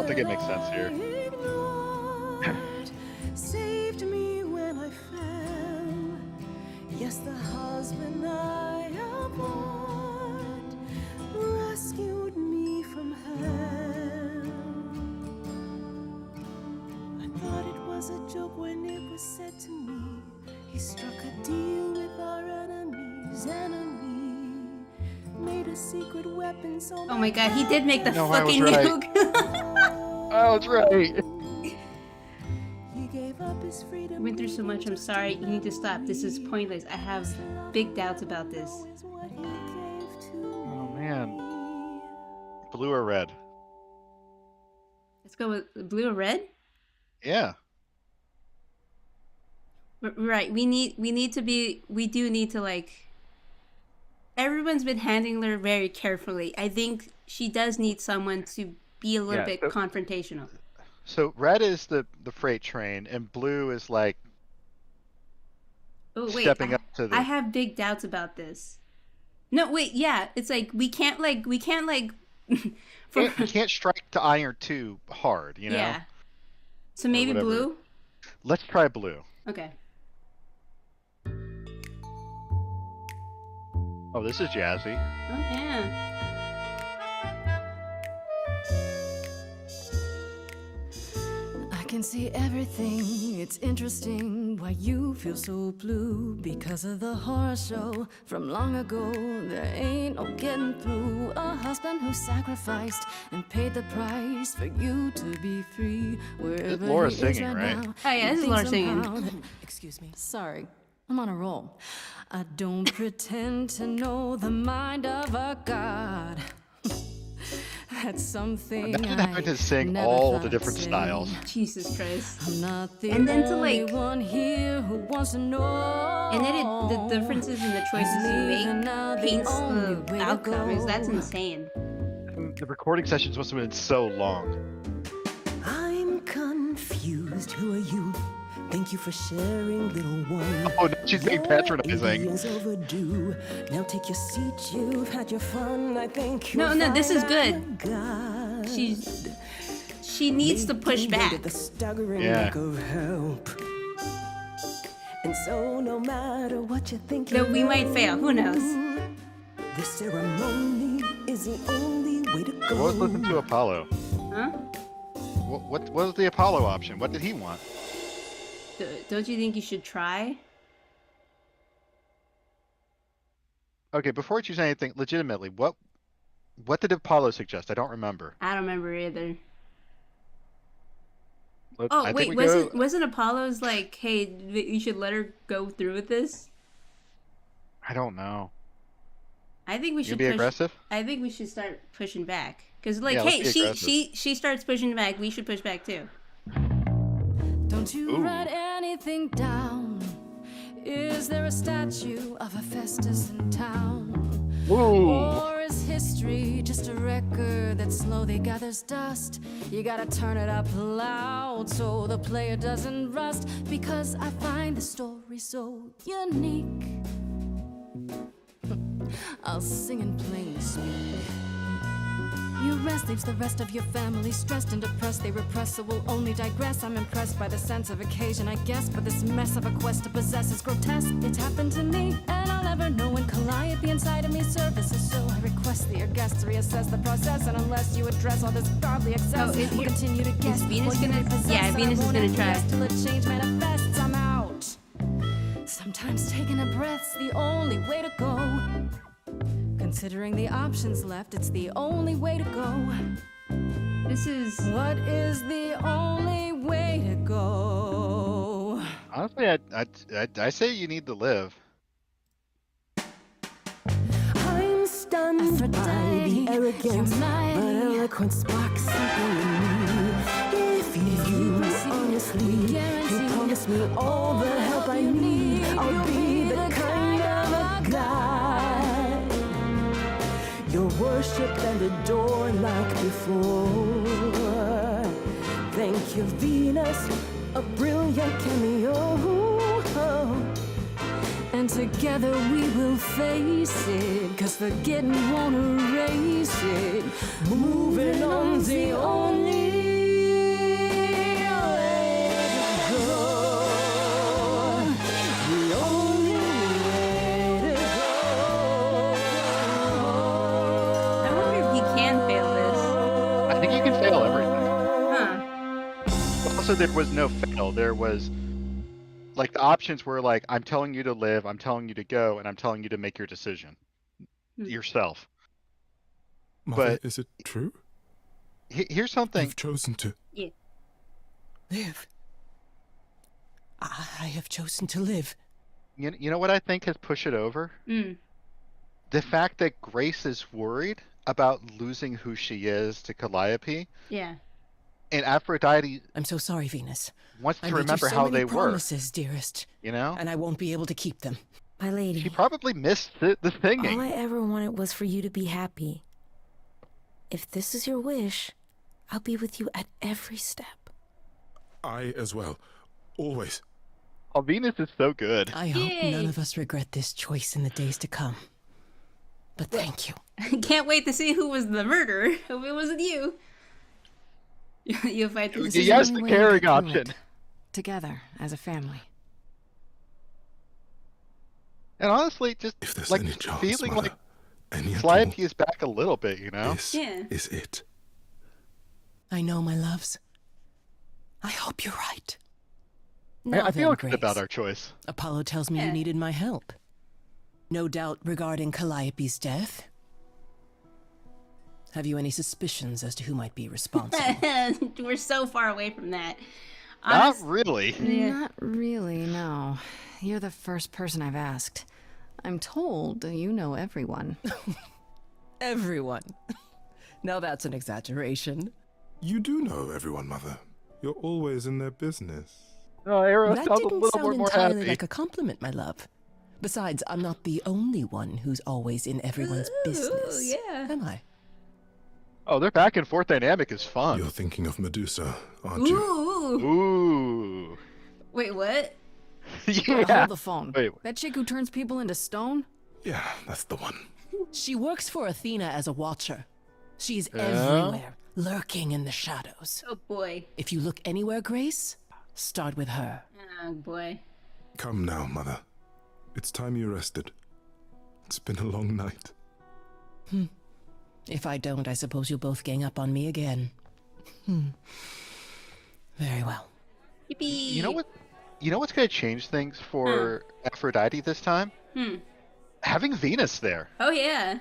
think it makes sense here. Ignored, saved me when I fell. Yes, the husband I abhorred rescued me from hell. I thought it was a joke when it was said to me. He struck a deal with our enemy's enemy. Made a secret weapon so Oh my god, he did make the No, I was fucking right. nuke. I was right. he gave up his freedom. Went through so much. I'm sorry. You need to stop. This is pointless. I have big doubts about this. Oh man. Blue or red? Let's go with blue or red. Yeah. Right. We do need to like. Everyone's been handling her very carefully. I think she does need someone to be a little bit confrontational. So red is the freight train, and blue is like stepping up to the. I have big doubts about this. No, wait, yeah, it's like we can't You can't strike to iron too hard, you know. Yeah. So maybe whatever. blue. Let's try blue. Okay. Oh, this is jazzy. Oh yeah. I can see everything, it's interesting why you feel so blue. Because of the horror show from long ago, there ain't no getting through. A husband who sacrificed and paid the price for you to be free. Wherever Laura he is singing, right right? now, Oh yeah, this is you Laura think singing. somehow that- Excuse me. Sorry, I'm on a roll. I don't pretend to know the mind of a god. That's something Imagine having to sing all the different styles. Jesus Christ. I'm not the And then to, only like- one here who wants to know. And then the differences in the choices you Leaving now make the paints only the way to outcome. go. That's insane. And the recording sessions must have been so long. I'm confused. Who are you? Thank you for sharing, little one. Oh, no, she's being patronizing. Years overdue. Now take your seat. You've had your fun. I think. No, you'll this is find good. I'm God. She needs to push Making way back. The staggering Yeah. lack of help. And so, no matter what you think, Though we might fail. Who knows? This ceremony is the only way to go. Let's listen to Apollo. Huh? What was the Apollo option? What did he want? Don't you think you should try? Okay, before you choose anything, legitimately, what did Apollo suggest? I don't remember. I don't remember either. I Oh think wait, we wasn't Apollo's like, hey, you should let her go through with this? I don't know. I think we You should be push. aggressive? I think we should start pushing back. Cause like, Yeah, let's hey, be aggressive. she starts pushing back. We should push back too. Don't you Ooh. write anything down. Is there a statue of Hephaestus in town? Ooh. Or is history just a record that slowly gathers dust? You gotta turn it up loud so the player doesn't rust. Because I find the story so unique. I'll sing and plainly speak. You rest leaves the rest of your family stressed and depressed. They repress, so we'll only digress. I'm impressed by the sense of occasion, I guess. But this mess of a quest to possess is grotesque. It's happened to me, and I'll never know when Calliope inside of me surfaces. So I request that your guests reassess the process. And unless you address all this godly excess, we'll continue to guess. Venus what you gonna- may possess, yeah, and I Venus is won't gonna try. acquiesce till a change manifests. I'm out. Sometimes taking a breath's the only way to go. Considering the options left, it's the only way to go. This is What is the only way to go? Honestly, I say you need to live. I'm stunned by the arrogance, but eloquent sparks something in me. If you honestly can promise me all the help I need, I'll be the kind of a god you'll worship and adore like before. Thank you, Venus, a brilliant cameo. And together we will face it, 'cause forgetting won't erase it. Moving on's the only way to go. The only way to I wonder if he can fail this. I think you can fail everything. Huh. But also, there was no fail. There was, like, the options were like, I'm telling you to live, I'm telling you to go, and I'm telling you to make your decision yourself. Mother, But- is it true? Here's something. You've chosen to. Yeah. live. I have chosen to live. You know what I think has pushed it over? Mm. The fact that Grace is worried about losing who she is to Calliope, Yeah. and Aphrodite I'm so sorry, Venus. wants I to made remember you so how many they were. promises, dearest, You know, and I won't be able to keep them. My lady, she probably missed the all singing. I ever wanted was for you to be happy. If this is your wish, I'll be with you at every step. I as well. Always. Oh, Venus is so good. I hope Yay. none of us regret this choice in the days to come. But thank you. Can't wait to see who was the murderer. Hope it wasn't you. You'll fight this. This is Yes, the caring option. Together, as a family. And honestly, just If there's like any chance, feeling Mother, like any at all, Calliope is back a little bit, you know? this Yeah. is it. I know, my loves. I hope you're right. I Now feel then, good about Grace. our choice. Apollo tells me Yeah. you needed my help. No doubt regarding Calliope's death. Have you any suspicions as to who might be responsible? We're so far away from that. Not really. Yeah. Not really, no. You're the first person I've asked. I'm told you know everyone. Everyone. Now that's an exaggeration. You do know everyone, Mother. You're always in their business. No, Arrow That sounds a didn't little sound more entirely happy. like a compliment, my love. Besides, I'm not the only one who's always in everyone's business. yeah. Am I? Oh, their back and forth dynamic is fun. You're thinking of Medusa, aren't you? Ooh. Ooh. Wait, what? Yeah. Hold the phone. Wait. That chick who turns people into stone? Yeah, that's the one. She works for Athena as a watcher. She's everywhere, lurking in the shadows. Oh boy. If you look anywhere, Grace, start with her. Oh boy. Come now, Mother. It's time you rested. It's been a long night. If I don't, I suppose you'll both gang up on me again. Very well. Yippee! You know what? You know what's going to change things for Aphrodite this time? Hmm. Having Venus there. Oh yeah.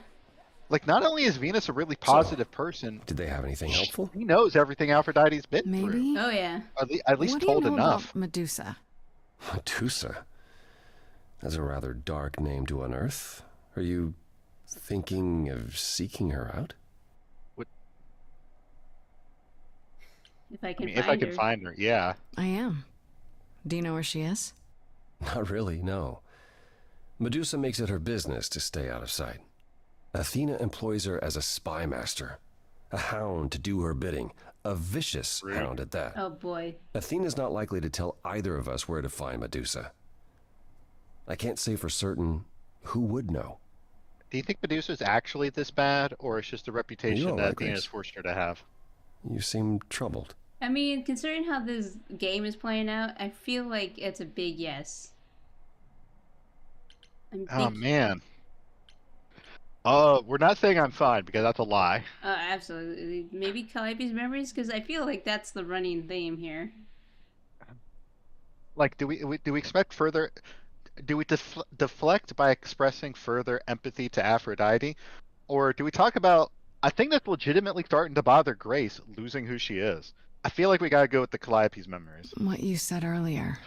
Like, not only is Venus a really positive person, Did they have anything helpful? he knows everything Aphrodite's been through. Maybe? Oh yeah. At least What do you told know enough. about Medusa? Medusa? That's a rather dark name to unearth. Are you thinking of seeking her out? If I I can mean, find if I can her. find her, yeah. I am. Do you know where she is? Not really, no. Medusa makes it her business to stay out of sight. Athena employs her as a spy master, a hound to do her bidding, a vicious hound at that. Oh boy. Athena's not likely to tell either of us where to find Medusa. I can't say for certain who would know. Do you think Medusa's actually this bad, or it's just a reputation all that right, Athena's Grace? forced her to have? You seem troubled. I mean, considering how this game is playing out, I feel like it's a big yes. Oh, man. We're not saying I'm fine, because that's a lie. Absolutely. Maybe Calliope's memories, because I feel like that's the running theme here. Like, do we expect further? Do we deflect by expressing further empathy to Aphrodite, or do we talk about a thing that's legitimately starting to bother Grace, losing who she is? I feel like we gotta go with the Calliope's memories. What you said earlier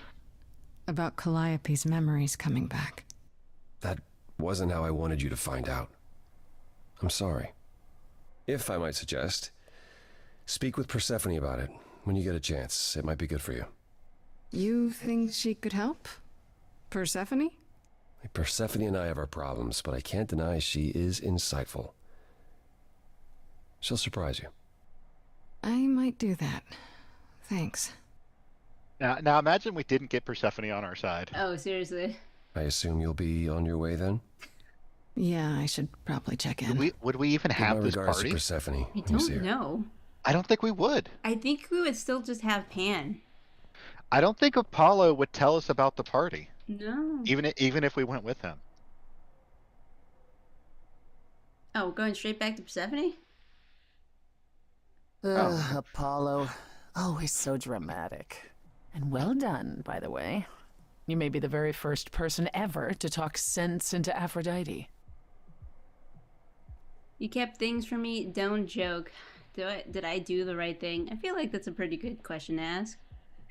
about Calliope's memories coming back. That wasn't how I wanted you to find out. I'm sorry. If I might suggest, speak with Persephone about it when you get a chance. It might be good for you. You think she could help? Persephone? Persephone and I have our problems, but I can't deny she is insightful. She'll surprise you. I might do that. Thanks. Now imagine we didn't get Persephone on our side. Oh, seriously. I assume you'll be on your way then? Yeah, I should probably check in. Would we even Give have my this regards party? to Persephone. I when you see don't her. know. I don't think we would. I think we would still just have Pan. I don't think Apollo would tell us about the party, No. even if we went with him. Oh, going straight back to Persephone? Oh. Apollo. Always so dramatic. And well done, by the way. You may be the very first person ever to talk sense into Aphrodite. You kept things from me. Don't joke. Did I do the right thing? I feel like that's a pretty good question to ask.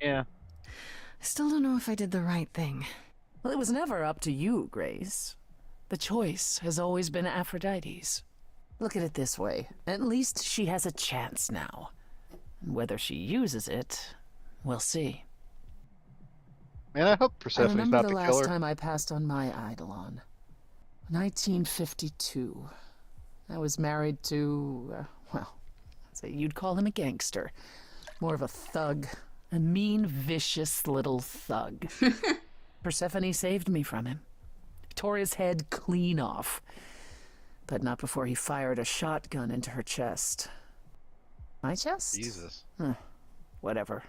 Yeah. I still don't know if I did the right thing. Well, it was never up to you, Grace. The choice has always been Aphrodite's. Look at it this way. At least she has a chance now. And whether she uses it, we'll see. Man, I hope I Persephone's remember not the the last killer. time I passed on my Eidolon. 1952. I was married to, well, I'd say you'd call him a gangster. More of a thug. A mean, vicious little thug. Persephone saved me from him. Tore his head clean off. But not before he fired a shotgun into her chest. My chest? Jesus. Whatever.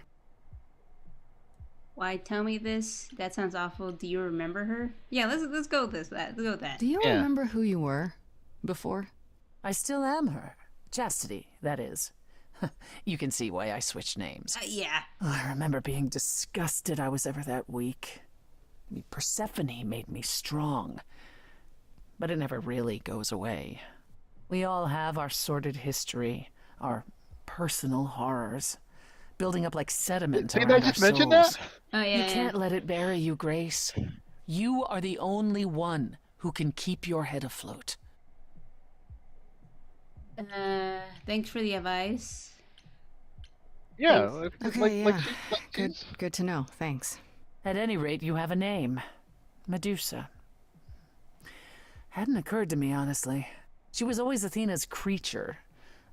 Why tell me this? That sounds awful. Do you remember her? Yeah, let's go with this. Let's go with that. Do you Yeah. remember who you were before? I still am her. Chastity, that is. You can see why I switched names. Yeah. Oh, I remember being disgusted I was ever that weak. I mean, Persephone made me strong. But it never really goes away. We all have our sordid history, our personal horrors, building up like sediment Didn't around I just our mention souls. that? Oh yeah. You can't let it bury you, Grace. You are the only one who can keep your head afloat. Thanks for the advice. Yeah. Okay, yeah. Good. Good to know. Thanks. At any rate, you have a name. Medusa. Hadn't occurred to me, honestly. She was always Athena's creature.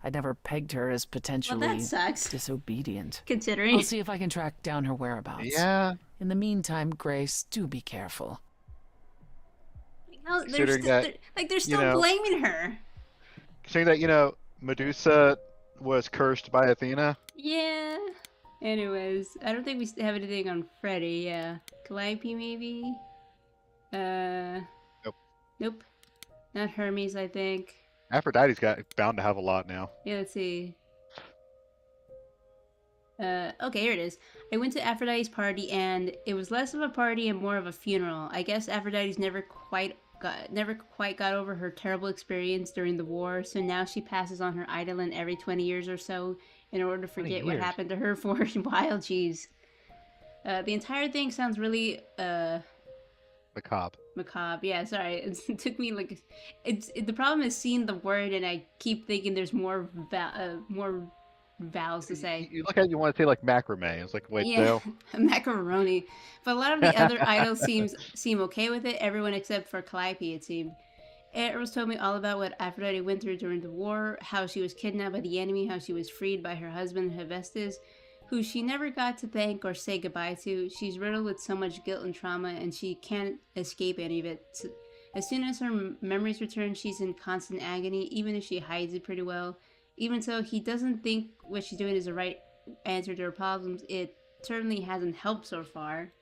I'd never pegged her as potentially Well, that sucks. disobedient. Considering. I'll see if I can track down her whereabouts. Yeah. In the meantime, Grace, do be careful. No, Considering that, they're still know- blaming her. Considering that, Medusa was cursed by Athena. Yeah. Anyways, I don't think we have anything on Freddy. Yeah. Calliope maybe. Nope. Nope. Not Hermes, I think. Aphrodite's bound to have a lot now. Yeah, let's see. Okay, here it is. I went to Aphrodite's party, and it was less of a party and more of a funeral. I guess Aphrodite's never quite got over her terrible experience during the war, so now she passes on her idolin every 20 years or so in order to 20 forget what years. happened to her for wild cheese. The entire thing sounds really Macabre. macabre. Yeah, sorry. It took me like the problem is seeing the word, and I keep thinking there's more vowels to say. You look at it, you want to say like macrame. It's like, wait, Yeah, no. macaroni. But a lot of the other idols seem okay with it. Everyone except for Calliope, it seemed. Eros told me all about what Aphrodite went through during the war, how she was kidnapped by the enemy, how she was freed by her husband Hephaestus, who she never got to thank or say goodbye to. She's riddled with so much guilt and trauma, and she can't escape any of it. As soon as her memories return, she's in constant agony, even if she hides it pretty well. Even so, he doesn't think what she's doing is the right answer to her problems. It certainly hasn't helped so far.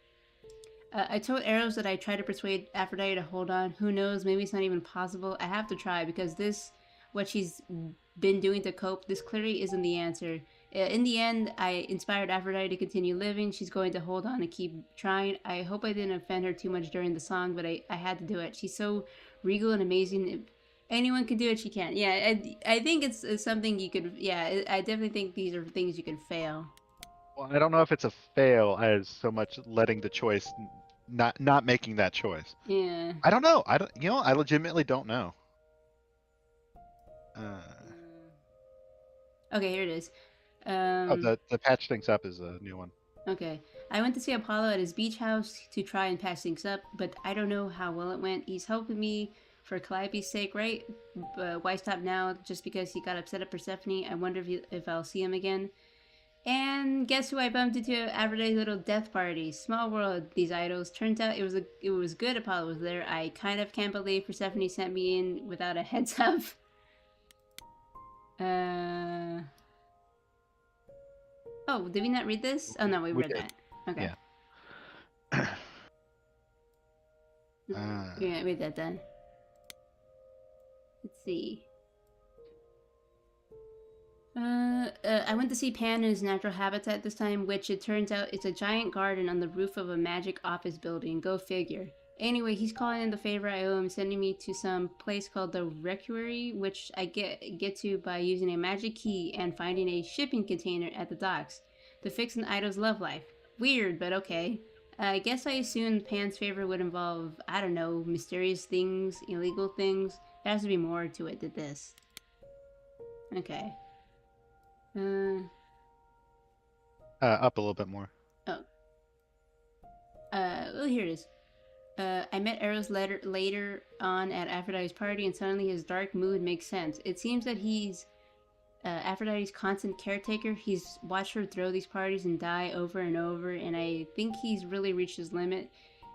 I told Eros that I tried to persuade Aphrodite to hold on. Who knows, maybe it's not even possible. I have to try, because what she's been doing to cope, this clearly isn't the answer. In the end, I inspired Aphrodite to continue living. She's going to hold on and keep trying. I hope I didn't offend her too much during the song, but I had to do it. She's so regal and amazing. If anyone can do it, she can. Yeah, I think it's something you could, yeah, I definitely think these are things you can fail. Well, I don't know if it's a fail as so much letting the choice, not making that choice. Yeah. I don't know. I legitimately don't know. Okay, here it is. The patch things up is a new one. Okay. I went to see Apollo at his beach house to try and patch things up, but I don't know how well it went. He's helping me for Calliope's sake, right? Why stop now just because he got upset at Persephone? I wonder if I'll see him again. And guess who I bumped into at Aphrodite's little death party? Small world, these idols. Turns out it was good Apollo was there. I kind of can't believe Persephone sent me in without a heads up. Oh, did we not read this? Oh no, we read did. that. Okay. Yeah. Yeah, read that then. Let's see. I went to see Pan in his natural habitat this time, which it turns out it's a giant garden on the roof of a magic office building. Go figure. Anyway, he's calling in the favor I owe him, sending me to some place called the Recuary, which I get to by using a magic key and finding a shipping container at the docks to fix an idol's love life. Weird, but okay. I guess I assumed Pan's favor would involve, I don't know, mysterious things, illegal things. There has to be more to it than this. Okay. Up a little bit more. Oh. Well, here it is. I met Eros later on at Aphrodite's party, and suddenly his dark mood makes sense. It seems that he's Aphrodite's constant caretaker. He's watched her throw these parties and die over and over, and I think he's really reached his limit.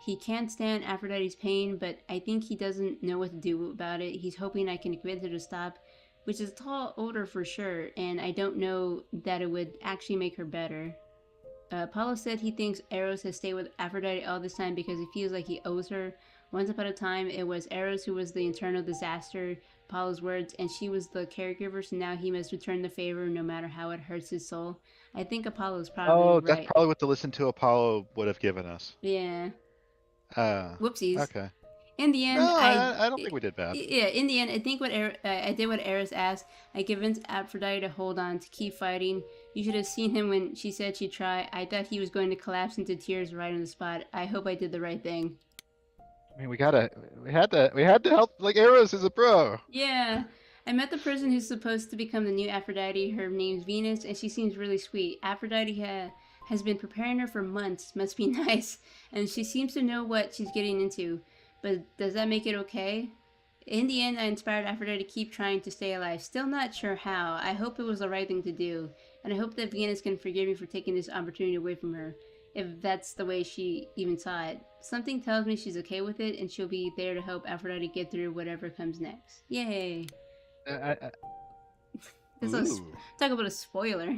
He can't stand Aphrodite's pain, but I think he doesn't know what to do about it. He's hoping I can convince her to stop, which is a tall order for sure, and I don't know that it would actually make her better. Apollo said he thinks Eros has stayed with Aphrodite all this time because he feels like he owes her. Once upon a time, it was Eros who was the internal disaster, Apollo's words, and she was the caregiver, so now he must return the favor no matter how it hurts his soul. I think Apollo's probably right. That's probably what the Listen to Apollo would have given us. Yeah. Whoopsies. Okay. In the end, No, I don't think we did bad. Yeah, in the end, I think I did what Eros asked. I convinced Aphrodite to hold on, to keep fighting. You should have seen him when she said she'd try. I thought he was going to collapse into tears right on the spot. I hope I did the right thing. I mean, we had to help. Like, Eros is a pro. Yeah. I met the person who's supposed to become the new Aphrodite. Her name's Venus, and she seems really sweet. Aphrodite has been preparing her for months. Must be nice. And she seems to know what she's getting into. But does that make it okay? In the end, I inspired Aphrodite to keep trying to stay alive. Still not sure how. I hope it was the right thing to do. And I hope that Venus can forgive me for taking this opportunity away from her, if that's the way she even saw it. Something tells me she's okay with it, and she'll be there to help Aphrodite get through whatever comes next. Yay! Talk about a spoiler.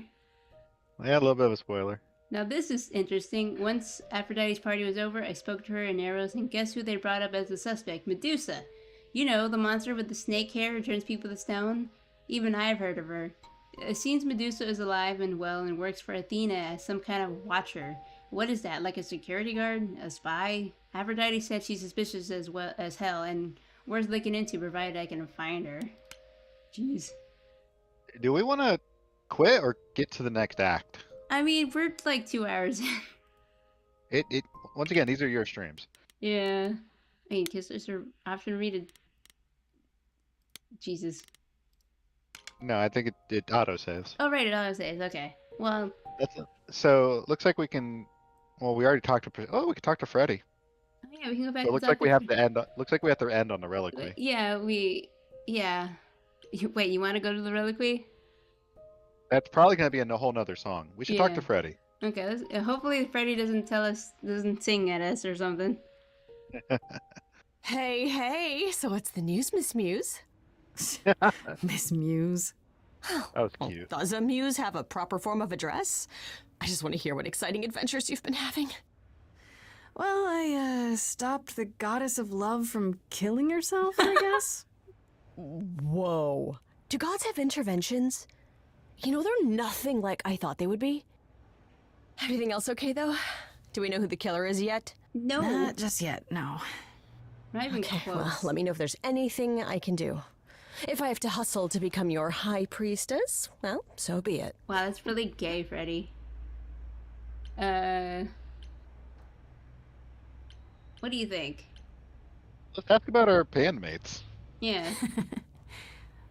Yeah, a little bit of a spoiler. Now this is interesting. Once Aphrodite's party was over, I spoke to her and Eros, and guess who they brought up as the suspect? Medusa. You know, the monster with the snake hair who turns people to stone? Even I've heard of her. It seems Medusa is alive and well and works for Athena as some kind of watcher. What is that? Like a security guard? A spy? Aphrodite said she's suspicious as well as hell and worth looking into provided I can find her. Jeez. Do we want to quit or get to the next act? I mean, we're like 2 hours in. It once again, these are your streams. Yeah. I mean, because there's an option to read it. Jesus. No, I think it auto saves. Oh, right, it auto saves. Okay. Well, So looks like we can. Well, we already talked to. Oh, we can talk to Freddy. yeah, we can go back. So it looks like we have to end. Looks like we have to end on the reliquary. Yeah, yeah. Wait, you want to go to the reliquary? That's probably gonna be a whole nother song. We should talk to Yeah. Freddy. Okay. Hopefully, Freddy doesn't sing at us or something. Hey, so what's the news, Miss Muse? Miss Muse. That was cute. Does a muse have a proper form of address? I just want to hear what exciting adventures you've been having. Well, I stopped the goddess of love from killing herself, I guess. Whoa. Do gods have interventions? You know, they're nothing like I thought they would be. Everything else okay, though? Do we know who the killer is yet? No. Not just yet, no. Not even Okay, close. well, let me know if there's anything I can do. If I have to hustle to become your high priestess, well, so be it. Wow, that's really gay, Freddy. What do you think? Let's ask about our bandmates. Yeah.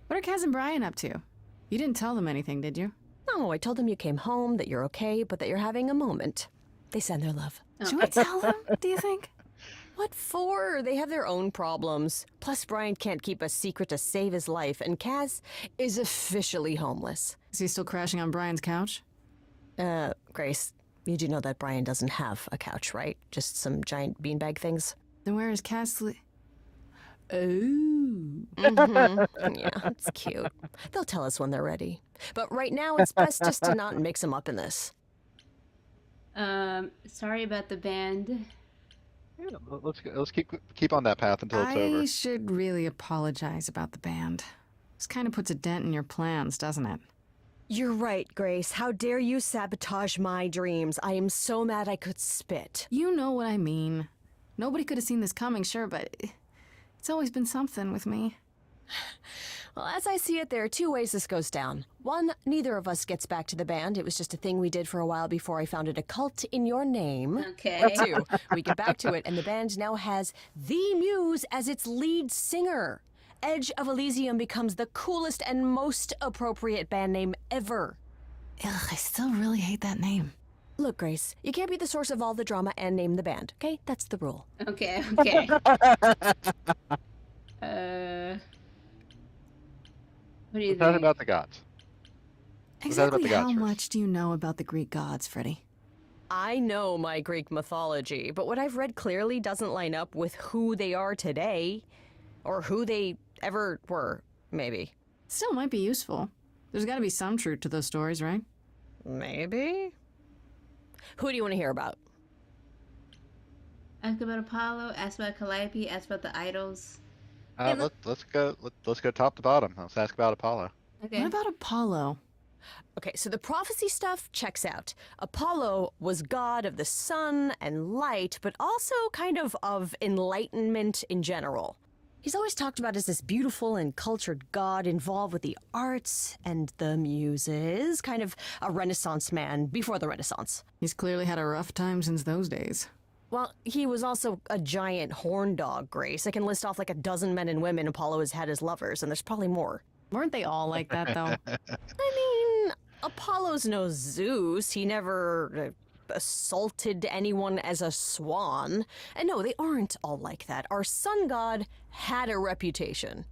What are Kaz and Brian up to? You didn't tell them anything, did you? No, I told them you came home, that you're okay, but that you're having a moment. They send their love. Should we tell them, do you think? What for? They have their own problems. Plus, Brian can't keep a secret to save his life, and Kaz is officially homeless. Is he still crashing on Brian's couch? Grace, you do know that Brian doesn't have a couch, right? Just some giant beanbag things? Then where is Kaz Oh. Yeah, it's cute. They'll tell us when they're ready. But right now, it's best just to not mix them up in this. Sorry about the band. Yeah, let's keep on that path until it's I over. should really apologize about the band. This kind of puts a dent in your plans, doesn't it? You're right, Grace. How dare you sabotage my dreams? I am so mad I could spit. You know what I mean. Nobody could have seen this coming, sure, but it's always been something with me. Well, as I see it, there are two ways this goes down. One, neither of us gets back to the band. It was just a thing we did for a while before I founded a cult in your name. Okay. Or two, we get back to it, and the band now has the Muse as its lead singer. Edge of Elysium becomes the coolest and most appropriate band name ever. Ugh, I still really hate that name. Look, Grace, you can't be the source of all the drama and name the band, okay? That's the rule. Okay. What do you Let's talk think? about the gods. Let's talk about Exactly the gods how first. much do you know about the Greek gods, Freddy? I know my Greek mythology, but what I've read clearly doesn't line up with who they are today. Or who they ever were, maybe. Still might be useful. There's got to be some truth to those stories, right? Maybe? Who do you want to hear about? Ask about Apollo, ask about Calliope, ask about the idols. Let's go top to bottom. Let's ask about Apollo. Okay. What about Apollo? Okay, so the prophecy stuff checks out. Apollo was god of the sun and light, but also kind of enlightenment in general. He's always talked about as this beautiful and cultured god involved with the arts and the muses, kind of a Renaissance man before the Renaissance. He's clearly had a rough time since those days. Well, he was also a giant horn dog, Grace. I can list off like a dozen men and women Apollo has had as lovers, and there's probably more. Weren't they all like that, though? I mean, Apollo's no Zeus. He never assaulted anyone as a swan. And no, they aren't all like that. Our sun god had a reputation.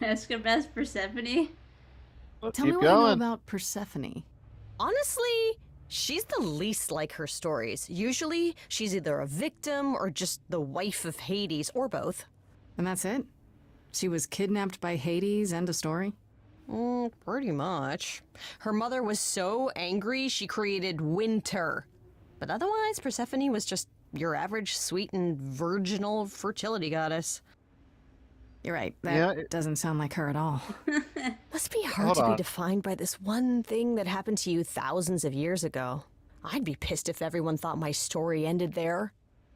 Ask about Persephone. Tell me Keep what I know going. about Persephone. Honestly, she's the least like her stories. Usually, she's either a victim or just the wife of Hades, or both. And that's it? She was kidnapped by Hades, end of story? Pretty much. Her mother was so angry, she created winter. But otherwise, Persephone was just your average sweet and virginal fertility goddess. You're right. That Yeah, doesn't sound like her at all. Let's be hard hold to be on. defined by this one thing that happened to you thousands of years ago. I'd be pissed if everyone thought my story ended there.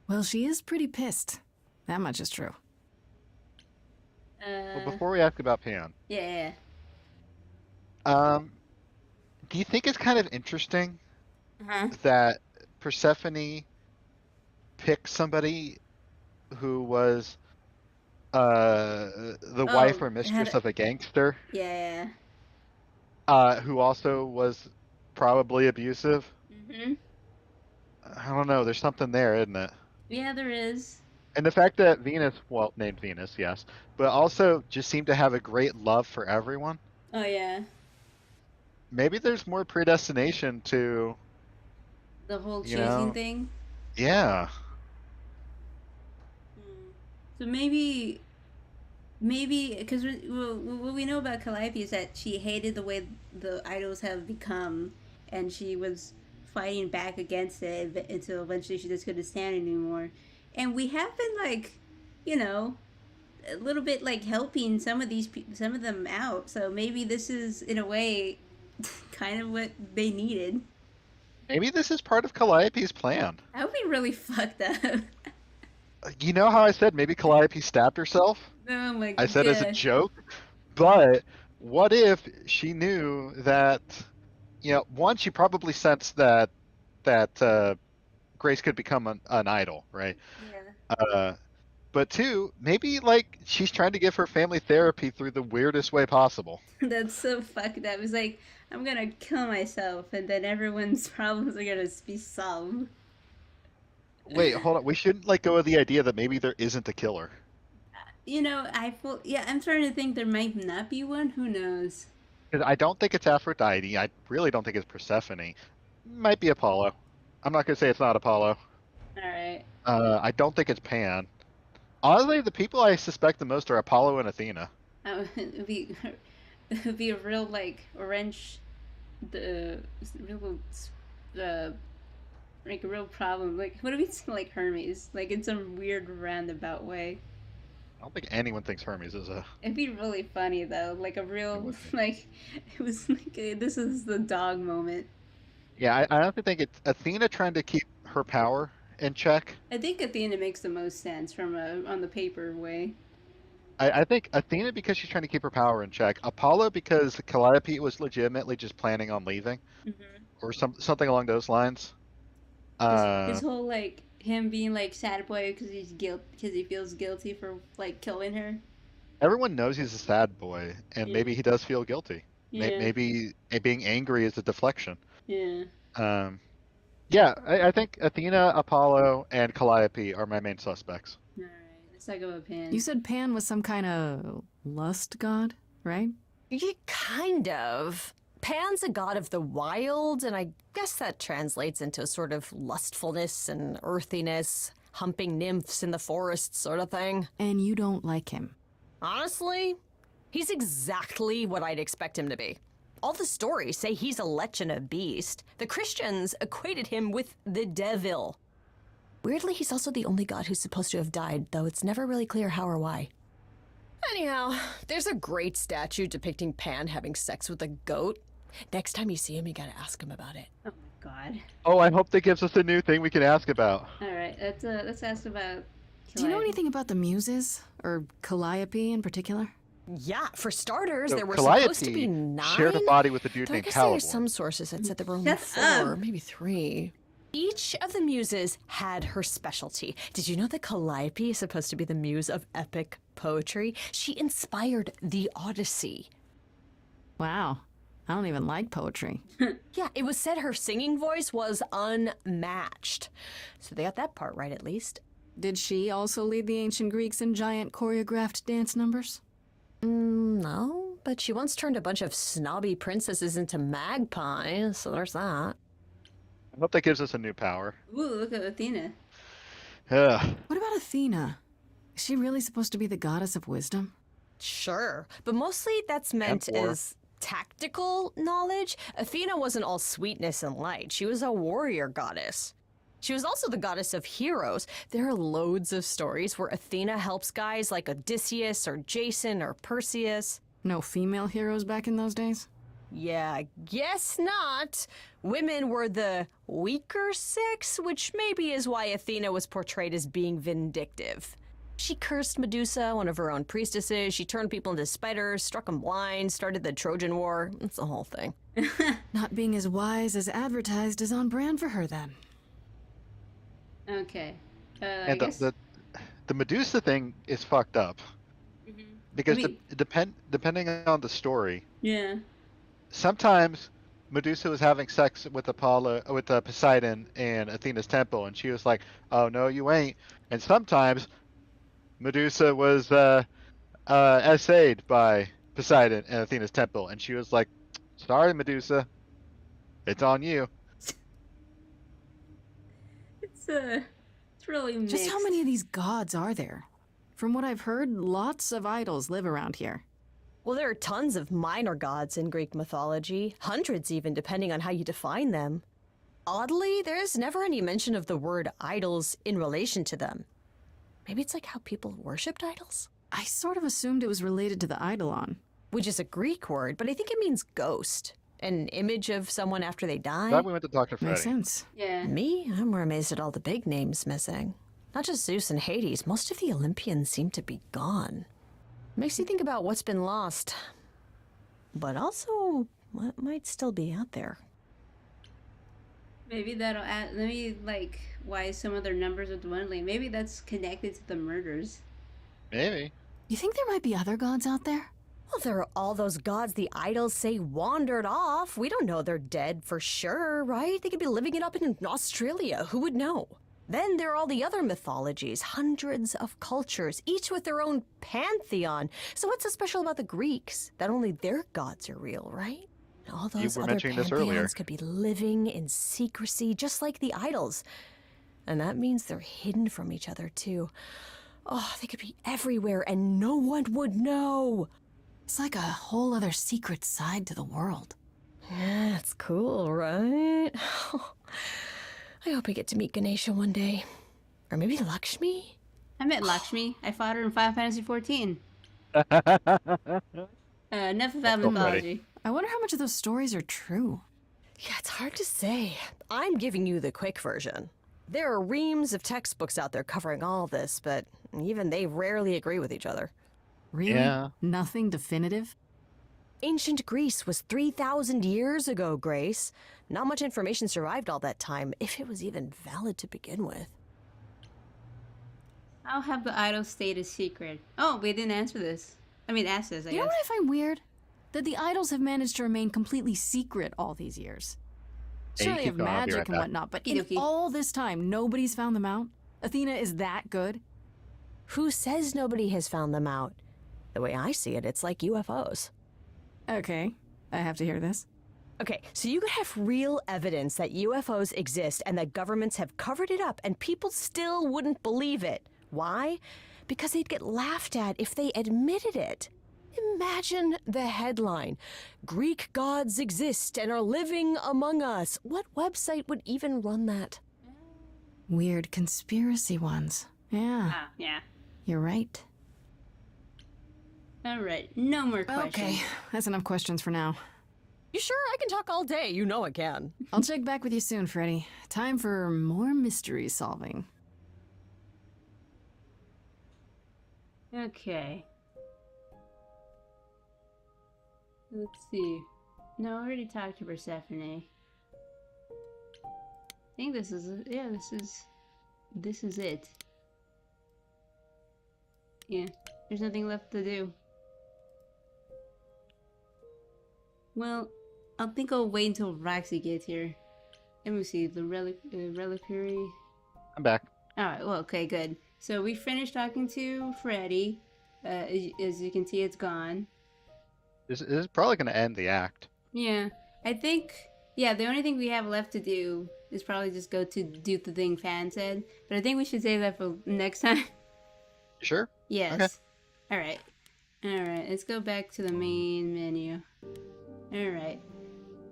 Well, she is pretty pissed. That much is true. Well, before we ask about Pan, Yeah. do you think it's kind of interesting Uh-huh. that Persephone picked somebody who was the wife Oh, or had mistress a, of a gangster, yeah. who also was probably abusive? Mm-hmm. I don't know. There's something there, isn't it? Yeah, there is. And the fact that Venus, well, named Venus, yes, but also just seemed to have a great love for everyone. Oh, yeah. Maybe there's more predestination to, The whole you choosing know, thing. yeah. So maybe, because what we know about Calliope is that she hated the way the idols have become, and she was fighting back against it until eventually she just couldn't stand it anymore. And we have been like, you know, a little bit like helping some of them out. So maybe this is in a way kind of what they needed. Maybe this is part of Calliope's plan. That would be really fucked up. You know how I said maybe Calliope stabbed herself? Oh my I said as a gosh. joke, but what if she knew that, one, she probably sensed that Grace could become an idol, right? Yeah. But two, maybe like she's trying to give her family therapy through the weirdest way possible. That's so fucked up. It's like, I'm gonna kill myself, and then everyone's problems are gonna be solved. Wait, hold on. We shouldn't let go of the idea that maybe there isn't a killer. I'm starting to think there might not be one. Who knows? Because I don't think it's Aphrodite. I really don't think it's Persephone. Might be Apollo. I'm not gonna say it's not Apollo. All right. I don't think it's Pan. Honestly, the people I suspect the most are Apollo and Athena. It would be a real like orange, the real like a real problem. Like, what if it's like Hermes, like in some weird roundabout way? I don't think anyone thinks Hermes is a. It'd be really funny though, like a real would be. like it was like this is the dog moment. Yeah, I honestly think it's Athena trying to keep her power in check. I think Athena makes the most sense from on the paper way. I think Athena because she's trying to keep her power in check. Apollo because Calliope was legitimately just planning on leaving, or something along those lines. His whole like him being like sad boy because he feels guilty for like killing her. Everyone knows he's a sad boy, and Yeah. maybe he does feel guilty. Yeah. Maybe being angry is a deflection. Yeah. Yeah, I think Athena, Apollo, and Calliope are my main suspects. All right. Let's talk about Pan. You said Pan was some kind of lust god, right? Yeah, kind of. Pan's a god of the wild, and I guess that translates into a sort of lustfulness and earthiness, humping nymphs in the forest sort of thing. And you don't like him. Honestly, he's exactly what I'd expect him to be. All the stories say he's a lech and a beast. The Christians equated him with the devil. Weirdly, he's also the only god who's supposed to have died, though it's never really clear how or why. Anyhow, there's a great statue depicting Pan having sex with a goat. Next time you see him, you gotta ask him about it. Oh my god. Oh, I hope that gives us a new thing we can ask about. All right. Let's ask about. Do you know anything about the Muses? Or Calliope in particular? Yeah, for starters, So there were Calliope supposed to be 9. shared a body with a dude Though I named guess there are Caliban. some sources that said there were only Shut 4, up. maybe 3. Each of the muses had her specialty. Did you know that Calliope is supposed to be the muse of epic poetry? She inspired the Odyssey. Wow. I don't even like poetry. Yeah, it was said her singing voice was unmatched. So they got that part right at least. Did she also lead the ancient Greeks in giant choreographed dance numbers? No, but she once turned a bunch of snobby princesses into magpies, so there's that. I hope that gives us a new power. Ooh, look at Athena. Yeah. What about Athena? Is she really supposed to be the goddess of wisdom? Sure, but mostly that's meant war. as tactical knowledge. Athena wasn't all sweetness and light. She was a warrior goddess. She was also the goddess of heroes. There are loads of stories where Athena helps guys like Odysseus or Jason or Perseus. No female heroes back in those days? Yeah, I guess not. Women were the weaker sex, which maybe is why Athena was portrayed as being vindictive. She cursed Medusa, one of her own priestesses. She turned people into spiders, struck them blind, started the Trojan War. It's the whole thing. Not being as wise as advertised is on brand for her then. Okay. I And guess. the Medusa thing is fucked up because depending on the story, Yeah. sometimes Medusa was having sex with Poseidon in Athena's temple, and she was like, "Oh no, you ain't." And sometimes Medusa was essayed by Poseidon in Athena's temple, and she was like, "Sorry, Medusa, it's on you." It's really mixed. Just how many of these gods are there? From what I've heard, lots of idols live around here. Well, there are tons of minor gods in Greek mythology, hundreds even, depending on how you define them. Oddly, there's never any mention of the word idols in relation to them. Maybe it's like how people worshipped idols? I sort of assumed it was related to the eidolon. Which is a Greek word, but I think it means ghost. An image of someone after they die. Glad we went to Dr. Freddy. Makes sense. Yeah. Me? I'm more amazed at all the big names missing. Not just Zeus and Hades, most of the Olympians seem to be gone. Makes you think about what's been lost. But also, what might still be out there. Maybe that'll add. Maybe like why some of their numbers are dwindling. Maybe that's connected to the murders. Maybe. You think there might be other gods out there? Well, there are all those gods the idols say wandered off. We don't know they're dead for sure, right? They could be living it up in Australia. Who would know? Then there are all the other mythologies, hundreds of cultures, each with their own pantheon. So what's so special about the Greeks? That only their gods are real, right? All those were other mentioning this earlier. pantheons could be living in secrecy, just like the idols. And that means they're hidden from each other, too. Oh, they could be everywhere and no one would know. It's like a whole other secret side to the world. Yeah, it's cool, right? I hope I get to meet Ganesha one day. Or maybe Lakshmi? I met Lakshmi. I fought her in Final Fantasy XIV. Enough about mythology. I wonder how much of those stories are true. Yeah, it's hard to say. I'm giving you the quick version. There are reams of textbooks out there covering all this, but even they rarely agree with each other. Really? Yeah. Nothing definitive? Ancient Greece was 3,000 years ago, Grace. Not much information survived all that time, if it was even valid to begin with. How have the idols stayed a secret? Oh, we didn't answer this. I mean, ask this, I You know guess. what I find weird? That the idols have managed to remain completely secret all these years. Hey, Sure, they keep have going, I'll be magic right and back. whatnot, but Okey-dokey. in all this time, nobody's found them out? Athena is that good? Who says nobody has found them out? The way I see it, it's like UFOs. Okay, I have to hear this. Okay, so you could have real evidence that UFOs exist and that governments have covered it up and people still wouldn't believe it. Why? Because they'd get laughed at if they admitted it. Imagine the headline, Greek gods exist and are living among us. What website would even run that? Weird conspiracy ones. Yeah, Ah, yeah. you're right. Alright, no more questions. Okay, that's enough questions for now. You sure? I can talk all day. You know I can. I'll check back with you soon, Freddy. Time for more mystery solving. Okay. Let's see. No, I already talked to Persephone. I think this is it. Yeah, this is it. Yeah, there's nothing left to do. Well, I think I'll wait until Roxy gets here. Let me see, the reliquary. I'm back. Alright, well, okay, good. So we finished talking to Freddy. As you can see, it's gone. This is probably going to end the act. Yeah, I think, yeah, the only thing we have left to do is probably just go to do the thing Fan said. But I think we should save that for next time. You sure? Yes. Alright. Alright, let's go back to the main menu. Alright.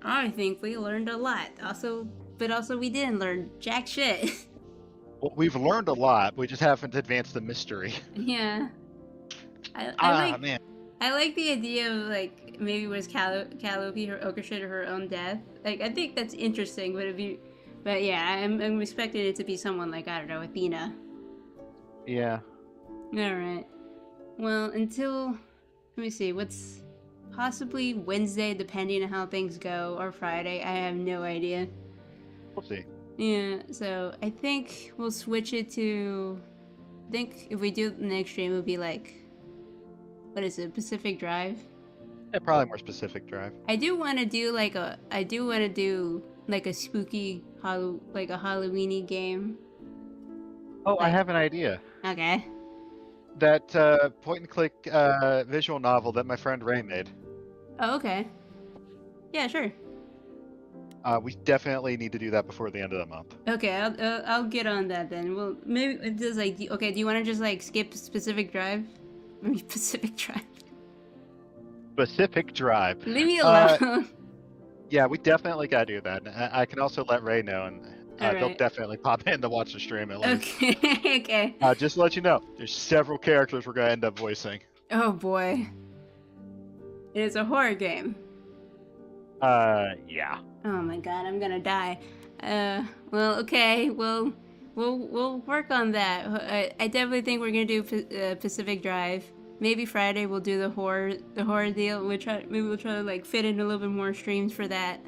I think we learned a lot. But also we didn't learn jack shit. Well, we've learned a lot. We just haven't advanced the mystery. Yeah. I like, Man. I like the idea of like maybe was Calliope her orchestrated her own death. Like I think that's interesting, but yeah, I'm expecting it to be someone like, I don't know, Athena. Yeah. All right. Well, until let me see, what's possibly Wednesday, depending on how things go, or Friday. I have no idea. We'll see. Yeah. So I think we'll switch it to. I think if we do the next stream, it'll be like, what is it, Pacific Drive? Yeah, probably more specific drive. I do want to do like a spooky like a Halloweeny game. Oh, I Like- have an idea. Okay. That point and click visual novel that my friend Ray made. Oh, okay. Yeah, sure. We definitely need to do that before the end of the month. Okay, I'll get on that then. Well, maybe it does like okay. Do you want to just like skip Pacific Drive? I mean Pacific Drive. Pacific Drive. Leave me alone. Yeah, we definitely gotta do that. I can also let Ray know, and they'll Alright. definitely pop in to watch the stream at least. Okay. Okay. Just to let you know, there's several characters we're gonna end up voicing. Oh boy. It is a horror game. Yeah. Oh my god, I'm gonna die. Well, okay, we'll work on that. I definitely think we're gonna do Pacific Drive. Maybe Friday we'll do the horror deal. Maybe we'll try to like fit in a little bit more streams for that.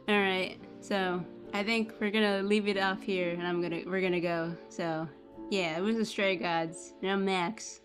All right, so I think we're gonna leave it off here, and we're gonna go. So yeah, it was the Stray Gods, and I'm Max.